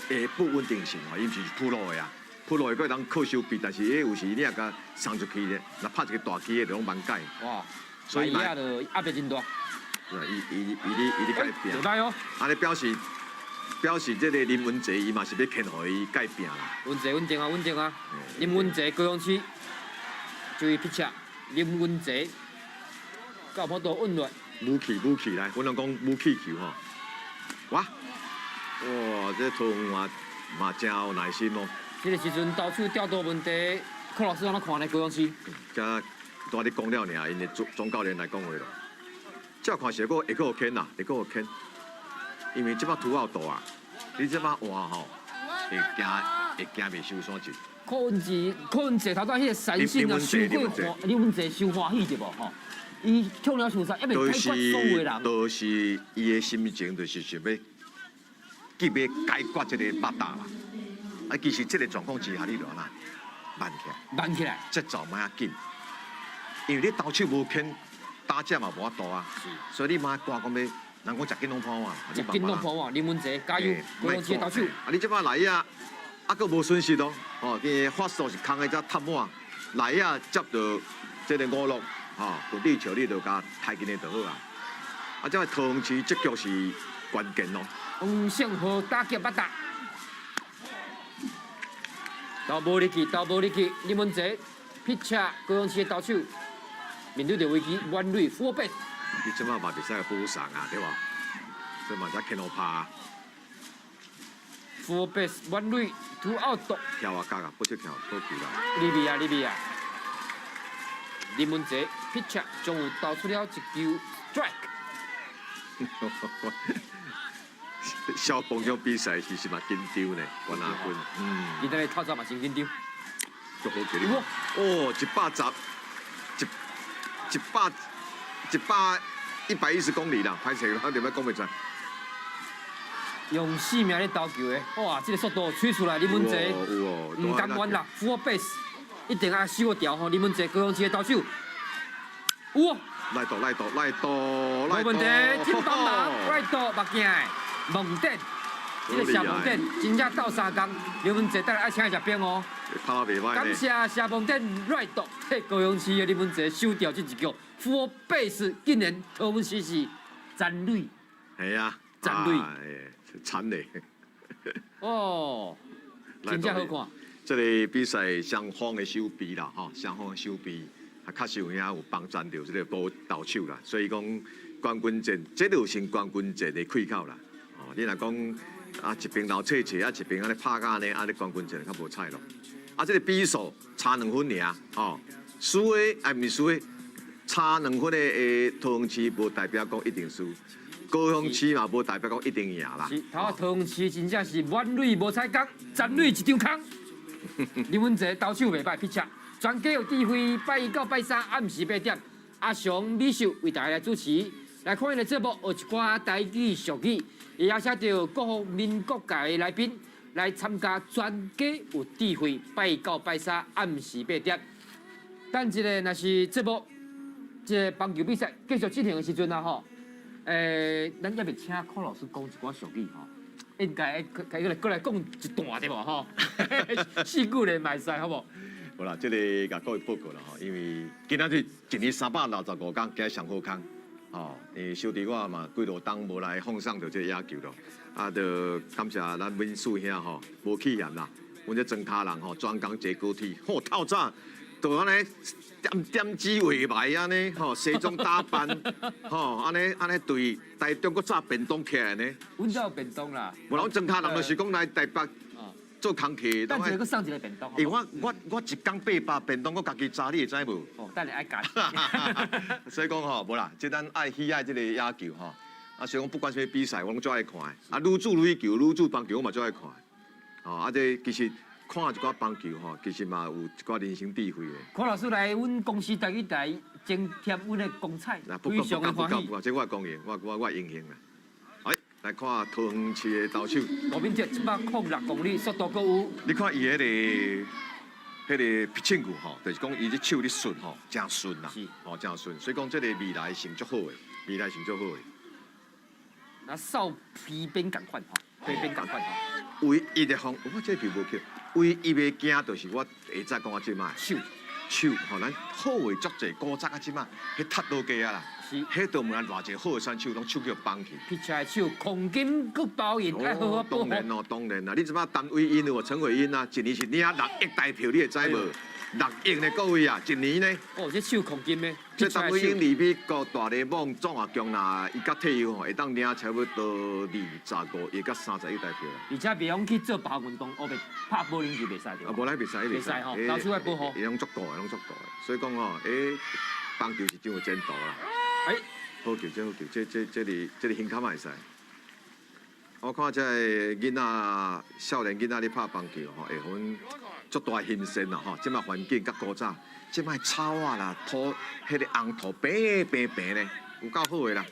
[SPEAKER 2] 会不稳定性吼，伊毋是扑落的啊，扑落的佫人靠手臂，但是有时你也甲送出去咧，若拍一个大机的，就拢蛮解。
[SPEAKER 1] 哇，
[SPEAKER 2] 所以
[SPEAKER 1] 来就压力真大。
[SPEAKER 2] 伊咧改变
[SPEAKER 1] 就，来哦，
[SPEAKER 2] 安尼表示这个林文杰伊嘛是要劝互伊改变啦。
[SPEAKER 1] 稳静啊！林文杰高雄市就伊 pitch， 林文杰到坡度稳落，
[SPEAKER 2] 武器来，阮拢讲武器球吼。哇，这投嘛真有耐心哦。
[SPEAKER 1] 这个时阵投手调度问题，柯老师安怎看呢？高雄市
[SPEAKER 2] 加拄你讲了尔，因的总教练来讲话咯。照看是会佫有牵啦，会佫有牵，因为即摆土澳大啊，你即摆换吼，会惊袂受伤就。
[SPEAKER 1] 柯文哲头仔迄个三性啊，伤过欢，林文哲伤欢喜对无吼？伊跳了伤杀，一面解决所有的人。
[SPEAKER 2] 都是伊的心情，就是想要急要解决这个八达啦。啊，其实这个状况之下，你就安那慢起来，节奏莫遐紧，因为你投手无牵，打者嘛无法度啊。所以你莫挂讲要，人讲食紧拢跑啊，
[SPEAKER 1] 食紧拢跑啊！林文哲加油，高雄市的投手。
[SPEAKER 2] 啊，你即摆来啊，佫无损失哦。哦，伊发速是空的只踏满，来啊接到这个5-6，本地球你就甲抬紧的就好啊。啊，即摆桃园市这局是关键咯。
[SPEAKER 1] 黄胜豪打击八达，投无力气，林文哲 pitch 高雄市的投手面对着危机，弯垒 full base。
[SPEAKER 2] 你即摆嘛袂使补上啊，对吧？这嘛才看到拍。
[SPEAKER 1] full base 弯垒 two out。
[SPEAKER 2] 跳啊角啊，不出跳好球啦。
[SPEAKER 1] 利比亚，林文哲 pitch 终于投出了一球 strike。
[SPEAKER 2] 小朋友比赛其实嘛紧张呢，关阿坤。
[SPEAKER 1] 今仔日透早嘛真紧张。
[SPEAKER 2] 足好球哩！哦，110，100，110公里啦，歹势啦，点解讲袂出来？
[SPEAKER 1] 用性命咧投球的，哇！这个速度吹出来，林文哲唔甘愿啦 ，full base 一定要守掉吼。林文哲高雄市的投手，哇！
[SPEAKER 2] 来到，
[SPEAKER 1] 冇问题，真帮忙，来到目镜的梦顶，这个小梦顶真正斗3工，林文哲等下爱请伊食冰哦。
[SPEAKER 2] 拍得袂歹
[SPEAKER 1] 感谢小梦顶来到替高雄市的林文哲守掉这一局 full base， 竟然高雄市是残垒。
[SPEAKER 2] 系啊，
[SPEAKER 1] 残垒，
[SPEAKER 2] 惨嘞！
[SPEAKER 1] 哦，真正好看。
[SPEAKER 2] 这个比赛双方的手臂啦，双方的手臂。啊，确实有影有帮赚到这个保投手啦，所以讲冠军战，这就成冠军战的开口啦。哦，你若讲啊一边流切切，啊一边安尼拍甲安尼，啊你冠军战较无彩咯。啊，这个比数差2分尔，输的啊毋是输的，差2分的桃园市无代表讲一定输，高雄市嘛无代表讲一定赢啦。
[SPEAKER 1] 是，桃园市真正是满垒无彩工，残垒一张空。林文哲投手袂歹，pitch。全家有智慧，拜1到拜3暗时8点，阿翔、美秀为大家来主持。来看伊的节目，学一寡台语俗语，也邀请到各方民各界的来宾来参加。全家有智慧，拜1到拜3暗时8点。等一个若是节目，这个棒球比赛继续进行的时阵啊吼，咱要不请柯老师讲一寡俗语吼，应该过来讲一段对无吼？四句连卖使好无？
[SPEAKER 2] 好啦，这个甲各位报告啦吼，因为今仔日一年365天，今日上好康，吼，小弟我嘛几多冬无来奉上着这个野球咯，啊，着感谢咱文叔兄吼，无气嫌啦，阮这庄脚人吼，专工坐高铁，吼透早，就安尼点指画眉安尼，吼，西装打扮，吼，安尼对台中国早便当起来呢，
[SPEAKER 1] 阮才有便当啦，
[SPEAKER 2] 无咱庄脚人就是讲来台北做工课，
[SPEAKER 1] 等一个去送一个便当。
[SPEAKER 2] 因为我一工800便当，我家己炸，你会知无？
[SPEAKER 1] 哦，等下爱加。
[SPEAKER 2] 所以讲吼，无啦，即咱爱喜爱即个野球吼，啊，所以讲不管什么比赛，我拢最爱看的。啊，女子垒球、女子棒球，我嘛最爱看的。哦，啊，这其实看一寡棒球吼，其实嘛有一寡人生智慧的。
[SPEAKER 1] 柯老师来阮公司台语台增添阮的光彩，非常的欢喜。
[SPEAKER 2] 这我的公演，我荣幸啦。哎，来看桃园市的投手。
[SPEAKER 1] 吴敏哲106公里，速度够有。
[SPEAKER 2] 你看伊迄个撇清句吼，就是讲伊这手咧顺吼，真顺啦，吼真顺，所以讲这个未来成足好诶，未来成足好诶。
[SPEAKER 1] 那扫皮鞭共款吼，皮鞭共款吼。
[SPEAKER 2] 唯一的方，我这球无扣，唯一袂惊就是我下早讲我即摆手，吼咱好诶足济，古早啊即摆迄踢倒架啊啦，迄都无咱偌济好诶选手拢手叫放去。
[SPEAKER 1] 劈出来手，黄金佮包赢，爱好好保护。
[SPEAKER 2] 当然啦，你即摆陈伟英有陈伟英啊，一年是领6亿代票，你会知无？6亿呢，各位啊，一年呢。
[SPEAKER 1] 哦，这手黄金呢？
[SPEAKER 2] 这陈伟英离美国大联盟总华强啦，伊甲退休吼，会当领差不多25亿到30亿代票啦。
[SPEAKER 1] 而且袂用去做别项运动，哦，袂拍保龄球袂使对。
[SPEAKER 2] 啊，无来袂使，
[SPEAKER 1] 袂使吼，到处爱保护。
[SPEAKER 2] 会拢足够的，拢足够的。所以讲吼，棒球是真有前途啦。好球，真好球，这里胸坎会使。我看这囡仔少年囡仔咧拍棒球吼，会分足大新鲜啦吼。即摆环境甲古早，即摆草啊啦、土，迄个红土平咧，有够好诶啦。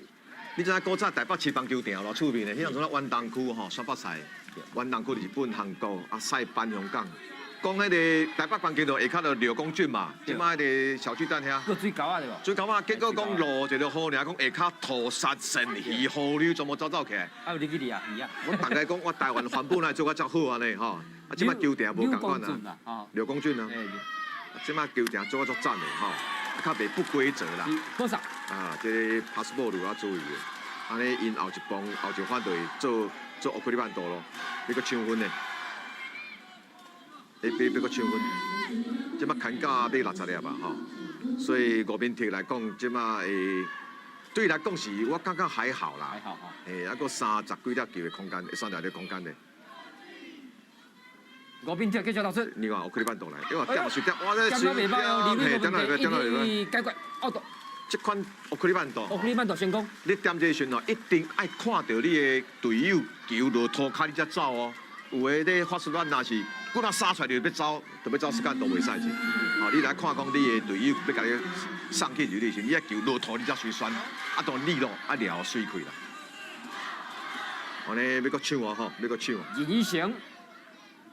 [SPEAKER 2] 你知影古早台北市棒球场偌出名诶？迄阵咱湾东区吼，山北赛，湾东区就是本韩国啊，赛班香港。讲迄个台北棒球场下骹就廖公俊嘛，即摆迄个小巨蛋遐。
[SPEAKER 1] 个水沟啊对无？
[SPEAKER 2] 水沟啊，结果讲落一条雨尔，讲下骹屠杀神鱼河流全部走起来。
[SPEAKER 1] 啊，有你去哩啊，鱼啊！
[SPEAKER 2] 我大概讲，我台湾环保来做甲遮好安尼吼，啊，即摆球场无共款啊。廖公俊啊，即摆球场做甲足赞的吼，啊，较袂不规则啦。
[SPEAKER 1] 多少？
[SPEAKER 2] 啊，这 passport 有要注意的，安尼因后一番队做乌克丽曼多咯，要搁抢分的。要个抢分，即摆砍价买60粒吧吼，所以吴明铁来讲，即摆对伊来讲是我感觉还好啦，
[SPEAKER 1] 还好哈，
[SPEAKER 2] 还佫30几粒球的空间，会算在咧空间的。
[SPEAKER 1] 吴明铁继续投出，
[SPEAKER 2] 你看乌克丽曼多来，因为点是点，哇，
[SPEAKER 1] 这水点到未歹，解决奥多。
[SPEAKER 2] 这款乌克丽曼多，
[SPEAKER 1] 乌克丽曼多成功。
[SPEAKER 2] 你点这时阵哦，一定爱看到你的队友球落涂骹，你才走哦。有诶，咧发出咱若是，骨仔杀出来就要走，就要走时间都袂使去。哦，你来看讲你诶队友要甲你送去就你是，你啊球落土你才随选，啊当你咯啊撩水开啦。安尼要搁抢啊吼，要搁抢啊。
[SPEAKER 1] 任以成，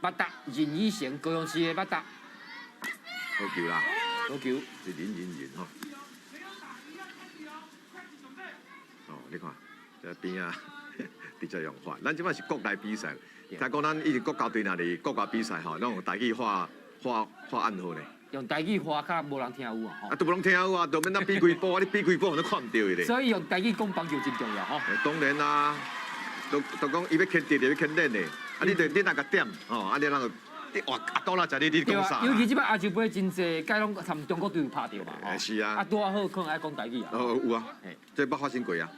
[SPEAKER 1] 捌达，任以成，高雄市诶捌达。
[SPEAKER 2] 好球啦，
[SPEAKER 1] 好球，
[SPEAKER 2] 是忍吼。哦，你看这边啊，直接用法。咱即摆是国内比赛。听讲咱以前国家队那里国家比赛吼，拢用台语画暗号呢。
[SPEAKER 1] 用台语画较无人听有啊吼。
[SPEAKER 2] 啊，都无人听有啊，都免咱比几步，你比几步都看唔到的咧。
[SPEAKER 1] 所以用台语讲棒球真重要吼。
[SPEAKER 2] 当然啦，都讲伊要肯定的，要肯定的。啊，你那个点吼，啊你那个你哇啊到那在你讲啥？
[SPEAKER 1] 尤其即摆亚洲杯真济，该拢参中国队有拍到嘛。
[SPEAKER 2] 是啊。
[SPEAKER 1] 啊，拄啊好，可能爱讲台语啊。
[SPEAKER 2] 有啊，这捌发生过啊。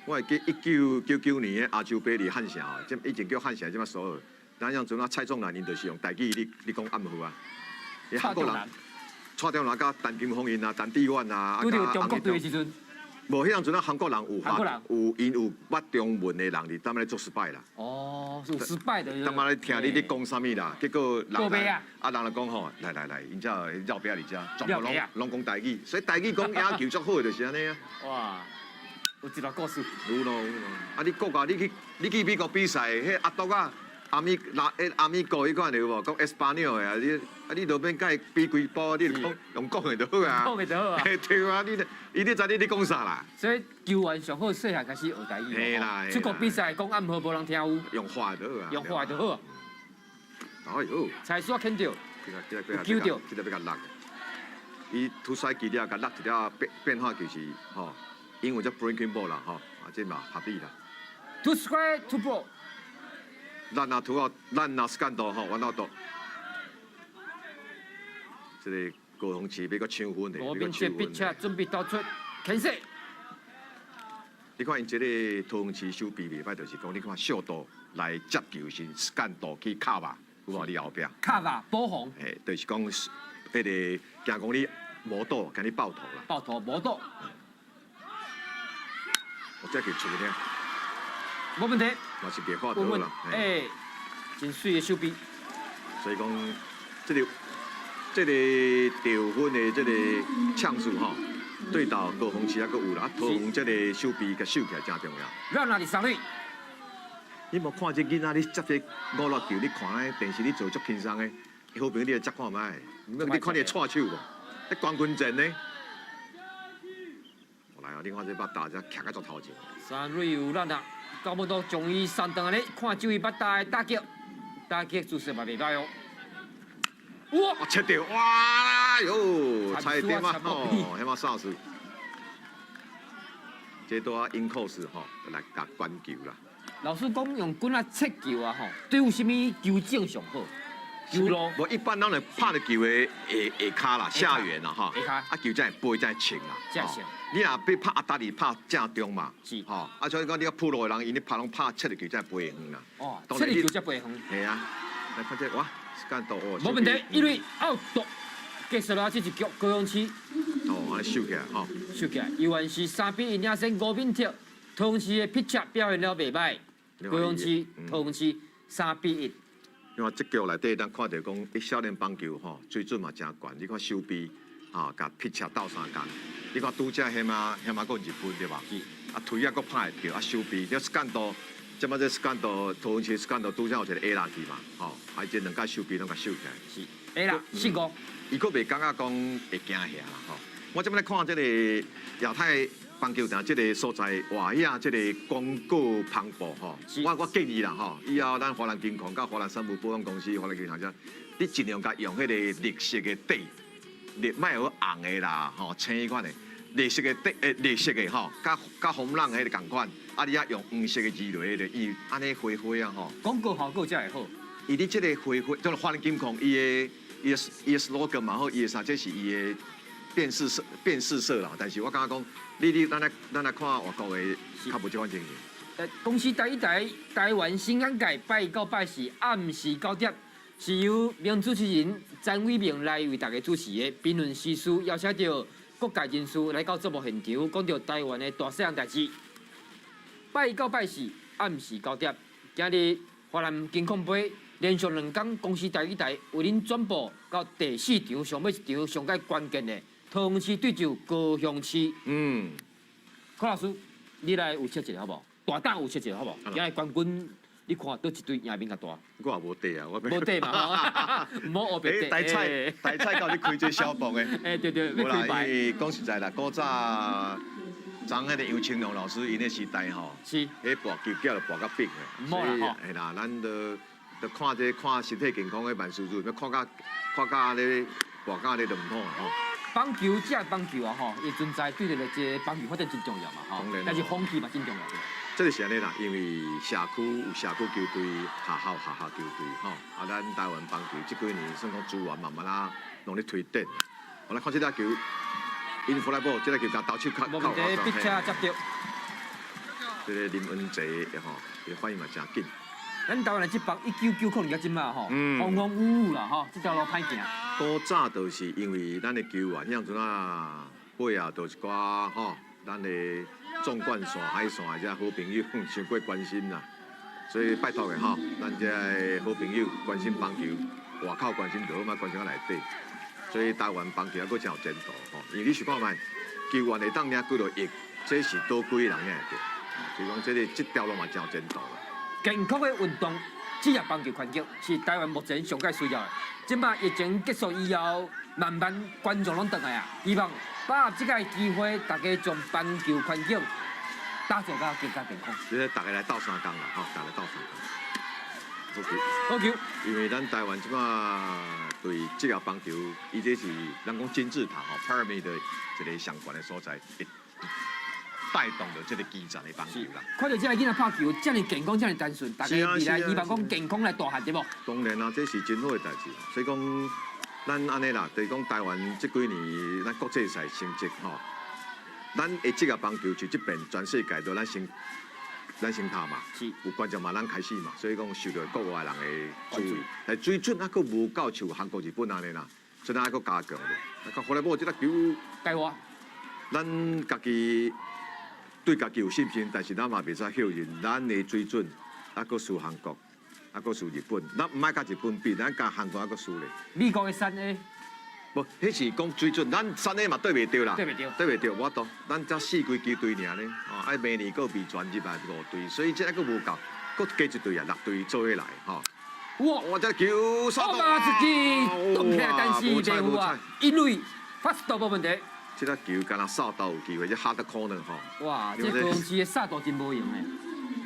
[SPEAKER 2] 我会记1999年的亚洲杯伫汉城哦，即以前叫汉城，即摆所有，咱像阵啊蔡仲南因就是用台语你讲暗号啊。
[SPEAKER 1] 韩国人，
[SPEAKER 2] 蔡仲南甲陈金峰因啊、陈志远啊，
[SPEAKER 1] 拄着中国队的时阵。
[SPEAKER 2] 无，迄阵啊韩国人有捌中文的人伫踮咧做失败啦。
[SPEAKER 1] 哦，有失败的。
[SPEAKER 2] 踮咧听你讲啥物啦？结果
[SPEAKER 1] 人来，
[SPEAKER 2] 人就讲吼，来，因遮绕边伫遮，全部拢讲台语，所以台语讲野球足好就是安尼啊。
[SPEAKER 1] 哇！有一段故事。
[SPEAKER 2] 有咯。啊，你国外你去美国比赛，迄阿阿米哥迄款的有无？讲 Espanol 的啊，你路边甲伊比几步，你就讲用讲的就好啊。
[SPEAKER 1] 讲的就好啊。
[SPEAKER 2] 对啊，你知你讲啥啦？
[SPEAKER 1] 所以球员上好细汉开始学台语。
[SPEAKER 2] 嘿啦。
[SPEAKER 1] 出国比赛讲暗号无人听有。
[SPEAKER 2] 用话就好啊。
[SPEAKER 1] 用话就好啊。
[SPEAKER 2] 哎呦！
[SPEAKER 1] 才煞牵着。
[SPEAKER 2] 救着。这个要甲落。伊突摔机了，甲落一条变化就是吼，英文叫 breaking ball 啦吼，啊这嘛合理啦。
[SPEAKER 1] To square to ball。
[SPEAKER 2] 咱若拄好，咱若是干到吼，玩到到。这个高雄市要个抢分的，
[SPEAKER 1] 国民这笔车准备倒出，牵势。
[SPEAKER 2] 你看因这个高雄市守备袂歹，就是讲你看速度来接球时，干度去卡吧，有无你后壁？
[SPEAKER 1] 卡吧保防。
[SPEAKER 2] 嘿，就是讲，迄个惊讲你无倒，惊你爆头啦。
[SPEAKER 1] 爆头无倒。
[SPEAKER 2] 我再给出去听。
[SPEAKER 1] 冇问题。
[SPEAKER 2] 嘛是袂看到啦。
[SPEAKER 1] 哎，真水的手臂。
[SPEAKER 2] 所以讲，这个得分的这个抢数吼，对到高雄市还佫有啦，高雄这个手臂甲手起来真重要。
[SPEAKER 1] 咱哪里上去？
[SPEAKER 2] 你无看这囡仔，你接这五六球，你看咧电视你做足轻松的，好朋友你来接看卖，你看你错手无？你冠军战呢？来啊！你看这把大只徛喺足头前。
[SPEAKER 1] 三瑞有咱啊，到尾都将伊三顿安尼看周伊把大的打击姿势嘛袂歹哦。哇！
[SPEAKER 2] 切掉！哇哟！差一点嘛吼，迄嘛啥事？这都要因扣时吼来甲关球啦。
[SPEAKER 1] 老师讲用棍啊切球啊吼，对有啥物球种上好？球路
[SPEAKER 2] 无一般咱来拍的球的下骹啦、下缘啦哈，
[SPEAKER 1] 下骹
[SPEAKER 2] 啊球才会飞才轻啦。
[SPEAKER 1] 才轻。
[SPEAKER 2] 你若要拍阿达里拍正中嘛，
[SPEAKER 1] 是
[SPEAKER 2] 吼，啊所以讲你个铺路的人，因咧拍拢拍切的球才飞远啦。
[SPEAKER 1] 哦，切的球才飞远。
[SPEAKER 2] 系啊，来看这哇，时间到哦。
[SPEAKER 1] 冇问题，一塁 out。结束了这一局高雄市。
[SPEAKER 2] 哦，安尼收起来吼。
[SPEAKER 1] 收起来，依然是3-1领先吴敏哲。高雄市的pitch 表现了袂歹。高雄市3-1。
[SPEAKER 2] 因为这局内底，咱看到讲，一少年棒球吼，水准嘛真悬。你看手臂，啊，甲劈车斗三工。你看拄则起码佫1分对吧？
[SPEAKER 1] 是。
[SPEAKER 2] 啊，腿啊佫拍会着，啊手臂，这스칸도，即摆这스칸도，头前스칸도拄则有一个 A 落去嘛，吼，啊，这两届手臂拢甲收起来。
[SPEAKER 1] 是 A 啦，4-5。
[SPEAKER 2] 伊佫袂感觉讲会惊吓啦，吼。我即摆咧看这个亚太棒球场这个所在，哇呀，这个广告磅礴吼。我建议啦吼，以后咱华南金矿甲华南三福保险公司、华南金矿遮，你尽量甲用迄个绿色的底，莫有红的啦，吼，青迄款的，绿色的底，绿色的吼，甲红浪迄个共款，啊，你啊用黄色的字落的，伊安尼花花啊吼。
[SPEAKER 1] 广告效果才会好。
[SPEAKER 2] 伊你这个花花，就是华南金矿伊的 slogan 嘛好，伊的啥，这是伊的。辨识色啦，但是我感觉讲，咱来看外国的，较无这款情形。
[SPEAKER 1] 公司第一台台湾新安界拜1到拜4暗时9点，是由名主持人詹伟明来为大家主持的评论时事，邀请到各界人士来到节目现场，讲到台湾的大小代志。拜1到拜4暗时9点，今日华南金矿杯连续2天，公司第一台为您转播到第4场，上尾一场上界关键的。高雄市对上高雄市。柯老师，你来有切一下好无？大胆有切一下好无？今日冠军，你看倒一堆赢面较大。
[SPEAKER 2] 我也无底啊，我
[SPEAKER 1] 无底嘛，唔好学别底。
[SPEAKER 2] 大菜到你开这小房的。
[SPEAKER 1] 对，要开牌。
[SPEAKER 2] 讲实在啦，古早张迄个杨青龙老师因个时代吼，
[SPEAKER 1] 是，
[SPEAKER 2] 迄博球脚就博较逼的，
[SPEAKER 1] 所以
[SPEAKER 2] 系啦，咱都看身体健康的万事如意，要看甲咧博甲咧就唔好吼。
[SPEAKER 1] 棒球只棒球啊吼，伊存在对着这棒球发展真重要嘛吼，但是风气嘛真重要。
[SPEAKER 2] 这个是安尼啦，因为社区有社区球队、学校球队吼，啊，咱台湾棒球这几年算讲资源慢慢啦，弄咧推展。我来看这只球，因弗莱堡这个球甲倒手靠
[SPEAKER 1] 无问题，笔车接到。
[SPEAKER 2] 这个林恩泽吼，伊反应嘛真紧。
[SPEAKER 1] 咱台湾的这棒199可能到即马吼，风风雨雨啦吼，这条路歹行。
[SPEAKER 2] 古早就是因为咱的球员，像阵啊背后都一寡吼，咱的纵贯线、海线的这好朋友，伤过关心啦。所以拜托的吼，咱这好朋友关心棒球，外口关心就好嘛，关心到内底。所以台湾棒球还佫真有前途吼，因为你想看觅，球员会当领几落亿，这是多几个人领会到。所以讲这条路嘛真有前途啦。
[SPEAKER 1] 健康的运动职业棒球拳击是台湾目前上界需要的。即摆疫情结束以后，慢慢观众拢回来啊，希望把握即个机会，大家将棒球拳击打造到更加健康。
[SPEAKER 2] 就是大家来斗相共啦，吼，大家斗相共。OK。
[SPEAKER 1] 好球，
[SPEAKER 2] 因为咱台湾即马对职业棒球，伊这是咱讲金字塔吼 pyramid 的一个相关的所在，会带动着这个基层的棒球啦。
[SPEAKER 1] 看到这个囡仔拍球，这么健康，这么单纯，大家未来希望讲健康来大汉，对无？
[SPEAKER 2] 当然啦，这是真好的代志。所以讲，咱安尼啦，就是讲台湾这几年咱国际赛成绩吼，咱的职业棒球就这边全世界都咱先拍嘛，
[SPEAKER 1] 是
[SPEAKER 2] 有观众嘛，咱开始嘛，所以讲受到国外人的注意，但水准还佫无够像韩国、日本安尼啦，所以咱还佫加强咧。后来无即个球，
[SPEAKER 1] 该我
[SPEAKER 2] 咱家己对家己有信心，但是咱嘛袂使否认，咱的水准还佫输韩国，还佫输日本，咱毋爱甲日本比，咱甲韩国还佫输咧。
[SPEAKER 1] 美国的三 A
[SPEAKER 2] 无，迄是讲水准，咱三 A 嘛对袂着啦，
[SPEAKER 1] 对袂着
[SPEAKER 2] 对袂着，我懂，咱才四几支队尔咧，哦，啊明年佫被转入来5队，所以这还佫无够，佫加一队啊，6队做起来，吼。
[SPEAKER 1] 哇！
[SPEAKER 2] 我这球杀到，
[SPEAKER 1] 奥巴自己动起来，但是
[SPEAKER 2] 无彩
[SPEAKER 1] 袂有啊，因为发球无问题。
[SPEAKER 2] 这个球敢若扫到有机会，这哈得可能吼。
[SPEAKER 1] 哇，这高雄市的杀度真无用诶。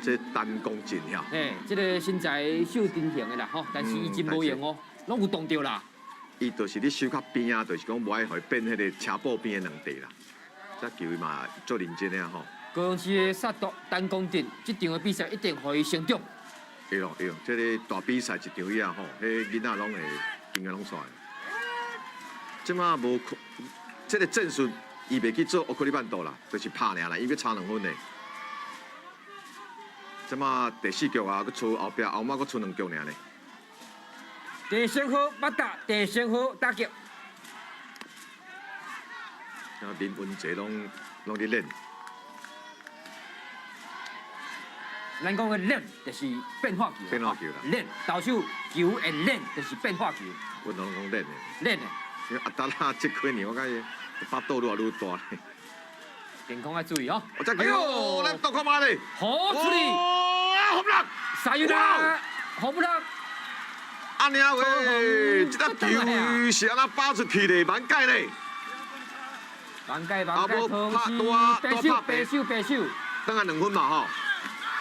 [SPEAKER 2] 这单攻进呀。
[SPEAKER 1] 嘿，这个身材秀丁型的啦吼，但是伊真无用哦，拢有动到啦。
[SPEAKER 2] 伊就是你手较边啊，就是讲无爱互伊变迄个车步边的两地啦。这球嘛做认真的吼。
[SPEAKER 1] 高雄市的杀度单攻进，这场的比赛一定互伊成长。
[SPEAKER 2] 会咯会咯，这个大比赛一场以后吼，迄囡仔拢会应该拢出来。即马无可，这个战术伊袂去做乌克里曼多啦，就是拍尔啦，伊要差2分的。即马第4局啊，佮出后壁后尾佮出2局尔咧。
[SPEAKER 1] 第三号八打，第三号打击。
[SPEAKER 2] 然后林文杰拢咧练。
[SPEAKER 1] 咱讲的练就是变化球，
[SPEAKER 2] 变化球啦
[SPEAKER 1] 练投手球的练就是变化球，
[SPEAKER 2] 阮拢讲练的。
[SPEAKER 1] 练的
[SPEAKER 2] 因为阿达拉这几年我感觉巴肚愈来愈大咧。
[SPEAKER 1] 健康要注意哦。
[SPEAKER 2] 我这球，咱倒看嘛咧。
[SPEAKER 1] 好处理，
[SPEAKER 2] 哇，好不啦？
[SPEAKER 1] 三月啦，好不啦？
[SPEAKER 2] 安尼啊喂，这个球是安那打出去咧，蛮解咧。
[SPEAKER 1] 挽盖同时白手，
[SPEAKER 2] 等下2分嘛吼。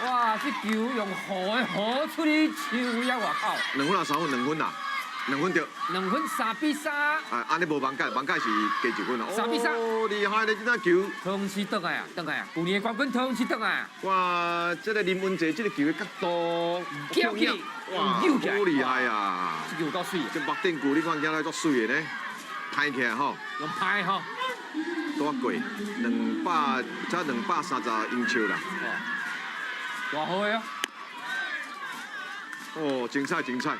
[SPEAKER 1] 哇，这球用好出去球呀！外口
[SPEAKER 2] 2分啊3分，2分啊，2分着。
[SPEAKER 1] 2分3比3。
[SPEAKER 2] 啊，安尼无挽解，挽解是加1分啊。
[SPEAKER 1] 3比3
[SPEAKER 2] 哦，厉害咧，这只球。
[SPEAKER 1] 高雄市倒来啊，倒来啊！去年的冠军高雄市倒来啊！
[SPEAKER 2] 哇，这个林文杰这个球的角度，
[SPEAKER 1] 翘起，
[SPEAKER 2] 哇，
[SPEAKER 1] 扭起来
[SPEAKER 2] 好厉害啊！
[SPEAKER 1] 这球够水
[SPEAKER 2] 这目顶球你看起来足水的呢，拍起来吼，
[SPEAKER 1] 用拍吼。
[SPEAKER 2] 多过200，才230英尺啦。
[SPEAKER 1] 大好的哦！
[SPEAKER 2] 哦，精彩精彩！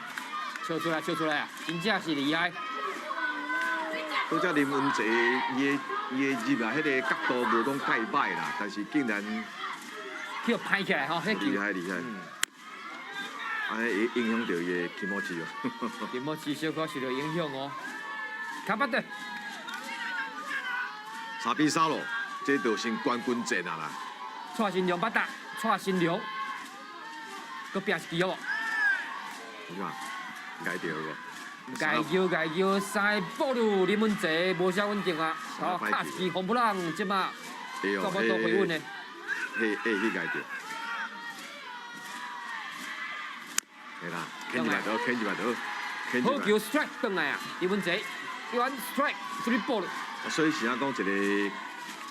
[SPEAKER 1] 笑出来啊！真正是厉害。
[SPEAKER 2] 好只林文杰，伊的入来迄个角度无讲太歹啦，但是竟然
[SPEAKER 1] 去拍起来吼，迄球
[SPEAKER 2] 厉害厉害。安尼会影响到伊的气模气哦。
[SPEAKER 1] 有冇至少可受到影响哦？卡巴的
[SPEAKER 2] 3比3咯，这就成冠军战啊啦。
[SPEAKER 1] 蔡新良八打，蔡新良，搁拼一支好无？
[SPEAKER 2] 有嘛？改掉无？
[SPEAKER 1] 解球，三保路林文杰无啥稳定啊，好卡一支红布朗，即马
[SPEAKER 2] 会哦，
[SPEAKER 1] 差不多回稳的。
[SPEAKER 2] 去改掉。对啦，牵入来倒，
[SPEAKER 1] 好球 strike 转来啊，林文杰，1 strike 3 ball。
[SPEAKER 2] 所以是啊，讲一个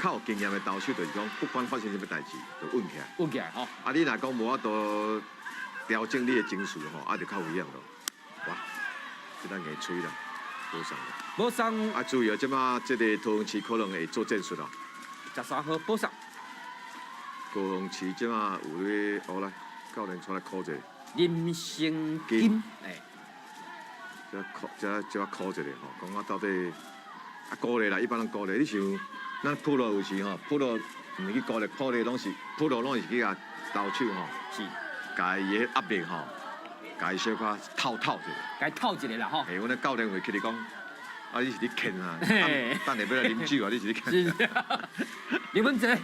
[SPEAKER 2] 较有经验的投手，就是讲不管发生什么代志，就稳起来。
[SPEAKER 1] 稳起来吼。
[SPEAKER 2] 啊，你若讲无法度调整你的情绪吼，啊，就较有影咯。哇，这咱硬吹啦，无送啦。
[SPEAKER 1] 无送
[SPEAKER 2] 啊，注意哦，即马这个桃园市可能会做战术哦。
[SPEAKER 1] 13号补上，
[SPEAKER 2] 高雄市即马有咧，好来，教练出来考者，
[SPEAKER 1] 林成金，哎，
[SPEAKER 2] 这考一下吼，讲我到底啊鼓励啦，一般人鼓励，你像咱普罗有时吼，普罗毋是去鼓励拢是普罗拢是去甲投手吼，
[SPEAKER 1] 是，
[SPEAKER 2] 甲伊的压力吼，甲伊小可透一下。
[SPEAKER 1] 该套一个啦吼。
[SPEAKER 2] 嘿，阮咧教练会去你讲，啊，你是咧欠啊，
[SPEAKER 1] 嘿
[SPEAKER 2] 等下要来啉酒啊，你是咧欠。
[SPEAKER 1] 是，林文杰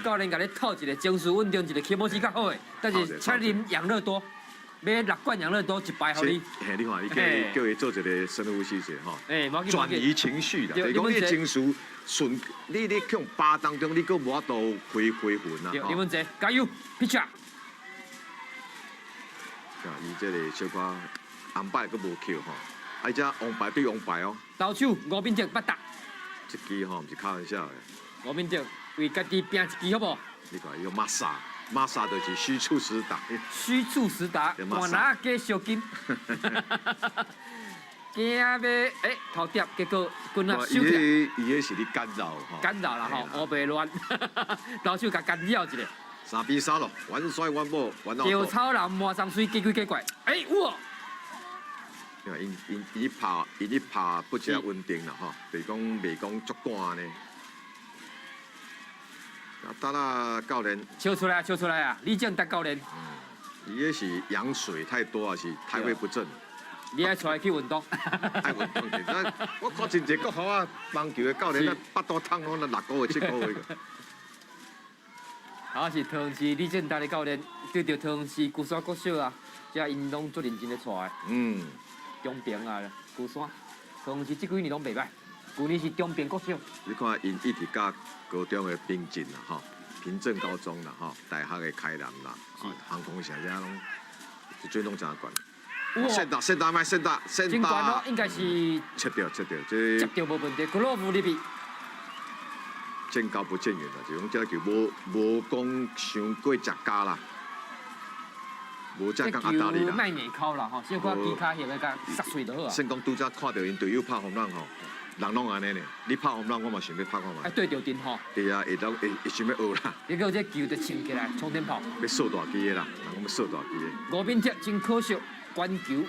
[SPEAKER 1] 教练甲你套一个情绪稳定，一个气模式较好诶，但是请啉养乐多。买6罐养乐多一排给你。
[SPEAKER 2] 嘿，你看，你叫伊做一个深呼吸者吼，
[SPEAKER 1] 哎，无要紧
[SPEAKER 2] 转移情绪啦。
[SPEAKER 1] 对
[SPEAKER 2] 就是讲你的
[SPEAKER 1] 你
[SPEAKER 2] 情绪顺，你向巴当中，你搁无法度回魂啦。
[SPEAKER 1] 对，李文哲，加油 ，pitch！
[SPEAKER 2] 啊，伊这个小可红牌搁无扣吼，啊，只王牌对王牌哦，
[SPEAKER 1] 投手吴敏哲8打，
[SPEAKER 2] 这支吼毋是开玩笑的。
[SPEAKER 1] 吴敏哲为家己拼一支好无？
[SPEAKER 2] 你看伊个玛莎，玛莎就是虚处实打。
[SPEAKER 1] 虚处实达，
[SPEAKER 2] 对马
[SPEAKER 1] 换哪加小金？惊要头碟，结果棍啊收起来，
[SPEAKER 2] 伊个是你干扰吼，
[SPEAKER 1] 干扰啦吼，乌白乱，投手甲干扰一下。
[SPEAKER 2] 3-3咯，完帅完爆，完到
[SPEAKER 1] 叫草人满山水，奇鬼怪怪。哇！
[SPEAKER 2] 因为伊拍不遮稳定啦吼，就是讲袂讲足赶呢。啊，当啦教练，
[SPEAKER 1] 笑出来，笑出来啊！李正达教练，
[SPEAKER 2] 伊个是羊水太多，还是胎位不正？
[SPEAKER 1] 你爱出来去运动。
[SPEAKER 2] 爱运动其实，我看真侪国好啊，棒球的教练，巴肚痛我6个月、7个月个。
[SPEAKER 1] 啊，是桃园市李正达的教练，对着桃园市鼓山国小啊，遮因拢足认真咧带的。
[SPEAKER 2] 嗯，
[SPEAKER 1] 中平啊，鼓山，桃园市这几年拢袂歹。去年是中平国小，
[SPEAKER 2] 你看因一直甲高中的并进啦吼，平镇高中啦吼，大学的开南啦，航空城遮拢是最拢真悬。先打麦，先打，
[SPEAKER 1] 真悬咯，应该是
[SPEAKER 2] 切掉，
[SPEAKER 1] 接
[SPEAKER 2] 这
[SPEAKER 1] 到无问题，格洛夫入去。
[SPEAKER 2] 见高不见远啦，就讲这叫无讲伤过食家啦，无遮讲阿达利啦。
[SPEAKER 1] 卖面口啦吼，小可机卡翕个甲杀碎就好啊。
[SPEAKER 2] 先讲拄则看到因队友拍红浪吼，人拢安尼呢，你拍红浪我嘛想要拍看
[SPEAKER 1] 哎，
[SPEAKER 2] 卖。
[SPEAKER 1] 对着阵吼，
[SPEAKER 2] 对啊，会想要学啦，
[SPEAKER 1] 结果这球就冲起来，冲天炮。
[SPEAKER 2] 要扫大机的啦，人讲要扫大机的。
[SPEAKER 1] 吴敏哲真可惜，关球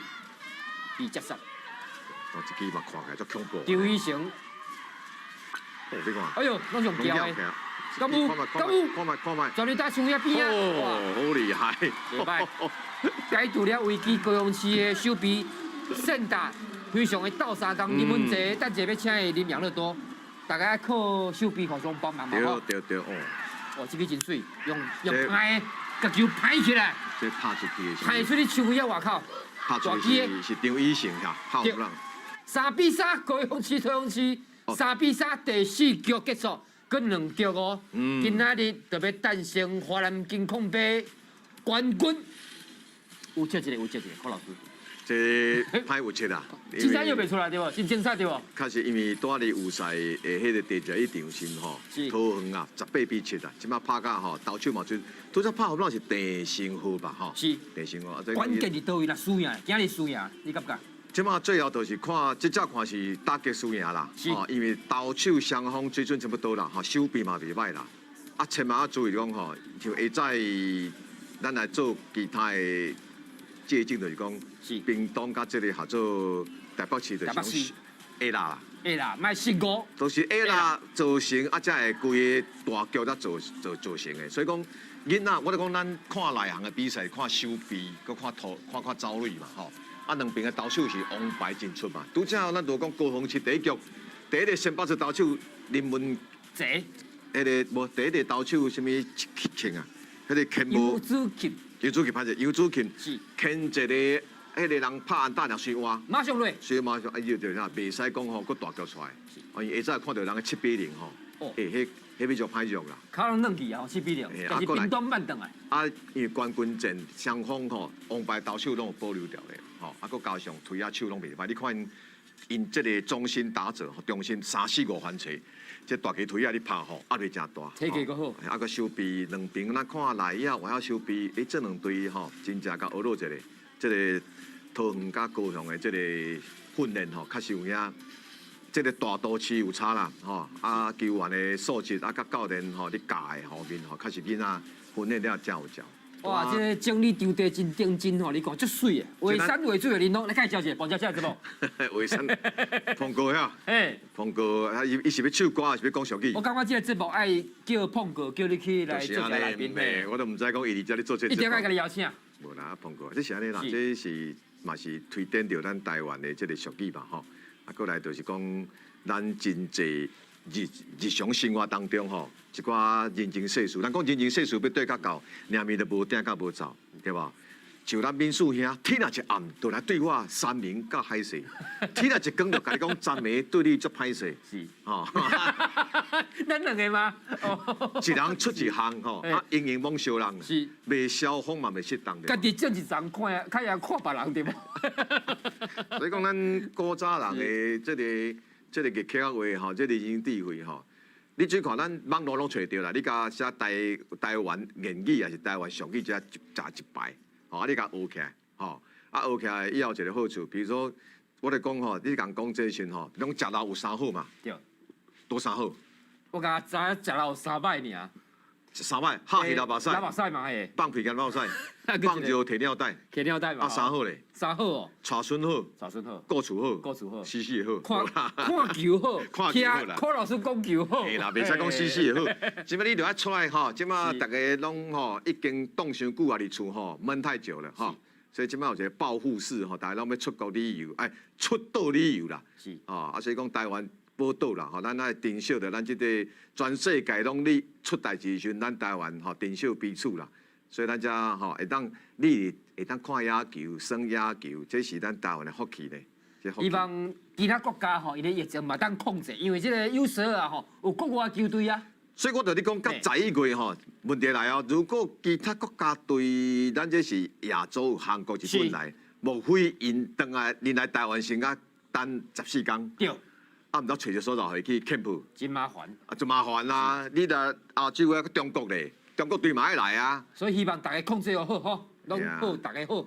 [SPEAKER 1] 被接杀。
[SPEAKER 2] 哦，这支嘛看起来足恐怖。
[SPEAKER 1] 刘宇成，
[SPEAKER 2] 哦，你看。
[SPEAKER 1] 哎呦，拢上
[SPEAKER 2] 拢
[SPEAKER 1] 吊的，敢有？
[SPEAKER 2] 看卖，
[SPEAKER 1] 全力打墙遐边啊！
[SPEAKER 2] 哦，好厉害！
[SPEAKER 1] 袂歹，解除了危机，高雄市的手臂盛大非常的斗相共，你们这等下要请的林养乐多，大家靠手臂互相帮忙嘛吼。
[SPEAKER 2] 对，哦，
[SPEAKER 1] 哦，这个真水，用拍的，甲球拍起来，
[SPEAKER 2] 这拍出去的是，
[SPEAKER 1] 拍出去墙遐外口，
[SPEAKER 2] 拍出去是张医生吓，拍有人。
[SPEAKER 1] 3-3，高雄市桃园市3-3第4局结束，佮2局哦。今仔日特别诞生华南金控杯冠军。有切一个，柯老师。
[SPEAKER 2] 这歹有切啦。
[SPEAKER 1] 青山又袂出来对无？真精彩对无？
[SPEAKER 2] 确实因为带哩有赛的迄个地一场先吼，桃园啊18-7啊，即摆拍甲吼投手嘛就，拄则拍好像是第4号吧吼。
[SPEAKER 1] 是。
[SPEAKER 2] 第4号。
[SPEAKER 1] 关键是倒位啦，输赢，今日输赢，你感觉？
[SPEAKER 2] 即马最后就是看，即只看是打击输赢啦，吼，因为投手双方水准差不多啦，吼，手臂嘛袂歹啦，啊，千万要注意讲吼，像下载咱来做其他的借鉴，就是讲，屏东甲即个合作台北市就是讲下啦，
[SPEAKER 1] 下啦，莫失误，
[SPEAKER 2] 都是下啦造成啊，才会规个大局才造成的，所以讲囡仔，我哋讲咱看内行的比赛，看手臂，佮看走垒嘛，吼。啊，两边的投手是王牌进出嘛。拄则咱就讲高雄市第一局，第一个先发出投手林文
[SPEAKER 1] 这，
[SPEAKER 2] 迄个无第一个投手什么庆啊？迄个牵无
[SPEAKER 1] 游子琴，
[SPEAKER 2] 游子琴拍者游子琴
[SPEAKER 1] 是
[SPEAKER 2] 牵一个迄个人拍安打了水换，
[SPEAKER 1] 马上落，
[SPEAKER 2] 所以马上哎就啥，袂使讲吼，佫大叫出来。因为下早看到人个7-0吼，迄比较歹用啦。
[SPEAKER 1] 卡拢软去啊，7-0，但是屏东慢转来。
[SPEAKER 2] 啊，因为冠军战双方吼，王牌投手拢有保留掉咧，吼，啊，佫加上推啊手拢袂歹。你看因这个中心打者，中心3-4-5番车，这大鸡推啊你拍吼，压力真大。
[SPEAKER 1] 体格佫好。
[SPEAKER 2] 啊，佫手臂两边咱看内野外口手臂，这两队吼，真正甲学落一个，这个桃园甲高雄的这个训练吼，确实有影。这个大都市有差啦，吼啊球员的素质啊，甲教练吼咧教的后面吼，确实囡仔训练了真有照。
[SPEAKER 1] 哇，这个整理场地真顶真吼，你看足水的，画山画水的恁拢来介绍一下，帮介绍一下无？
[SPEAKER 2] 画山，鹏哥呀，鹏哥啊，伊是要唱歌，还是要讲俗语？
[SPEAKER 1] 我感觉这个节目爱叫鹏哥叫你去来做一下来宾
[SPEAKER 2] 我都唔知讲伊伫遮咧做这。
[SPEAKER 1] 一定爱甲你邀请。
[SPEAKER 2] 无啦，鹏哥，这是安尼啦，这是嘛是推展着咱台湾的这个俗语嘛吼。啊，过来就是讲，咱真济日常生活当中吼，一寡人情世事，咱讲人情世事要对较到，两面都无定甲无走，对吧？就咱民宿兄，天啊一暗，就来对我三明甲海誓；天啊一光，就甲你讲赞美对你足歹势。
[SPEAKER 1] 是，
[SPEAKER 2] 吼，
[SPEAKER 1] 咱两个吗？哦，
[SPEAKER 2] 一人出一项吼，啊，营营往烧人，
[SPEAKER 1] 是，
[SPEAKER 2] 袂消风嘛袂适当的。
[SPEAKER 1] 家己种一丛看，较也看别人对无？
[SPEAKER 2] 所以讲，咱古早人的这个客家话吼，这人生智慧吼，你只看咱网络拢找着啦。你甲写台湾谚语还是台湾俗语，只查一排，吼，啊，你甲学起来，吼，啊学起来以后一个好处，比如说我咧讲吼，你共讲这时吼，拢食老有三好嘛，
[SPEAKER 1] 对，
[SPEAKER 2] 多三好，
[SPEAKER 1] 我甲知影食了有3摆尔。
[SPEAKER 2] 三摆下去流目屎，
[SPEAKER 1] 流目屎嘛嘿，
[SPEAKER 2] 放屁干流屎，放尿摕尿袋，
[SPEAKER 1] 摕尿袋嘛。
[SPEAKER 2] 啊三好咧，
[SPEAKER 1] 三好哦，
[SPEAKER 2] 带孙好，
[SPEAKER 1] 茶孙好，
[SPEAKER 2] 顾厝好，
[SPEAKER 1] 顾厝好，
[SPEAKER 2] 死死好，
[SPEAKER 1] 看球好，
[SPEAKER 2] 看球好啦
[SPEAKER 1] 柯老师讲球好。
[SPEAKER 2] 嘿啦，袂使讲死死的好。即摆你著爱出来吼，即摆
[SPEAKER 1] 是
[SPEAKER 2] 大家拢吼已经冻伤久啊，伫厝吼闷太久了吼，所以即摆有一个报复式吼，大家拢要出国旅游，哎，出岛旅游啦，
[SPEAKER 1] 是，
[SPEAKER 2] 哦，啊，所以讲台湾宝岛啦，吼，咱爱珍惜着咱即个全世界拢咧出代志时阵，咱台湾吼珍惜彼此啦。所以咱遮吼会当你会当看野球、耍野球，这是咱台湾的福气呢。这福气
[SPEAKER 1] 希望其他国家吼，伊个疫情嘛当控制，因为即个U12啊吼，有国外球队啊。
[SPEAKER 2] 所以我就你讲，到11月吼，问题来哦。如果其他国家对咱这是亚洲、韩国、日本来，莫非因等来台湾先啊等14天，
[SPEAKER 1] 对，
[SPEAKER 2] 啊，毋知找一个所在去 camp，
[SPEAKER 1] 真麻烦。
[SPEAKER 2] 啊，就麻烦啦。你来亚洲啊，中国咧，中国队嘛爱来啊。
[SPEAKER 1] 所以希望大家控制好吼，拢好，大家好。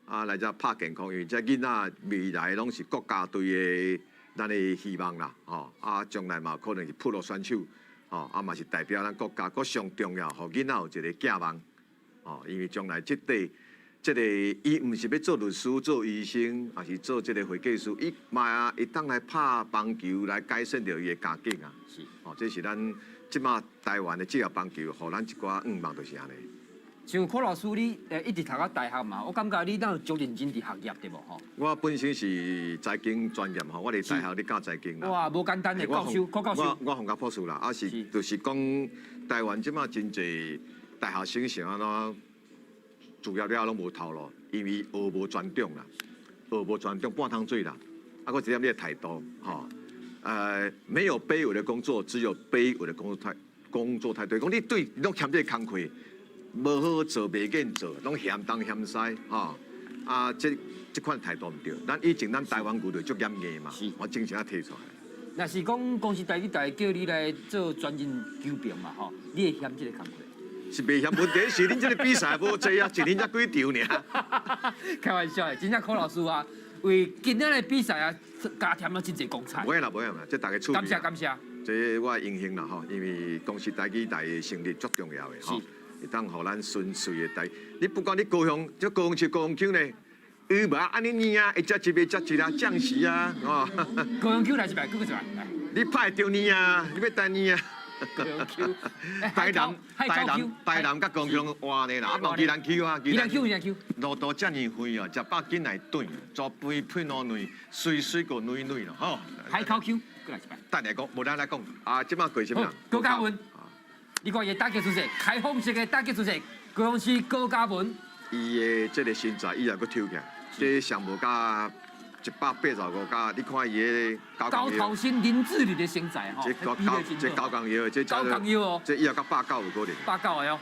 [SPEAKER 2] 啊，来遮拍健康，因为这囡仔未来拢是国家队的咱的希望啦，吼啊，将来嘛可能是扑落选手，吼啊嘛是代表咱国家，佫上重要，互囡仔有一个寄望，吼，因为将来这个伊毋是要做律师、做医生，还是做这个会计师，伊嘛会当来拍棒球来改善着伊的家境啊，
[SPEAKER 1] 是，
[SPEAKER 2] 吼，这是咱即马台湾的职业棒球，互咱一寡愿望就是安尼。
[SPEAKER 1] 像柯老师你一直读到大学嘛，我感觉你当有足认真伫学业对无吼？
[SPEAKER 2] 我本身是财经专业吼，我伫大学咧教财经啦。
[SPEAKER 1] 哇，无简单的教授，柯教授。
[SPEAKER 2] 我宏甲博士啦，啊是就是讲台湾即马真侪大学生是安怎，主要了拢无头路，因为学无专长啦，学无专长半桶水啦，啊，佫一点你的态度吼，没有卑微的工作，只有卑微的工作态度。讲你对拢欠这个工课。无好做，袂瘾做，拢嫌东嫌西，吼啊！这款态度毋对。咱以前咱台湾球队足严硬嘛，我正常啊提出来。
[SPEAKER 1] 若是讲公司代理叫你来做专任球评嘛吼，你会嫌这个工课？
[SPEAKER 2] 是袂嫌，问题是恁这个比赛无济啊，一年才几场尔。
[SPEAKER 1] 开玩笑的，真正柯老师啊，为今仔的比赛啊，加添了真侪光彩。
[SPEAKER 2] 不会啦，这大家处理。
[SPEAKER 1] 感谢。
[SPEAKER 2] 这我荣幸啦吼，因为公司代理的成立足重要的吼。会当互咱顺遂的代，你不管你高雄，这高雄市高雄区呢，伊无安尼年啊，一只一只一啦，降息啊，哦。
[SPEAKER 1] 高雄区来一摆，搁一摆。
[SPEAKER 2] 你拍着年啊，你要等年啊。
[SPEAKER 1] 高雄区，
[SPEAKER 2] 台南甲高雄换呢啦，啊，无宜兰区啊，
[SPEAKER 1] 宜兰区。
[SPEAKER 2] 路途遮尔远哦，食饱紧来转，做杯配两软，水个软软咯，吼。
[SPEAKER 1] 海口区，搁来一摆。
[SPEAKER 2] 等下讲，无咱来讲，啊，即马过什么人？
[SPEAKER 1] 高嘉文。你看伊打击出色，开放式的打击出色，高雄市高嘉文。
[SPEAKER 2] 伊的这个身材以后佫抽起来，这上无加185加，你看伊的
[SPEAKER 1] 高头身林志玲的身材吼，
[SPEAKER 2] 这高杠腰，这
[SPEAKER 1] 高杠腰哦，
[SPEAKER 2] 这以后甲190有可能。
[SPEAKER 1] 190的哦，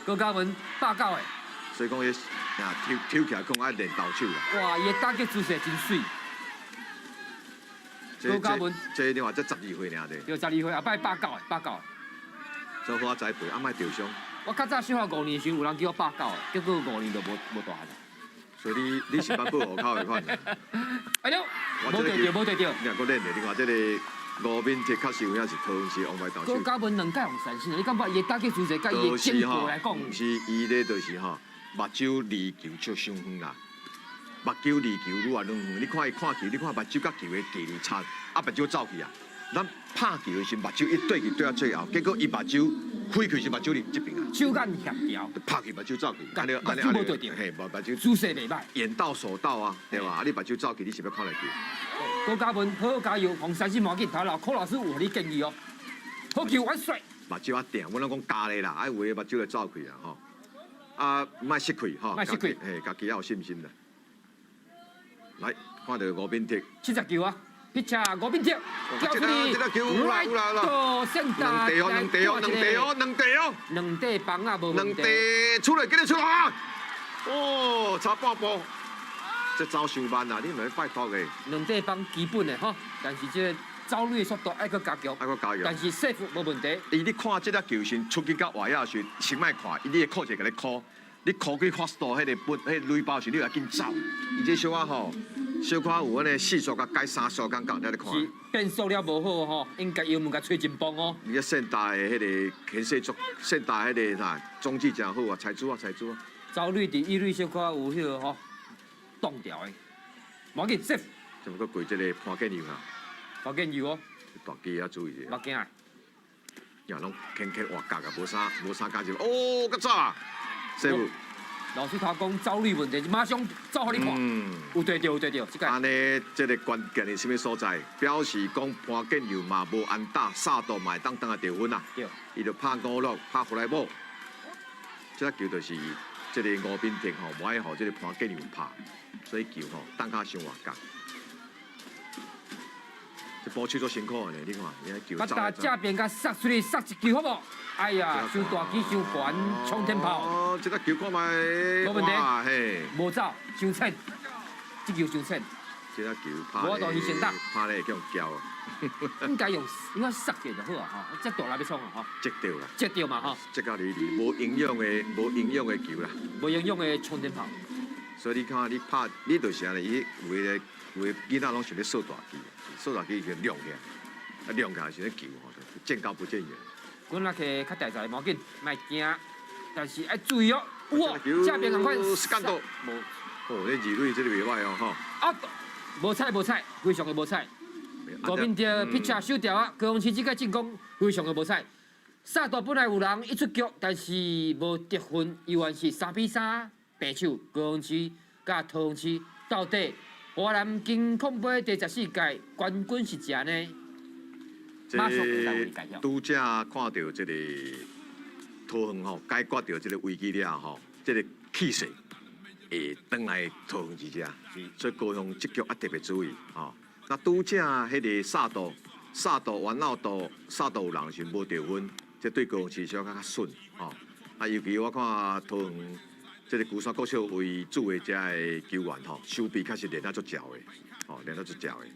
[SPEAKER 1] 高嘉文190的。
[SPEAKER 2] 所以讲伊啊抽起来讲爱练投手啦。
[SPEAKER 1] 哇，伊的打击出色真水。高嘉文，
[SPEAKER 2] 这你话这12岁尔的。
[SPEAKER 1] 对，12岁，后摆190的。
[SPEAKER 2] 做好栽培，啊莫受伤。
[SPEAKER 1] 我较早小学5年时有人叫我190的，结果5年就无大汉啦。
[SPEAKER 2] 所以你是蛮不好考的款。
[SPEAKER 1] 哎呦，无对着。
[SPEAKER 2] 你若搁练的，你看这个吴敏这确实有影是桃园市王牌投手。
[SPEAKER 1] 高嘉文2届红三星，你感觉伊打击出色，甲伊的进步来讲？
[SPEAKER 2] 毋是伊咧，就是吼，目睭离球就伤远啦。目睭离球愈来愈远，你看伊看球，你看目睭甲球的距离差，啊目睭走去啊。咱拍球的时，目睭一对去对到最后，结果伊目睭飞去是目睭离这边啊。
[SPEAKER 1] 手眼协调，
[SPEAKER 2] 拍去目睭走去，
[SPEAKER 1] 目睭无对着，
[SPEAKER 2] 嘿，目睭
[SPEAKER 1] 姿势袂歹，
[SPEAKER 2] 眼到手到啊，对吧？啊，你目睭走去，你是要看来球。
[SPEAKER 1] 高嘉文，好好加油，红三星毛紧头老柯老师有互你建议哦。好球，我帅。
[SPEAKER 2] 目睭啊定，我拢讲加咧啦，爱有诶目睭来走去啊吼。啊，莫失气吼，
[SPEAKER 1] 莫失气
[SPEAKER 2] 嘿，家己要有信心啦。来，看到吴敏迪，
[SPEAKER 1] 70球啊，pitch 吴炳哲，交出去
[SPEAKER 2] 这个球有啦有啦有啦
[SPEAKER 1] right 到 center
[SPEAKER 2] 两地哦，
[SPEAKER 1] 两地棒啊，无问题。
[SPEAKER 2] 出来，给你出来！哦，差半步，这走伤慢啊！你咪拜托的，
[SPEAKER 1] 两地棒基本的吼，但是这个走垒的速度爱搁加强，
[SPEAKER 2] 爱搁加油。
[SPEAKER 1] 但是 safe 无问题。
[SPEAKER 2] 你看这个球线出去到外野时，先莫看，你的扣就给你扣，你扣去 fast 迄个本，迄垒包时你要紧走。伊这小可吼，小可有安尼4速甲改3速感觉，你咧看。
[SPEAKER 1] 是变速了无好吼，应该油门甲吹真棒哦。
[SPEAKER 2] 伊个现代的迄个牵涉足，现代迄个啥中继真好啊，才子啊。
[SPEAKER 1] 走垒伫一垒小可有迄个吼挡掉的，无紧 safe，
[SPEAKER 2] 怎么个过这个潘建佑啊？
[SPEAKER 1] 无紧油哦，
[SPEAKER 2] 大机啊注意者。
[SPEAKER 1] 无惊啊。
[SPEAKER 2] 呀，拢轻活角啊，无啥加入。哦，较早，师傅。
[SPEAKER 1] 老师头讲走垒问题，马上走互你看。有对着，即个。
[SPEAKER 2] 安尼，这个关键是什么所在？表示讲潘建佑嘛无安打，杀到嘛当来得分啊。
[SPEAKER 1] 对。
[SPEAKER 2] 伊就拍5落，拍回来无。这球就是这个吴炳霆吼，无爱互这个潘建佑拍，所以球吼当下伤活角。这波手做辛苦呢，你看，你看球。
[SPEAKER 1] 把打这边甲杀出去，杀一球好无？哎呀，伤大机伤悬，冲天炮。
[SPEAKER 2] 哦，这个球看卖。
[SPEAKER 1] 无问题。
[SPEAKER 2] 嘿。
[SPEAKER 1] 无走，伤浅，这球伤浅。
[SPEAKER 2] 这个球拍。
[SPEAKER 1] 我当伊先打。
[SPEAKER 2] 拍咧叫用胶啊。
[SPEAKER 1] 应该杀者就好啊，吼，这大力要冲啊，吼。
[SPEAKER 2] 接到啦。
[SPEAKER 1] 接到嘛，吼。
[SPEAKER 2] 接到你无营养的球啦。
[SPEAKER 1] 无营养的冲天炮。
[SPEAKER 2] 所以你看，你拍，你就是安尼，有的囡仔拢想咧扫大机，扫大机就亮起来，亮起来是咧球吼，见高不见远。
[SPEAKER 1] 阮若去较大只，无紧，莫惊，但是爱注意哦。哇，这边赶快
[SPEAKER 2] 干到。
[SPEAKER 1] 无。
[SPEAKER 2] 哦，你二垒这个袂歹哦，吼。
[SPEAKER 1] 啊，无彩，非常的无彩。国民的 pitcher 收掉啊，高雄市这个进攻非常的无彩。杀到本来有人一出局，但是无得分，依然是3-3平手。高雄市甲桃园市到底华南金控杯第14届冠军是谁呢？马上会来为你介绍。
[SPEAKER 2] 拄则看到这个桃园吼解决掉这个危机了吼，这个气势会转来桃园之遮，所以高雄这局啊特别注意吼。那拄则迄个杀到完闹到杀到有人是无得分，这对高雄市小较顺吼。啊，尤其我看桃园这个鼓山国小为主的遮个球员吼，手臂确实练得足照的，吼练得足照的。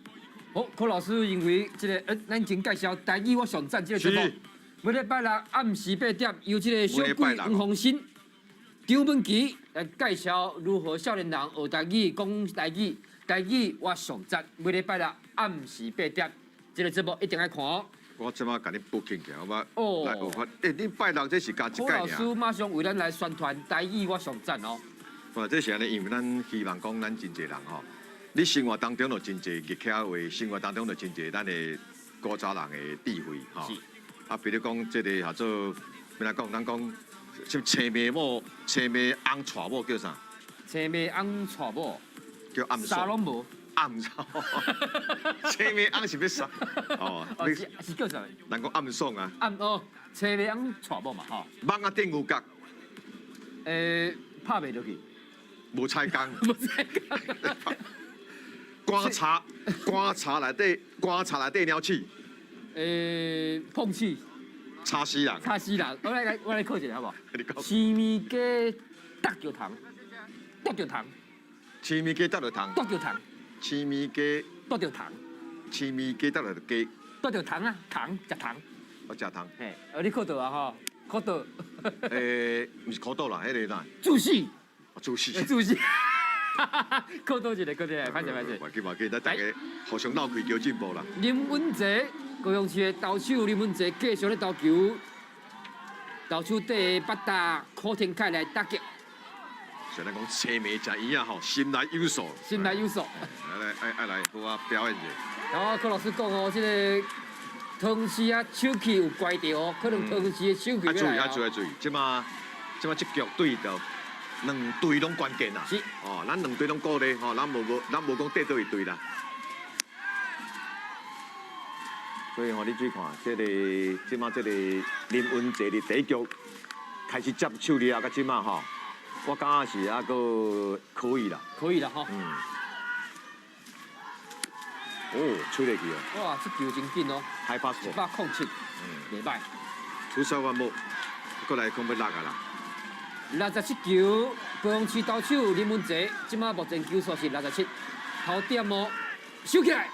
[SPEAKER 1] 好，柯老师认为这个咱前介绍台语我上赞这个节目，每礼拜六暗时8点，由这个小鬼黄鸿新、张文琪来介绍如何少年人学台语、讲台语。台语我上赞，每礼拜六暗时8点，这个节目一定要看哦。
[SPEAKER 2] 我即马甲你补起来，好吗？
[SPEAKER 1] 哦。
[SPEAKER 2] 来有法，你拜六这是加一届
[SPEAKER 1] 柯老师马上为咱来宣传台语我上赞哦。
[SPEAKER 2] 哇，这是安尼，因为咱希望讲咱真侪人吼。你生活当中有真侪日客话，生活当中有真侪咱的古早人的智慧吼。啊，比如讲，这个叫做，咩来讲？咱讲，像青梅某、青梅翁娶某叫啥？
[SPEAKER 1] 青梅翁娶某。
[SPEAKER 2] 叫暗
[SPEAKER 1] 啥拢无。
[SPEAKER 2] 暗爽。青梅翁是要啥？
[SPEAKER 1] 哦，是叫啥？
[SPEAKER 2] 咱讲暗爽啊。
[SPEAKER 1] 暗哦，青梅翁娶某嘛吼。
[SPEAKER 2] 网啊顶有角。
[SPEAKER 1] 拍袂落去。
[SPEAKER 2] 无菜工。
[SPEAKER 1] 无菜工。
[SPEAKER 2] 观察内底鸟鼠。
[SPEAKER 1] 碰气。
[SPEAKER 2] 叉死人。
[SPEAKER 1] 叉死人，我来考一下好不好？
[SPEAKER 2] 你讲。
[SPEAKER 1] 青米鸡搭着糖，搭着糖。
[SPEAKER 2] 青米鸡搭着糖。
[SPEAKER 1] 搭着糖。
[SPEAKER 2] 青米鸡
[SPEAKER 1] 搭着糖。
[SPEAKER 2] 青米鸡搭着鸡。
[SPEAKER 1] 搭着糖啊，糖食糖。
[SPEAKER 2] 我食糖。
[SPEAKER 1] 嘿，你考到啊吼？考到。
[SPEAKER 2] 毋是考到啦，迄个哪？
[SPEAKER 1] 注释。
[SPEAKER 2] 注释。
[SPEAKER 1] 注释。考到一个，考到一个，歹势。
[SPEAKER 2] 唔记，咱大家互相闹开，求进步啦。
[SPEAKER 1] 林文哲，高雄市的投手林文哲继续咧投球，投手底八打柯天凯来打击。
[SPEAKER 2] 像咱讲青梅食圆啊吼，心来有数。
[SPEAKER 1] 心来有数。
[SPEAKER 2] 来，给我表演一下。
[SPEAKER 1] 然后柯老师讲哦，这个桃园市啊手气有怪着哦，可能桃园市的手气要来哦。
[SPEAKER 2] 注意，即马这局对到两队拢关键啦。
[SPEAKER 1] 是。
[SPEAKER 2] 哦，咱两队拢鼓励吼，咱无讲对倒一队啦。所以吼，你注意看，即马这个林文哲的第一局开始接手了，到即马吼，我感觉是还个可以啦。
[SPEAKER 1] 可以了哈。
[SPEAKER 2] 嗯。哦，吹落去哦。
[SPEAKER 1] 哇，这球真紧哦
[SPEAKER 2] ，high pass
[SPEAKER 1] 107，袂歹。
[SPEAKER 2] 出手我冇，过来讲要落啊啦。
[SPEAKER 1] 67球，高雄市投手林文哲，即马目前球数是67，头点哦，收起来。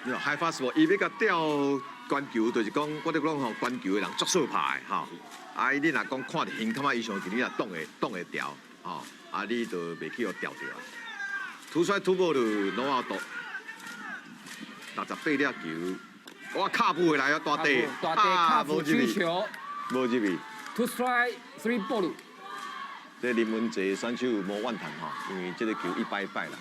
[SPEAKER 2] high pass 伊要甲吊关球，就是讲我哋讲吼，关球的人足少拍的吼。啊，你若讲看着形感啊，伊上近你若挡会掉，吼，啊，你就袂去互吊着啊。突摔突破就挪out度，68粒球，哇，卡布回来啊，大地，
[SPEAKER 1] 大地卡布追
[SPEAKER 2] 去，
[SPEAKER 1] 球，
[SPEAKER 2] 无入去。
[SPEAKER 1] 2 strike 3 ball。
[SPEAKER 2] 这林文哲选手无怨叹吼，因为这个球一摆啦。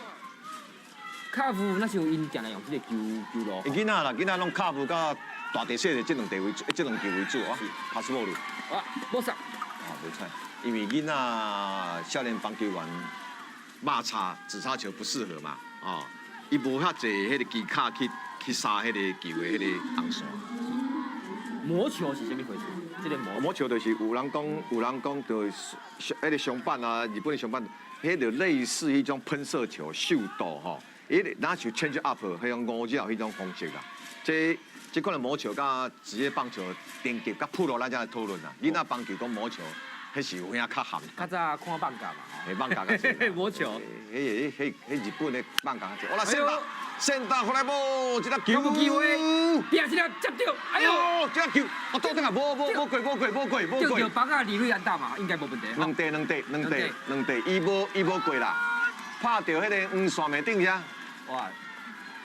[SPEAKER 1] 卡布那是有因定来用这个球路。
[SPEAKER 2] 囡仔啦，囡仔拢卡布甲大地小的这两球为主啊，拍死无路。
[SPEAKER 1] 啊，无杀。
[SPEAKER 2] 啊，无错，因为囡仔少年棒球员肉叉直叉球不适合嘛，哦，伊无遐济迄个技巧去杀迄个球的迄个红线。
[SPEAKER 1] 魔球是啥物回事？这个魔
[SPEAKER 2] 球就是有人讲就是迄个相反啊，日本的相反，迄个类似迄种喷射球、秀逗吼，伊那像 change up 迄种五角迄种方式啦。这款的魔球甲职业棒球顶级甲普罗咱才来讨论啦。囡仔棒球讲魔球，迄是有影较含。
[SPEAKER 1] 较早看棒甲嘛，
[SPEAKER 2] 嘿，棒甲较济。
[SPEAKER 1] 魔球。
[SPEAKER 2] 迄日本的棒甲较济。我来先打回来无，这粒球。
[SPEAKER 1] 有机会，第二粒接到，哎呦，
[SPEAKER 2] 这粒球，我倒转来，无过。
[SPEAKER 1] 丢到棒啊，李瑞安打嘛，应该无问题。
[SPEAKER 2] 两地，伊无过啦，拍到迄个黄线面顶遐。哇！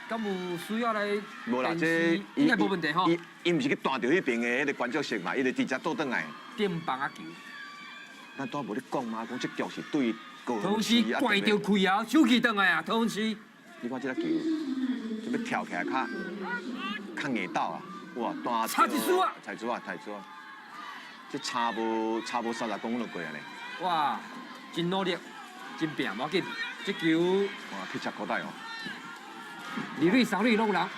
[SPEAKER 1] 敢有需要来？
[SPEAKER 2] 无啦，这
[SPEAKER 1] 应该无问题吼。
[SPEAKER 2] 伊毋是去弹到迄边的迄个观众席嘛，伊就直接倒转来。
[SPEAKER 1] 点棒啊球！
[SPEAKER 2] 咱拄无咧讲嘛，讲这局是对高雄
[SPEAKER 1] 同时怪到开啊，手气转来啊，同时。
[SPEAKER 2] 你看这个球，就要跳起来较硬倒啊！哇，单
[SPEAKER 1] 差一输啊！
[SPEAKER 2] 太子啊！这差无30公分就过啊咧！
[SPEAKER 1] 哇，真努力，真拼，无要紧。这球
[SPEAKER 2] 哇，去吃口袋哦！
[SPEAKER 1] 二垒、三垒拢有人。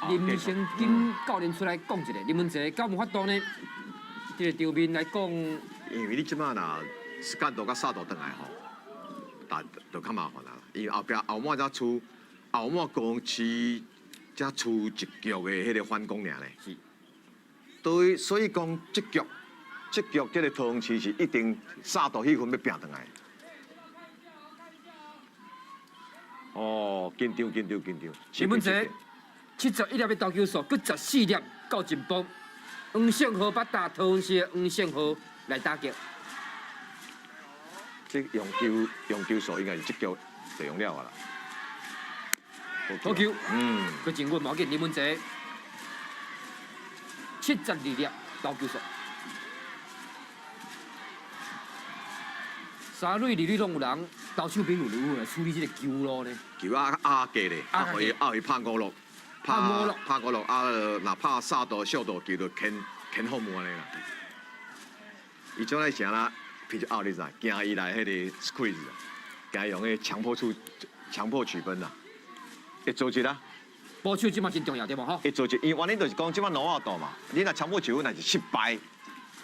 [SPEAKER 1] 林成金教练出来讲一下，林文哲敢有法度呢？这个场面来讲，
[SPEAKER 2] 因为你即马呐，时间度甲杀度转来吼，但就较麻烦啦。因为后末才出，后末高雄市才出一局的迄个反攻尔咧。
[SPEAKER 1] 是。
[SPEAKER 2] 对，所以讲这局这个高雄市是一定杀度迄份要拼转来。哦，紧张。
[SPEAKER 1] 林文哲71粒的投球数，佮14粒到前锋。黄胜豪把打桃园市的黄胜豪来打击。
[SPEAKER 2] 这用球数应该是这局就用了啊啦。
[SPEAKER 1] 好球，佮真稳，无要紧。林文哲72粒投球数。三垒、二垒拢有人，投手兵有如何来处理这个球路呢？
[SPEAKER 2] 球压咧，可以拍5落，拍5落啊！若拍3度、小度球就牵后门咧啦。伊种来啥啦？比较奥你知，惊伊来迄个 squeeze 啊，惊用迄强迫取分啦。会做一啦。
[SPEAKER 1] 保守即嘛真重要对无吼？
[SPEAKER 2] 会做一，因为原因就是讲即马挪度嘛，你若强迫取分若是失败。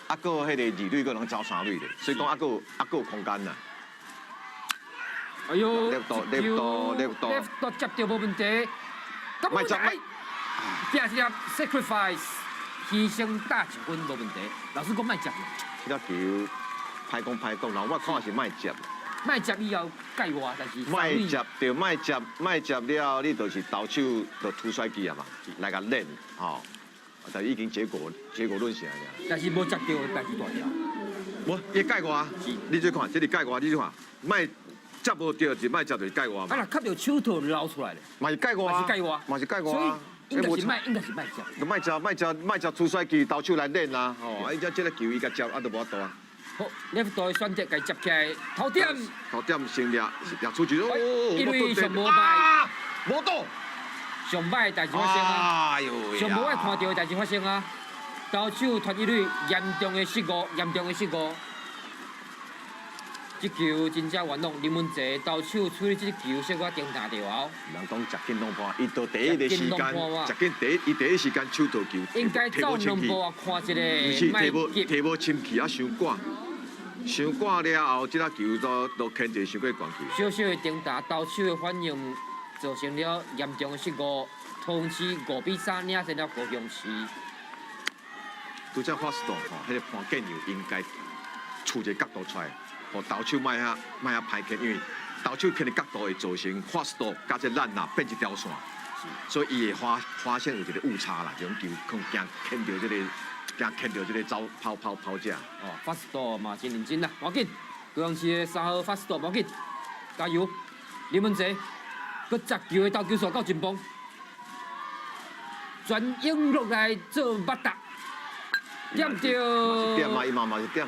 [SPEAKER 2] 啊，个迄个二垒个能走3垒的，所以讲啊个有空间啦。
[SPEAKER 1] 哎呦
[SPEAKER 2] ，left
[SPEAKER 1] 接到无问题，莫接，第二粒 sacrifice 牺牲打1分无问题。老师讲莫接，
[SPEAKER 2] 这粒球歹讲，然后我看是莫接。
[SPEAKER 1] 莫接以后盖我，但是
[SPEAKER 2] 莫接就莫接了，你就是投手就突甩机啊嘛，来个练吼。但已经结果论下了。
[SPEAKER 1] 但是无接到的代志大条。
[SPEAKER 2] 无，伊盖我啊！你再看，这里盖我，你再看，莫接无到就莫接就是盖我嘛。
[SPEAKER 1] 啊，若吸到手套捞出来咧。
[SPEAKER 2] 嘛是盖我啊！嘛是盖我啊！
[SPEAKER 1] 应该是莫接。
[SPEAKER 2] 就莫接出甩机，投手来练啊！哦，啊，伊只个球伊甲接，啊，都无法度啊。
[SPEAKER 1] 好，left 队选择甲接起来，头点
[SPEAKER 2] 先掠出去哦。
[SPEAKER 1] 因为上无歹，
[SPEAKER 2] 无到。
[SPEAKER 1] 上歹的代志发生啊！上无爱看到的代志发生啊！投手脱一垒，严重的失误。这球真正冤枉林文哲，投手处理这球小可惊大条后。
[SPEAKER 2] 人讲食紧拢破，伊到第一个时间，食紧第一时间手投球，
[SPEAKER 1] 应该走2步啊，看一个，
[SPEAKER 2] 提无深气啊，伤赶。伤挂了后，即个球都牵制伤过悬球。
[SPEAKER 1] 小小的丁达投手的反应，造成了严重的失误，同时5比3领先了高雄市。
[SPEAKER 2] 拄则法斯顿吼，迄个判建球应该出一个角度出来，互投手莫遐歹牵，因为投手牵的角度会造成法斯顿甲这咱呐变一条线，所以伊会发现有一个误差啦，种球可能惊牵到这个，惊牵到这个走跑者。
[SPEAKER 1] 哦，法斯多嘛真认真啦，无要紧。高雄市的3号法斯多无要紧，加油！林文哲，佮10球的投球数够前锋，全英落来做马达，点着。
[SPEAKER 2] 点嘛，伊嘛是点。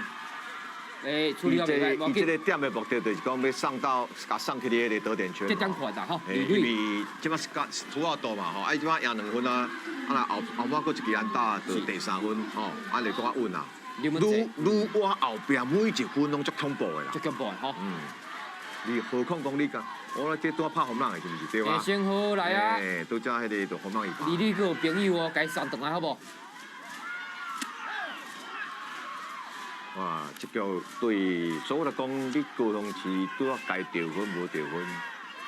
[SPEAKER 1] 处理好袂歹，无要
[SPEAKER 2] 伊这
[SPEAKER 1] 紧。
[SPEAKER 2] 个点的目的就是讲要送去你个得点圈。
[SPEAKER 1] 这点快啦吼，
[SPEAKER 2] 因为即摆是主要多嘛吼，即摆赢2分啊，后尾搁一支安打，就第3分吼，就搁较稳啦。愈我后壁每一分拢足恐怖的啦。
[SPEAKER 1] 足恐怖的吼。
[SPEAKER 2] 你何况讲你讲，我这拄拍红浪的是毋是对啊？
[SPEAKER 1] 先好来啊！
[SPEAKER 2] 拄则迄个就红浪一拍。
[SPEAKER 1] 你个有朋友哦，该送转来好无？
[SPEAKER 2] 哇，这个对，所以我来讲，你高雄市拄啊该得分无得分，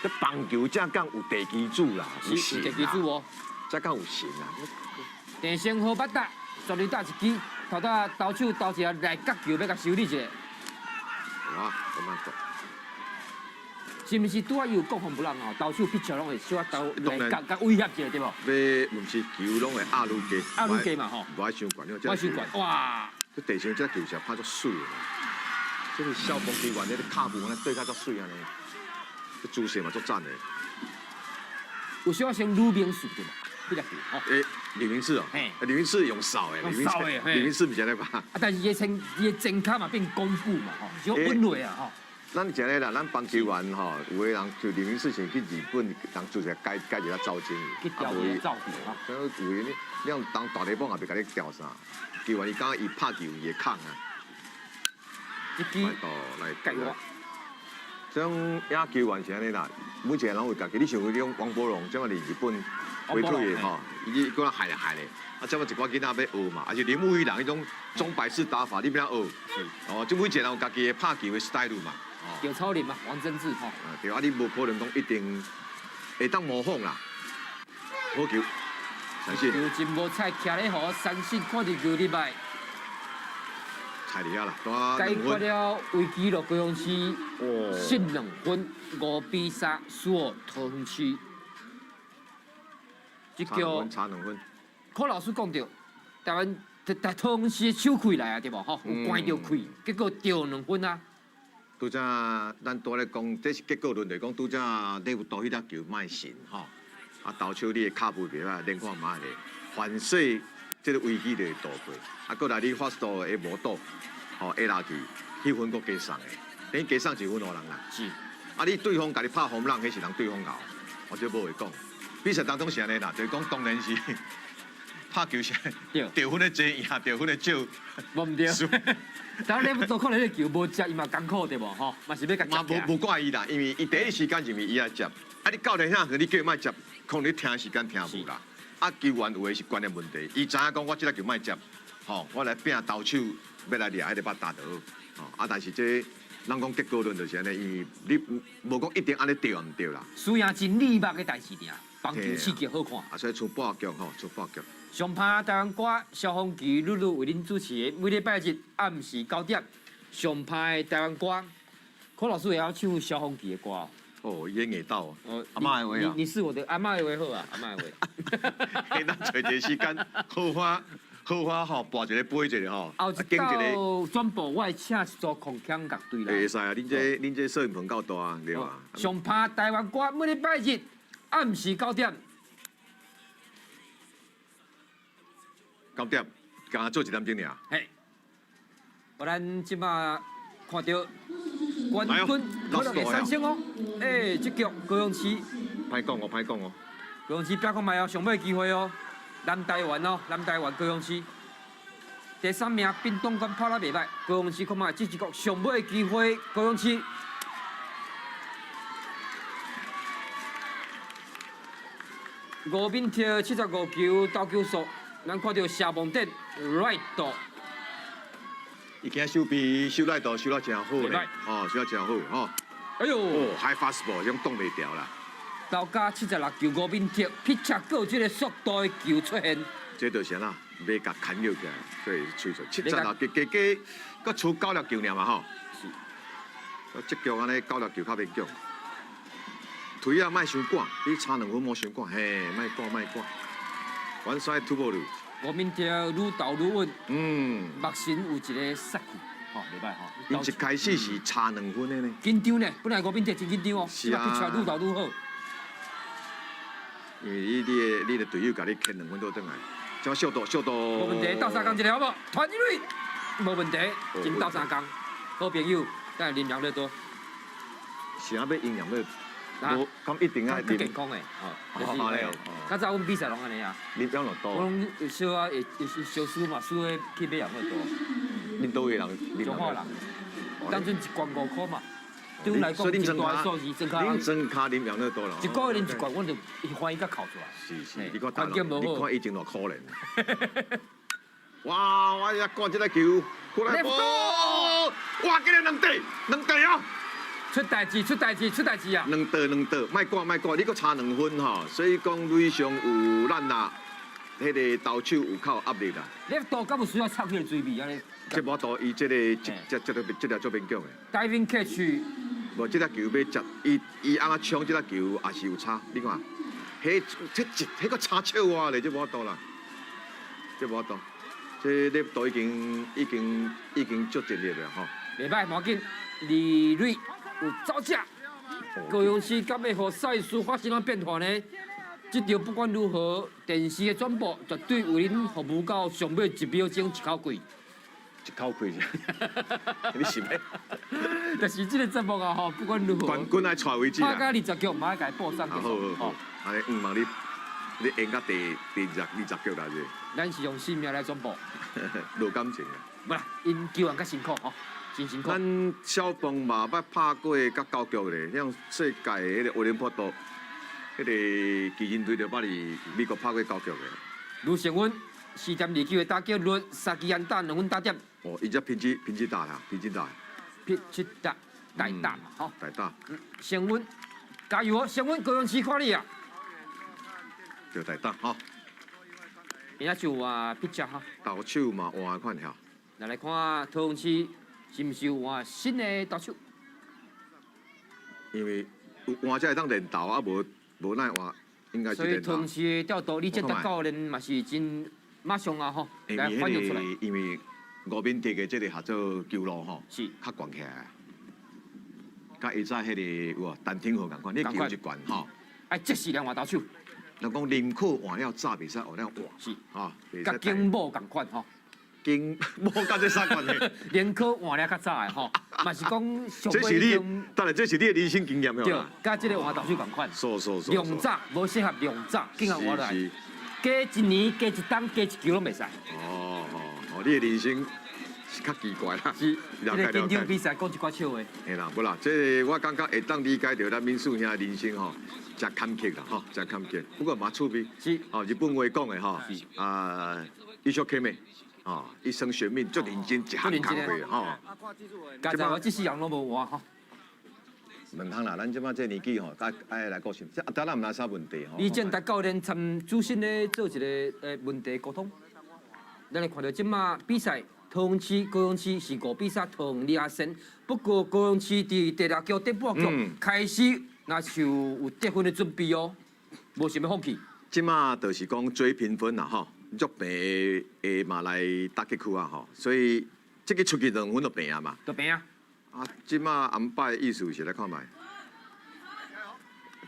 [SPEAKER 2] 这棒球才讲有地基主啦，有
[SPEAKER 1] 是
[SPEAKER 2] 神
[SPEAKER 1] 地基主哦。
[SPEAKER 2] 才讲有神啦。
[SPEAKER 1] 郑先好捌打，绝对打一支，头打投手投一下来角球要甲修理一下。
[SPEAKER 2] 哇，咁样讲。
[SPEAKER 1] 是毋是拄啊有国防不让哦？投手pitch球拢会小啊投来甲威胁一下对无？
[SPEAKER 2] 要毋是球拢会压愈低，
[SPEAKER 1] 压愈低嘛吼，
[SPEAKER 2] 无爱伤悬，
[SPEAKER 1] 我伤悬哇！
[SPEAKER 2] 这地上这球是拍足水的，这个小风球员那个卡布那对甲足水安尼，这姿势嘛足赞的。
[SPEAKER 1] 有小先鲁明树对无？迄粒球吼。
[SPEAKER 2] 李明志哦，李明志用扫的，李明志比较那把。
[SPEAKER 1] 啊，但是伊的前脚嘛变功夫嘛吼，就稳落啊吼。
[SPEAKER 2] 咱是安尼啦，咱棒球员吼，有个人就李明志先去日本，人做一改一个造型，
[SPEAKER 1] 去调一个造型哈。
[SPEAKER 2] 所以有个你用当大地方也别甲你调啥，球员伊讲伊拍球伊会抗啊。
[SPEAKER 1] 一支
[SPEAKER 2] 来
[SPEAKER 1] 改我。
[SPEAKER 2] 种野球员是安尼啦，每一个人有家己，你像迄种王柏荣，即嘛伫日本回退的吼，伊个人害咧，啊，即嘛一寡囡仔要学嘛，而且林武宇人迄种钟摆式打法，你要学，哦，即每一个人有家己的拍球的 style 嘛。
[SPEAKER 1] 姚超林嘛，王贞治吼。
[SPEAKER 2] 对啊，你无可能讲一定会当模仿啦。好球，相信。
[SPEAKER 1] 球真无菜，徛咧好三信看到球入来。
[SPEAKER 2] 太厉害啦！
[SPEAKER 1] 解决了危机了，高雄市失2分，5比3输桃园市。这叫
[SPEAKER 2] 差2分。
[SPEAKER 1] 柯老师讲到，台湾桃园市手开来啊，对无吼？有关着开，结果掉2分啊。
[SPEAKER 2] 拄则咱多咧讲，这是结果论来讲，拄则你有多迄粒球卖神吼，啊投手你的卡布袂歹，连看马咧，反射这个危机就会度过，啊，过来你发度会无倒，吼会拉去，迄分佫加送的，等于加送1分互人啦。
[SPEAKER 1] 是，
[SPEAKER 2] 啊你对方甲你拍轰浪，迄是人对方咬，我就无会讲。比赛当中是安尼啦，就是讲当然是拍球是得分的多，赢得分的少，
[SPEAKER 1] 无毋对。当然你多可能迄球无接，伊嘛艰苦对无吼，嘛是要甲接。
[SPEAKER 2] 嘛无怪伊啦，因为伊第一时间就是伊来接，啊你教练遐，你叫伊莫接，可能你听时间听无啦。啊球员有诶是观念问题，伊知影讲我即个球莫接，吼，我来拼投手要来掠迄个巴打就好，啊但是这人讲结果论就是安尼，因为你无讲一定安尼对毋对啦。
[SPEAKER 1] 输赢真利目的代志尔，棒球刺激好看。
[SPEAKER 2] 啊所以出8局吼，出8局。
[SPEAKER 1] 上拍台湾歌消防局陆陆为您主持的每礼拜日暗时9点，上拍台湾歌，柯老师也要唱消防局的歌。
[SPEAKER 2] 哦，演会到
[SPEAKER 1] 哦，
[SPEAKER 2] 阿妈的话啊，
[SPEAKER 1] 你是我的阿妈的话好啊，阿妈的话。
[SPEAKER 2] 嘿，咱找一个时间，好花吼，播一个杯一个吼，
[SPEAKER 1] 后一道宣布我会请一组空腔乐队来。
[SPEAKER 2] 会使啊，恁这摄影棚够大啊，对吧？
[SPEAKER 1] 上拍台湾歌每礼拜日暗时9点。
[SPEAKER 2] 9点，刚做1点钟尔。
[SPEAKER 1] 嘿，咱即马看到冠军可能会产生哦。这局高雄市
[SPEAKER 2] 歹讲哦，歹讲哦。
[SPEAKER 1] 高雄市表看卖哦，上尾机会哦。南台湾哦，南台湾高雄市第3名，滨东关拍得袂歹。高雄市看卖这一局上尾机会，高雄市。吴敏贴75球投球数，咱看到谢梦典 right 度
[SPEAKER 2] 伊今手臂收来度收了真好咧，哦，收了真好哦。
[SPEAKER 1] 哎呦，
[SPEAKER 2] 哦，high fastball 种挡袂掉啦。
[SPEAKER 1] 到加76球吴敏哲，pitch 还有这个速度的球出现。
[SPEAKER 2] 这就是啦，要甲砍入起来，所以吹出76加，佮出96球尔嘛吼。
[SPEAKER 1] 是。
[SPEAKER 2] 积极安尼96球较勉强。腿啊，莫伤赶，你差2分莫伤赶，嘿，莫赶。完赛突破率。
[SPEAKER 1] 吴敏哲愈投愈稳，目神有一个杀气，吼，袂歹吼。
[SPEAKER 2] 因一开始是差2分的呢。
[SPEAKER 1] 紧张呢，本来吴敏哲真紧张哦，
[SPEAKER 2] 是啊，pitch
[SPEAKER 1] 愈投愈好。
[SPEAKER 2] 因为你的队友甲你牵2分倒转来，怎小度。
[SPEAKER 1] 无问题，斗三工一个好无？传一蕊，无问题，真斗三工。好朋友，等下啉养乐多。
[SPEAKER 2] 是啊，要营养要。无，咁一定爱
[SPEAKER 1] 较健康诶，就是诶，较早阮比赛拢安尼啊。
[SPEAKER 2] 啉养乐多。
[SPEAKER 1] 我拢小啊，会小输嘛，输诶去买养乐多。
[SPEAKER 2] 恁倒位人？
[SPEAKER 1] 中华人，当阵一罐5块嘛。对阮来讲，一大数字，真卡。
[SPEAKER 2] 恁真卡啉养乐多啦。
[SPEAKER 1] 一个月啉一罐，阮就欢喜甲哭出来。
[SPEAKER 2] 是，你看大陆，你看以前偌可怜。哇！我一灌这个球，过来波！哇！今日两地啊！
[SPEAKER 1] 出代志啊！
[SPEAKER 2] 两道，莫赶，你搁差2分吼，所以讲垒上有咱啦，迄个投手有靠压力啦。
[SPEAKER 1] 你刀敢有需要插起水味安尼？
[SPEAKER 2] 这无多，伊这个做勉强的。
[SPEAKER 1] Diving catch，
[SPEAKER 2] 无这粒球要接，伊安怎冲这粒球也是有差，你看，迄个差笑我咧，这无多啦，这无多，这粒刀已经足尽力了吼。
[SPEAKER 1] 袂歹，无要紧，李蕊。有走架，高雄市敢会互赛事发生啥变化呢？这条不管如何，电视的转播绝对为恁服务到上尾1秒钟一口气。
[SPEAKER 2] 一口气，你是咩？
[SPEAKER 1] 但是这个节目啊，吼，不管如何，
[SPEAKER 2] 冠军爱带为止啦。
[SPEAKER 1] 拍到20局，马上甲伊报上。
[SPEAKER 2] 好，安尼望你赢到第20局啦，是。
[SPEAKER 1] 咱是用性命来转播，
[SPEAKER 2] 落感情啊。
[SPEAKER 1] 不啦，因球员较辛苦吼。真辛苦。
[SPEAKER 2] 咱小鹏嘛捌拍过甲9局咧，像世界迄个奥林匹克，迄个奇人队就捌伫美国拍过9局咧。
[SPEAKER 1] 卢成文4.29的打击率，3支安打2分打点。
[SPEAKER 2] 哦，伊只品质大啦，品质大
[SPEAKER 1] 嘛，吼。
[SPEAKER 2] 大打。
[SPEAKER 1] 成文，加油哦！成文高雄市看你啊。
[SPEAKER 2] 就大打吼。
[SPEAKER 1] 也就换pitcher哈。
[SPEAKER 2] 投手嘛换款吓。
[SPEAKER 1] 来看高雄市。是毋是有换新的投手？
[SPEAKER 2] 因为有换才会当练投啊，无奈换，应该是
[SPEAKER 1] 所以同时调度，你这个教练嘛是真马上啊吼，来反映出来。
[SPEAKER 2] 因为吴敏哲的这个合作球路吼，
[SPEAKER 1] 是
[SPEAKER 2] 较悬起来。甲伊早迄个有陈廷豪共款，你球一悬吼。
[SPEAKER 1] 哎，即时两换投手。
[SPEAKER 2] 人讲林可换了早，袂使换了晚。
[SPEAKER 1] 是
[SPEAKER 2] 啊，
[SPEAKER 1] 甲金某共款吼。
[SPEAKER 2] 经无甲这相关的，
[SPEAKER 1] 联科换了较早的吼，嘛是讲上
[SPEAKER 2] 这是你，当然这是你的人生经验
[SPEAKER 1] 对，甲这个换投手共款。量早无适合量早，紧下换落来。加一年、加一档、加一球拢袂使。
[SPEAKER 2] 哦，你的人生是较奇怪啦。
[SPEAKER 1] 是，了解。紧张比赛讲一寡笑话。
[SPEAKER 2] 嘿啦，不啦，这我感觉会当理解到咱民宿兄人生吼，真坎坷啦吼，真坎坷。不过蛮趣味。
[SPEAKER 1] 是。
[SPEAKER 2] 哦，日本话讲的吼，一生懸命。哦，一生悬命，足认真一项工课吼。
[SPEAKER 1] 刚才我这世人拢无换吼。
[SPEAKER 2] 问通啦，咱即马这年纪吼，爱来顾心，这当然毋哪啥问题吼。
[SPEAKER 1] 李建达教练参主审咧做一个问题沟通。咱来看到即马比赛，高雄市是5比3同李亚生，不过高雄市伫第6局第8局开始，那就有得分的准备哦，无想要放弃。
[SPEAKER 2] 即马就是讲追评分啦吼。足平的嘛来打击区啊吼，所以这个出去2分就平啊嘛。
[SPEAKER 1] 就平啊！
[SPEAKER 2] 啊，即马安排的意思是来看卖，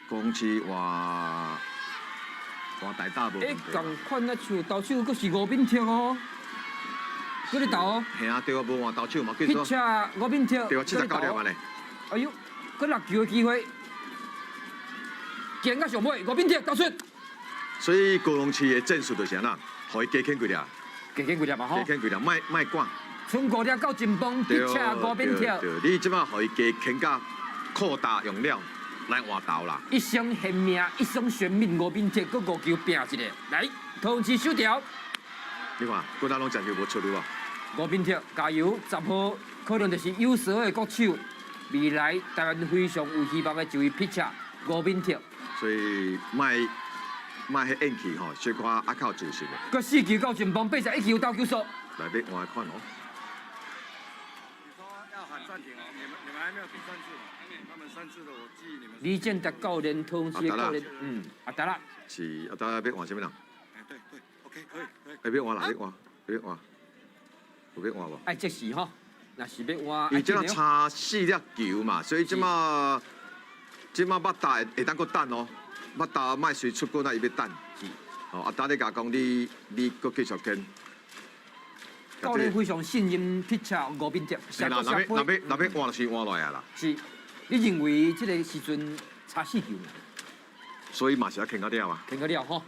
[SPEAKER 2] 公司换大打无。
[SPEAKER 1] 共款啊，像投手佫是吴敏哲哦，佫咧投哦。
[SPEAKER 2] 嘿啊，对啊，无换投手嘛，叫做。
[SPEAKER 1] pitch吴敏哲。
[SPEAKER 2] 对啊，79粒嘛咧。
[SPEAKER 1] 哎呦，佫6球的机会，见到上尾吴敏哲投出。
[SPEAKER 2] 所以高雄市的战术就是安那，互伊加轻几粒，
[SPEAKER 1] 加轻几粒嘛吼，
[SPEAKER 2] 加轻几粒，莫赶。
[SPEAKER 1] 剩5粒到前方，pitch吴敏哲。
[SPEAKER 2] 你即马互伊加轻甲扩大用了来换投啦。
[SPEAKER 1] 一生悬命，一生悬命，吴敏哲佫5球拼一个，来，高雄市收条。
[SPEAKER 2] 你看，国大拢真球无出路啊。
[SPEAKER 1] 吴炳哲加油！10号可能就是有所的国手，未来台湾非常有希望的一位 pitcher 吴炳哲。
[SPEAKER 2] 所以卖迄演技吼，小可啊较有自信的。
[SPEAKER 1] 佮4球到前方，81球到球数。
[SPEAKER 2] 来要换看哦。
[SPEAKER 3] 你说要喊暂停哦，你们还没有第三次嘛？他们3次的我记你们。
[SPEAKER 1] 李建达教练，同时教练，阿达拉。
[SPEAKER 2] 是啊，大家要换什么人？
[SPEAKER 3] 对，OK，可以。
[SPEAKER 2] 要换啦，要换，有要换无？
[SPEAKER 1] 爱即时吼，若是要换，
[SPEAKER 2] 伊即马差4粒球嘛，所以即马捌打会当搁等哦，捌打莫随出棍啊，伊要等。
[SPEAKER 1] 是。
[SPEAKER 2] 哦，啊，等你甲讲你搁继续跟。
[SPEAKER 1] 教练非常信任 pitcher 吴炳哲，
[SPEAKER 2] 是啦，若要换就是换落来啦。
[SPEAKER 1] 是，你认为即个时阵差4球呢？
[SPEAKER 2] 所以嘛是要牵到了啊。
[SPEAKER 1] 牵到了吼。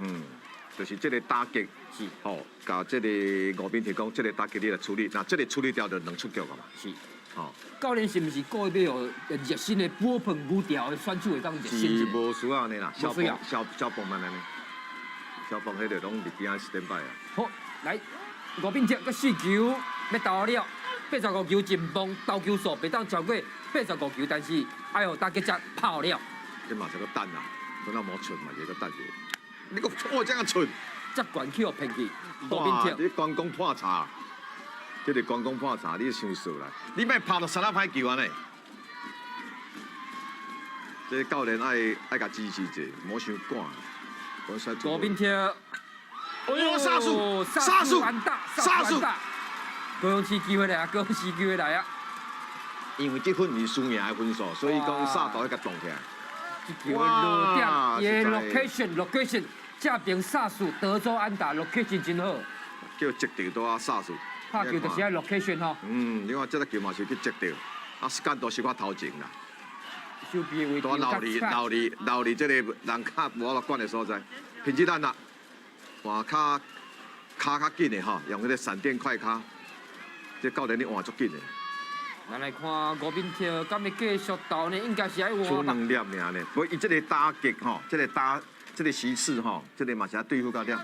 [SPEAKER 2] 就是即个打击
[SPEAKER 1] 是。
[SPEAKER 2] 吼，甲即个吴炳哲讲，即个打击你来处理，那即个处理掉就能出局了嘛。
[SPEAKER 1] 是。
[SPEAKER 2] 哦。
[SPEAKER 1] 教练是毋是故意要有热身的补碰舞调的选手会当热身？
[SPEAKER 2] 是无需要安尼啦，
[SPEAKER 1] 小
[SPEAKER 2] 蹦慢安尼，小蹦迄个拢伫边仔 stand by 啊。
[SPEAKER 1] 好，来，吴炳哲佮4球要投了，85球前锋投球数袂当超过85球，但是爱互大家只跑了。
[SPEAKER 2] 你嘛是个等啦，等到无出嘛，就个等住。你个错这样出，
[SPEAKER 1] 这管去互骗去，吴炳哲。
[SPEAKER 2] 你关公破茶，这个关公破茶，你想数啦，你莫拍到3粒歹球安尼。这教练爱甲支持者，莫伤赶。
[SPEAKER 1] 吴炳哲。
[SPEAKER 2] 哦，杀速，
[SPEAKER 1] 安打，高雄市机会来啊，高雄市机会来啊！
[SPEAKER 2] 因为这份是输赢的分数，所以讲杀到迄个动起来。
[SPEAKER 1] 这球落点，伊的 location，这边杀速德州安打 location 真好。
[SPEAKER 2] 叫接到都啊杀速。
[SPEAKER 1] 拍球就是爱 location 吼。
[SPEAKER 2] 另外这个球嘛是去接到，啊时间都是我头前啦。
[SPEAKER 1] 手臂的位置
[SPEAKER 2] 留离这个人卡无法管的所在，品质咱啦。换卡较紧的吼，用迄个闪电快卡，这教练你换足紧的。
[SPEAKER 1] 咱来看吴炳哲敢会继续投呢？应该是爱换吧。
[SPEAKER 2] 出2粒尔呢，不过伊这个打击吼，这个时势吼，这个嘛是要对付到点。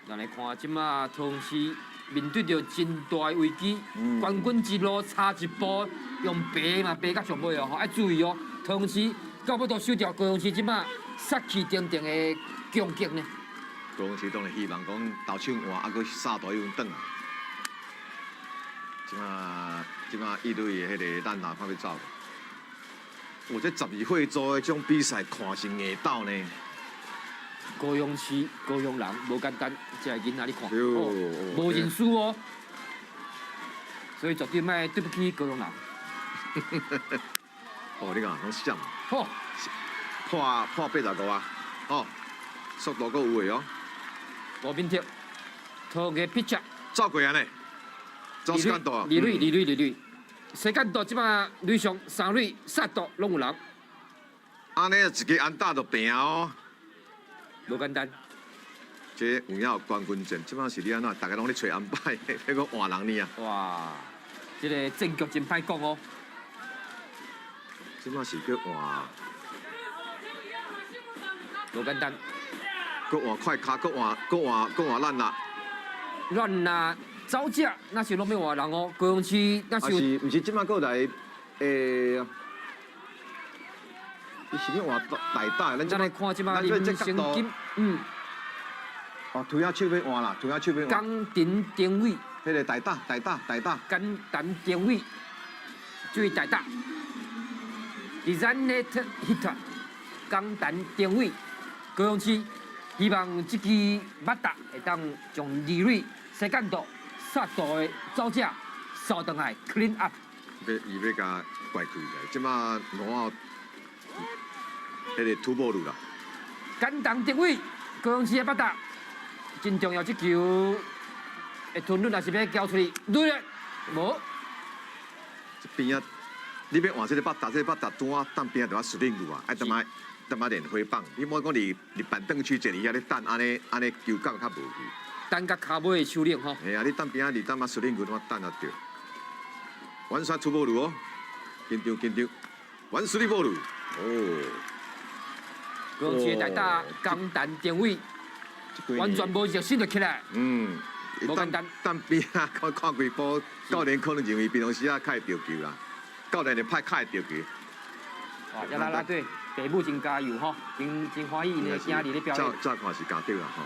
[SPEAKER 1] 咱来看即马同时面对着真大的危机，冠军之路差一步，用爬嘛爬到上尾哦，爱注意哦。同时到尾都收掉高雄市即马杀气腾腾的攻击呢。
[SPEAKER 2] 高雄市当然希望讲投手换，啊，佮杀大运转。即马一队的迄个咱哪看要走？我这12岁做的这种比赛，看是硬斗呢。
[SPEAKER 1] 高雄市高雄人无简单，这个囡仔你看，无认输哦，所以绝对莫对不起高雄人。
[SPEAKER 2] 哦，你讲拢闪，
[SPEAKER 1] 好，
[SPEAKER 2] 破85啊，哦，速度够有的哦。
[SPEAKER 1] 吴炳哲，投个 pitcher，
[SPEAKER 2] 走过安尼，走时间大啊。
[SPEAKER 1] 李瑞，时间大即马垒上3垒杀到拢有人。
[SPEAKER 2] 安尼一个安打就平哦。
[SPEAKER 1] 无简单。
[SPEAKER 2] 这有影有冠军战，即摆是你安怎？大家拢咧找安排，迄个换人呢啊！
[SPEAKER 1] 哇，这个战局真歹讲哦。
[SPEAKER 2] 即摆是去换，
[SPEAKER 1] 无简单。
[SPEAKER 2] 搁换快卡，搁换烂啦。
[SPEAKER 1] 咱若走者，那是拢要换人哦。高雄市那是有。
[SPEAKER 2] 毋是即摆搁来伊是要换大打，
[SPEAKER 1] 咱来看即马林成金，
[SPEAKER 2] 哦，推下手要换啦，推下手要换。
[SPEAKER 1] 江တင်定位，
[SPEAKER 2] 迄个大打。
[SPEAKER 1] 江တင်定位，注意大打。designated hitter， 江တင်定位，高雄市希望这支马达会当将李蕊、西干道、杀道的走者扫倒来 clean up。
[SPEAKER 2] 伊要甲怪开来，即马我迄个土堡路啦。
[SPEAKER 1] 江တင်定位，高雄市的马达。真重要，这球会吞入，还是要交出去？对了，无。
[SPEAKER 2] 这边啊，你要换这个巴达，这个巴达拄啊，等边啊，就要输领去啊，爱等下练挥棒。你莫讲你板凳区坐伫遐咧等，安尼球感较无去。
[SPEAKER 1] 等甲骹尾的手领吼。
[SPEAKER 2] 系啊，你等边啊，你等下输领去，怎等啊着？完全土堡路哦，紧张，完输哩堡路哦。
[SPEAKER 1] 高雄市大打江南定位。完全无热身就起来。无简单。
[SPEAKER 2] 但边啊，看几波，教练可能认为平常时啊，较会着球啦，教练就派较会着球。
[SPEAKER 1] 哇，这啦啦队，北部真加油吼，真欢喜因的兄弟咧表演。
[SPEAKER 2] 照看是加对啦吼。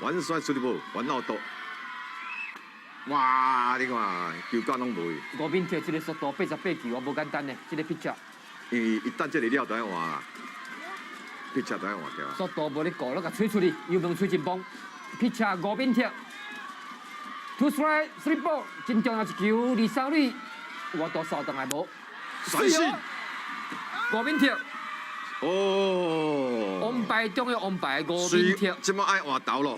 [SPEAKER 2] 完帅出的无，完老多。哇，你看球杆拢无。
[SPEAKER 1] 吴斌摕这个速度88球啊，无简单呢，这个 pitch。
[SPEAKER 2] 因为一旦这个了，就要换啦，pitch 就要换掉。
[SPEAKER 1] 速度无咧顾，你甲吹出去，右门吹进锋，pitch 吴斌摕，two strike three ball， 真重要一球，二三垒，我都扫动还无。
[SPEAKER 2] 三振。
[SPEAKER 1] 吴斌摕，
[SPEAKER 2] 哦。
[SPEAKER 1] 王牌中的王牌吴斌摕，
[SPEAKER 2] 即马爱换投咯。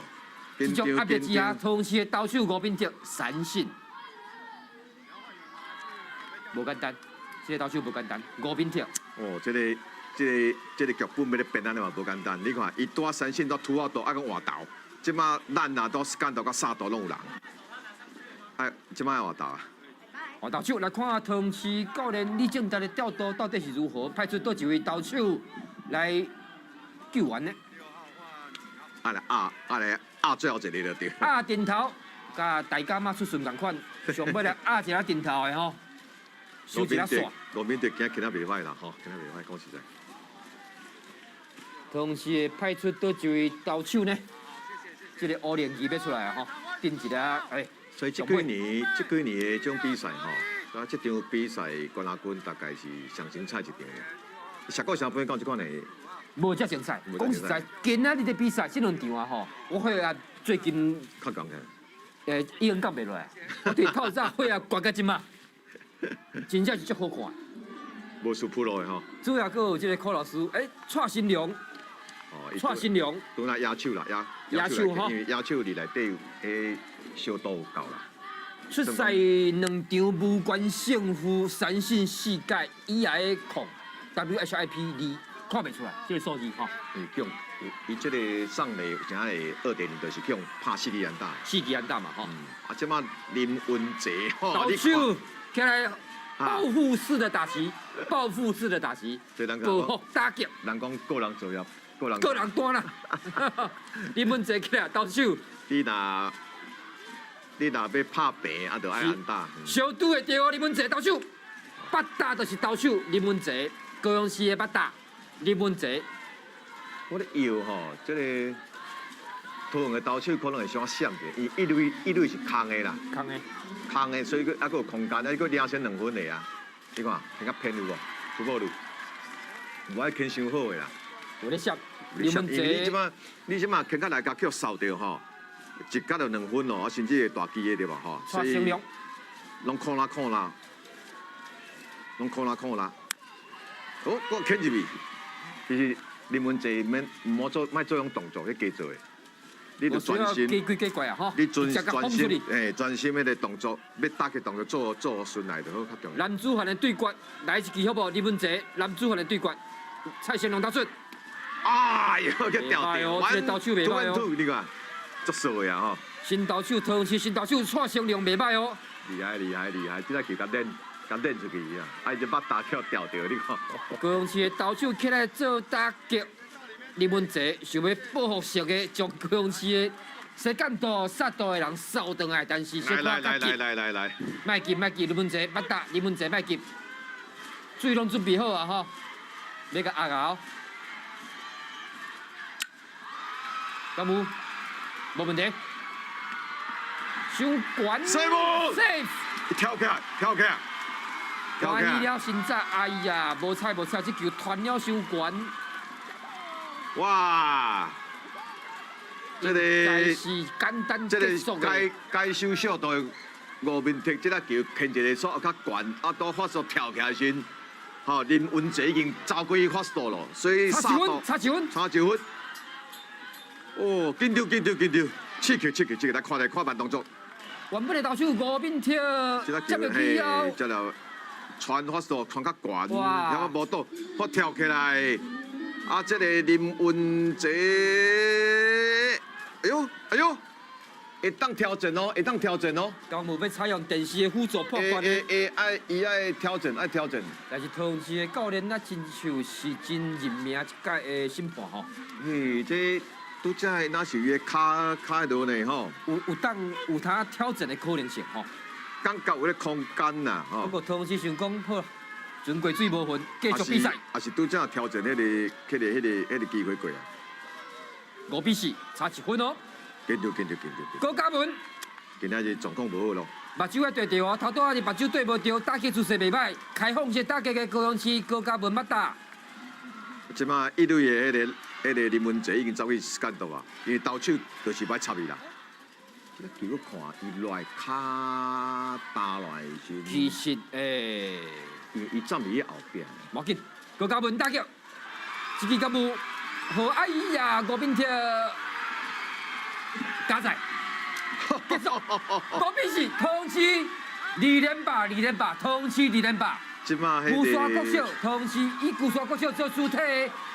[SPEAKER 1] 这种压力之下，同时的投手吴斌摕三振，无简单。这个投手无简单，吴斌摕。
[SPEAKER 2] 哦，这个剧本要咧变安尼嘛无简单。你看，伊多三线到土澳都爱讲换投，即马咱啊到干到到三度拢有人。哎，即马要换投啊！
[SPEAKER 1] 换投手来看，同时教练李正达的调度到底是如何，派出多几位投手来救援呢？
[SPEAKER 2] 来最后一个就对。
[SPEAKER 1] 定头，甲大家嘛出顺共款，上尾来一下定头的吼，收一下线。
[SPEAKER 2] 路面队今仔袂歹啦，吼，今仔袂歹，讲实在。
[SPEAKER 1] 同时派出多几位投手呢，这个乌连旗要出来啊吼，定一下哎。
[SPEAKER 2] 所以这几年的这种比赛吼，啊，这场比赛冠亚军大概是上精彩一场的。上个上半讲这款的。
[SPEAKER 1] 无遮精彩，讲实在，今仔日的比赛这两场啊吼，我血压最近
[SPEAKER 2] 较讲
[SPEAKER 1] 起，已经降袂落来，我对透早血压悬到即马，真正是足好看。
[SPEAKER 2] 无输扑落的吼。
[SPEAKER 1] 主要阁有这个柯老师，蔡新良，蔡新良，
[SPEAKER 2] 拄那野手啦，
[SPEAKER 1] 野手吼，
[SPEAKER 2] 因为野手里内底有迄小度有够啦。
[SPEAKER 1] 出赛两场无关胜负，3胜4败以下的控 ，WHIP 2。看袂出来，这个数字吼。
[SPEAKER 2] 伊这个上垒啥个2.0，就是叫拍4支安打。
[SPEAKER 1] 4支安打嘛吼。
[SPEAKER 2] 啊，即马林文杰吼，
[SPEAKER 1] 投手起来报复式的打击，报复式的打击，报复打击。
[SPEAKER 2] 人讲个人作业，个
[SPEAKER 1] 人单啦。林文杰起来投手。
[SPEAKER 2] 你若要拍平，啊，就爱安打。
[SPEAKER 1] 小拄的对哦，林文杰投手，八打就是投手林文杰，高雄市的八打。林文杰，
[SPEAKER 2] 我咧摇吼，这个桃园的投手可能会伤闪者，伊一垒是空的啦，空的，所以还佫有空间，还佫领先2分的啊！你看，更较偏有无？有无路？无爱牵伤好的啦。
[SPEAKER 1] 有咧闪，林文杰。
[SPEAKER 2] 你即马牵较来甲叫扫掉吼，一角就2分咯，啊甚至会大机的对吧？吼，
[SPEAKER 1] 所以
[SPEAKER 2] 拢看啦，拢看啦。哦，我牵入去。其实林文杰免好做种动作去加做的，你就专心。
[SPEAKER 1] 加怪啊吼！
[SPEAKER 2] 你专心专心迄个动作，要打嘅动作做顺来就好，较重要。
[SPEAKER 1] 男子汉的对决来一支好不好？林文杰，男子汉的对决，蔡成龙投出。
[SPEAKER 2] 哎呦，去掉掉，
[SPEAKER 1] 这投手袂歹哦。
[SPEAKER 2] 你看，足数的啊吼。
[SPEAKER 1] 新投手，同时新投手蔡成龙袂歹哦。
[SPEAKER 2] 厉害！即个球甲练出去啊！啊，只把打跳掉掉，你看。
[SPEAKER 1] 高雄市的投手起来做打击，林文杰想要报复式的将高雄市的西干道、杀道的人扫倒来，但是
[SPEAKER 2] 来，
[SPEAKER 1] 卖急，林文杰捌打，林文杰卖急，水拢准备好啊吼，要甲压熬，敢有？无问题，伤悬
[SPEAKER 2] ，safe， 跳起来。
[SPEAKER 1] 欢喜了，现在哎呀，无彩，这球传了伤悬。
[SPEAKER 2] 哇！这个
[SPEAKER 1] 是简单
[SPEAKER 2] 这
[SPEAKER 1] 结束的。
[SPEAKER 2] 该收小度的吴明택这个球牵一个速较悬，啊，到发速跳起来时，吼林文杰已经走过发速了，所以
[SPEAKER 1] 差1分。
[SPEAKER 2] 哦，紧张，刺激，来看慢动作。
[SPEAKER 1] 原本的投手吴敏택接入去后，
[SPEAKER 2] 接了。传发速传较悬，然后无倒，我跳起来，啊，这个林文杰，哎呦，会当调整哦。
[SPEAKER 1] 刚有要采用电视的辅助破关的。
[SPEAKER 2] 伊爱调整。
[SPEAKER 1] 但是同时的教练那真像是真任命一届的审判吼。
[SPEAKER 2] 这拄则那是伊个骹喺度呢吼，
[SPEAKER 1] 有他挑战的可能性吼。
[SPEAKER 2] 感觉有咧空间呐吼。
[SPEAKER 1] 不过同时想讲好，船过水无痕，继续比赛。
[SPEAKER 2] 也是拄则挑战迄个机会过啊。
[SPEAKER 1] 5比4，差1分哦。
[SPEAKER 2] 紧着。
[SPEAKER 1] 高嘉文，
[SPEAKER 2] 今仔日状况无好咯。
[SPEAKER 1] 目睭要对着哦，头拄仔日目睭对无着，打击姿势袂歹，开放式打击的高雄市高嘉文捌打。
[SPEAKER 2] 即马一队的迄个林文杰已经走去时间度啊，因为投手就是歹插伊啦。这个球我看伊落来骹打落来时，
[SPEAKER 1] 其实
[SPEAKER 2] 因为伊站伫后边。
[SPEAKER 1] 无要紧，高嘉文打击，一支甲有和哎呀吴炳跳加赛。 结束，5比4，同期2连霸，同期2连霸。
[SPEAKER 2] 即马
[SPEAKER 1] 鼓山国小同期以鼓山国小做主体，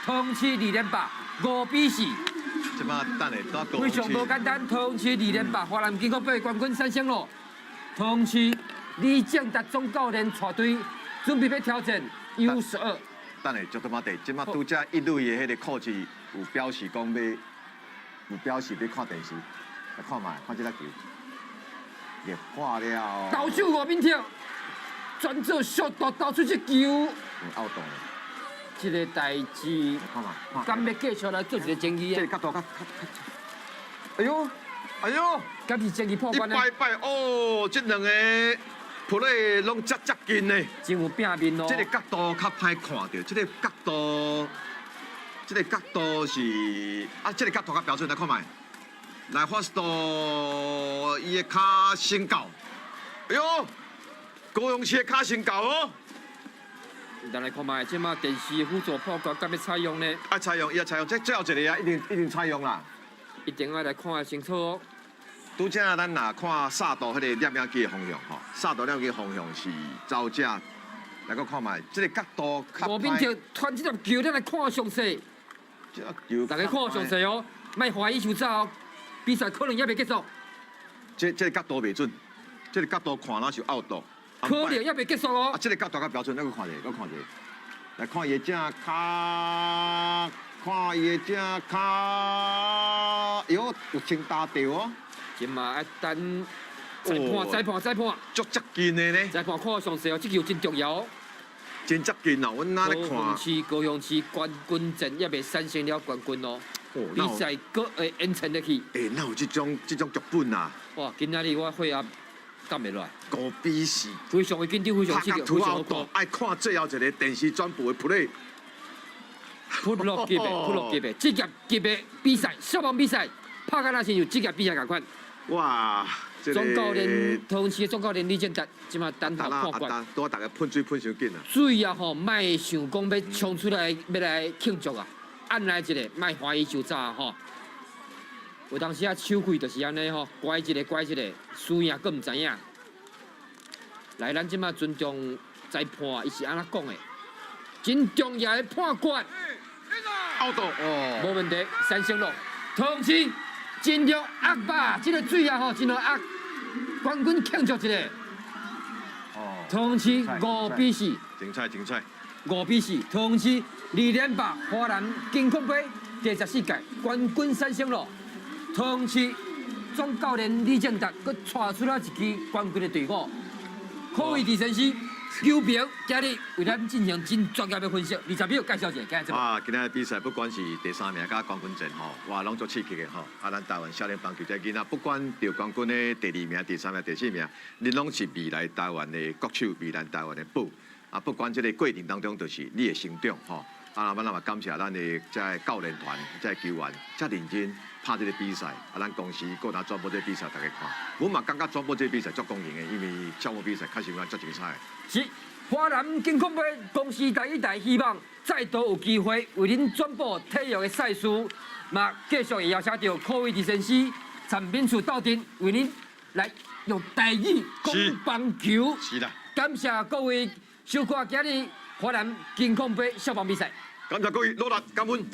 [SPEAKER 1] 同期2连霸，5比4。
[SPEAKER 2] 即马等下多讲。
[SPEAKER 1] 非常无简单，同期2连霸，华南金国杯冠军3胜咯。同期李正达总教练带队准备要挑战 U12。
[SPEAKER 2] 等下就他妈地，即马拄则一队的迄个coach有表示讲有表示要看电视。 来看卖，看这个球，也破了。
[SPEAKER 1] 投手吴炳跳专做速度投出这球，out
[SPEAKER 2] 动。
[SPEAKER 1] 这个代志，
[SPEAKER 2] 看嘛，
[SPEAKER 1] 敢要继续来做一个争议啊？
[SPEAKER 2] 这个角度哎呦，
[SPEAKER 1] 敢是争议破关呢？
[SPEAKER 2] 拜哦，这两个 play 拢接近呢。
[SPEAKER 1] 真有拼面哦。
[SPEAKER 2] 这个角度较歹看到，这个角度是啊，这个角度较标准，来看卖。 来发到伊的骹升高，哎呦，高雄市的骹升高哦。
[SPEAKER 1] 咱来看卖，即马电视辅助破关敢要采用呢？
[SPEAKER 2] 爱采用，伊要采用，这最后一个啊，一定采用啦。
[SPEAKER 1] 一定要来看清楚哦。
[SPEAKER 2] 拄则咱若看煞到迄个摄影机的方向吼，煞到摄影机方向是走这，来个看卖，这个角度较
[SPEAKER 1] 吴炳跳传这粒球，咱来看详细。
[SPEAKER 2] 这球，
[SPEAKER 1] 大家看详细哦，莫怀疑就走哦。 比赛可能也未结束，
[SPEAKER 2] 这个角度袂准，这个角度看那是 out 度，
[SPEAKER 1] 可能也未结束哦。
[SPEAKER 2] 啊，这个角度较标准，咱个看者，来看伊的正骹，看伊的正骹，哟，有清打掉哦。
[SPEAKER 1] 今嘛要等裁判，
[SPEAKER 2] 足接近的呢，
[SPEAKER 1] 裁判看详细哦，这球真重要哦。
[SPEAKER 2] 真接近哦，阮哪咧看？
[SPEAKER 1] 高雄市冠军战也未产生了冠军哦。 比赛搁会延长落去。
[SPEAKER 2] 哪有这种剧本啊？
[SPEAKER 1] 哇，今仔日我血压降袂落来。
[SPEAKER 2] 5比4，
[SPEAKER 1] 非常的紧张，非常刺激，非常好看。
[SPEAKER 2] 爱看最后一个电视转播的 play。
[SPEAKER 1] 普洛级别，职业级别比赛，消防比赛，拍甲那是有职业比赛共款。
[SPEAKER 2] 哇！
[SPEAKER 1] 总教练同时总教练李建达，即马等候破关。
[SPEAKER 2] 都大家喷水喷伤紧啊！
[SPEAKER 1] 水啊吼，莫想讲要冲出来要来庆祝啊！ 按来一个，莫怀疑就走吼。有当时啊，手气就是安尼吼，拐一个，输赢佫唔知影。来，咱即马尊重裁判，伊是安怎讲的？真重要的判决。
[SPEAKER 2] out 哦，
[SPEAKER 1] 无问题，3胜咯。同时，尽量压吧，这个水啊吼，尽量压。冠军庆祝一下。
[SPEAKER 2] 哦。
[SPEAKER 1] 同时5比4。
[SPEAKER 2] 精彩。
[SPEAKER 1] 5比4，同时2连霸华南金控杯第14届冠军3胜咯。同时总教练李正达佮带出了一支冠军的队伍。科威迪森斯球评今日为咱进行真专业的分析，20秒介绍一下，今日怎么？
[SPEAKER 2] 啊，今日比赛不管是第3名甲冠军战吼，哇，拢足刺激的吼。啊，咱台湾少年棒球这囡仔，不管得冠军的第2名、第3名、第4名，你拢是未来台湾的国手，未来台湾的宝。 啊，不管这个过程当中，就是你的成长吼。啊，咱嘛感谢咱的这教练团、这球员，遮认真拍这个比赛。啊，咱公司搁拿转播这个比赛，大家看。我嘛感觉转播这个比赛足公平的，因为消防比赛确实有足精彩。
[SPEAKER 1] 是华南金控杯公司第一代，希望再度有机会为您转播体育的赛事。嘛，继续会邀请到科威迪森斯陈炳柱到阵，为您来用台语讲棒球。
[SPEAKER 2] 是啦，
[SPEAKER 1] 感谢各位收看今日华南金控杯消防比赛。
[SPEAKER 2] 感谢各位努力，感恩。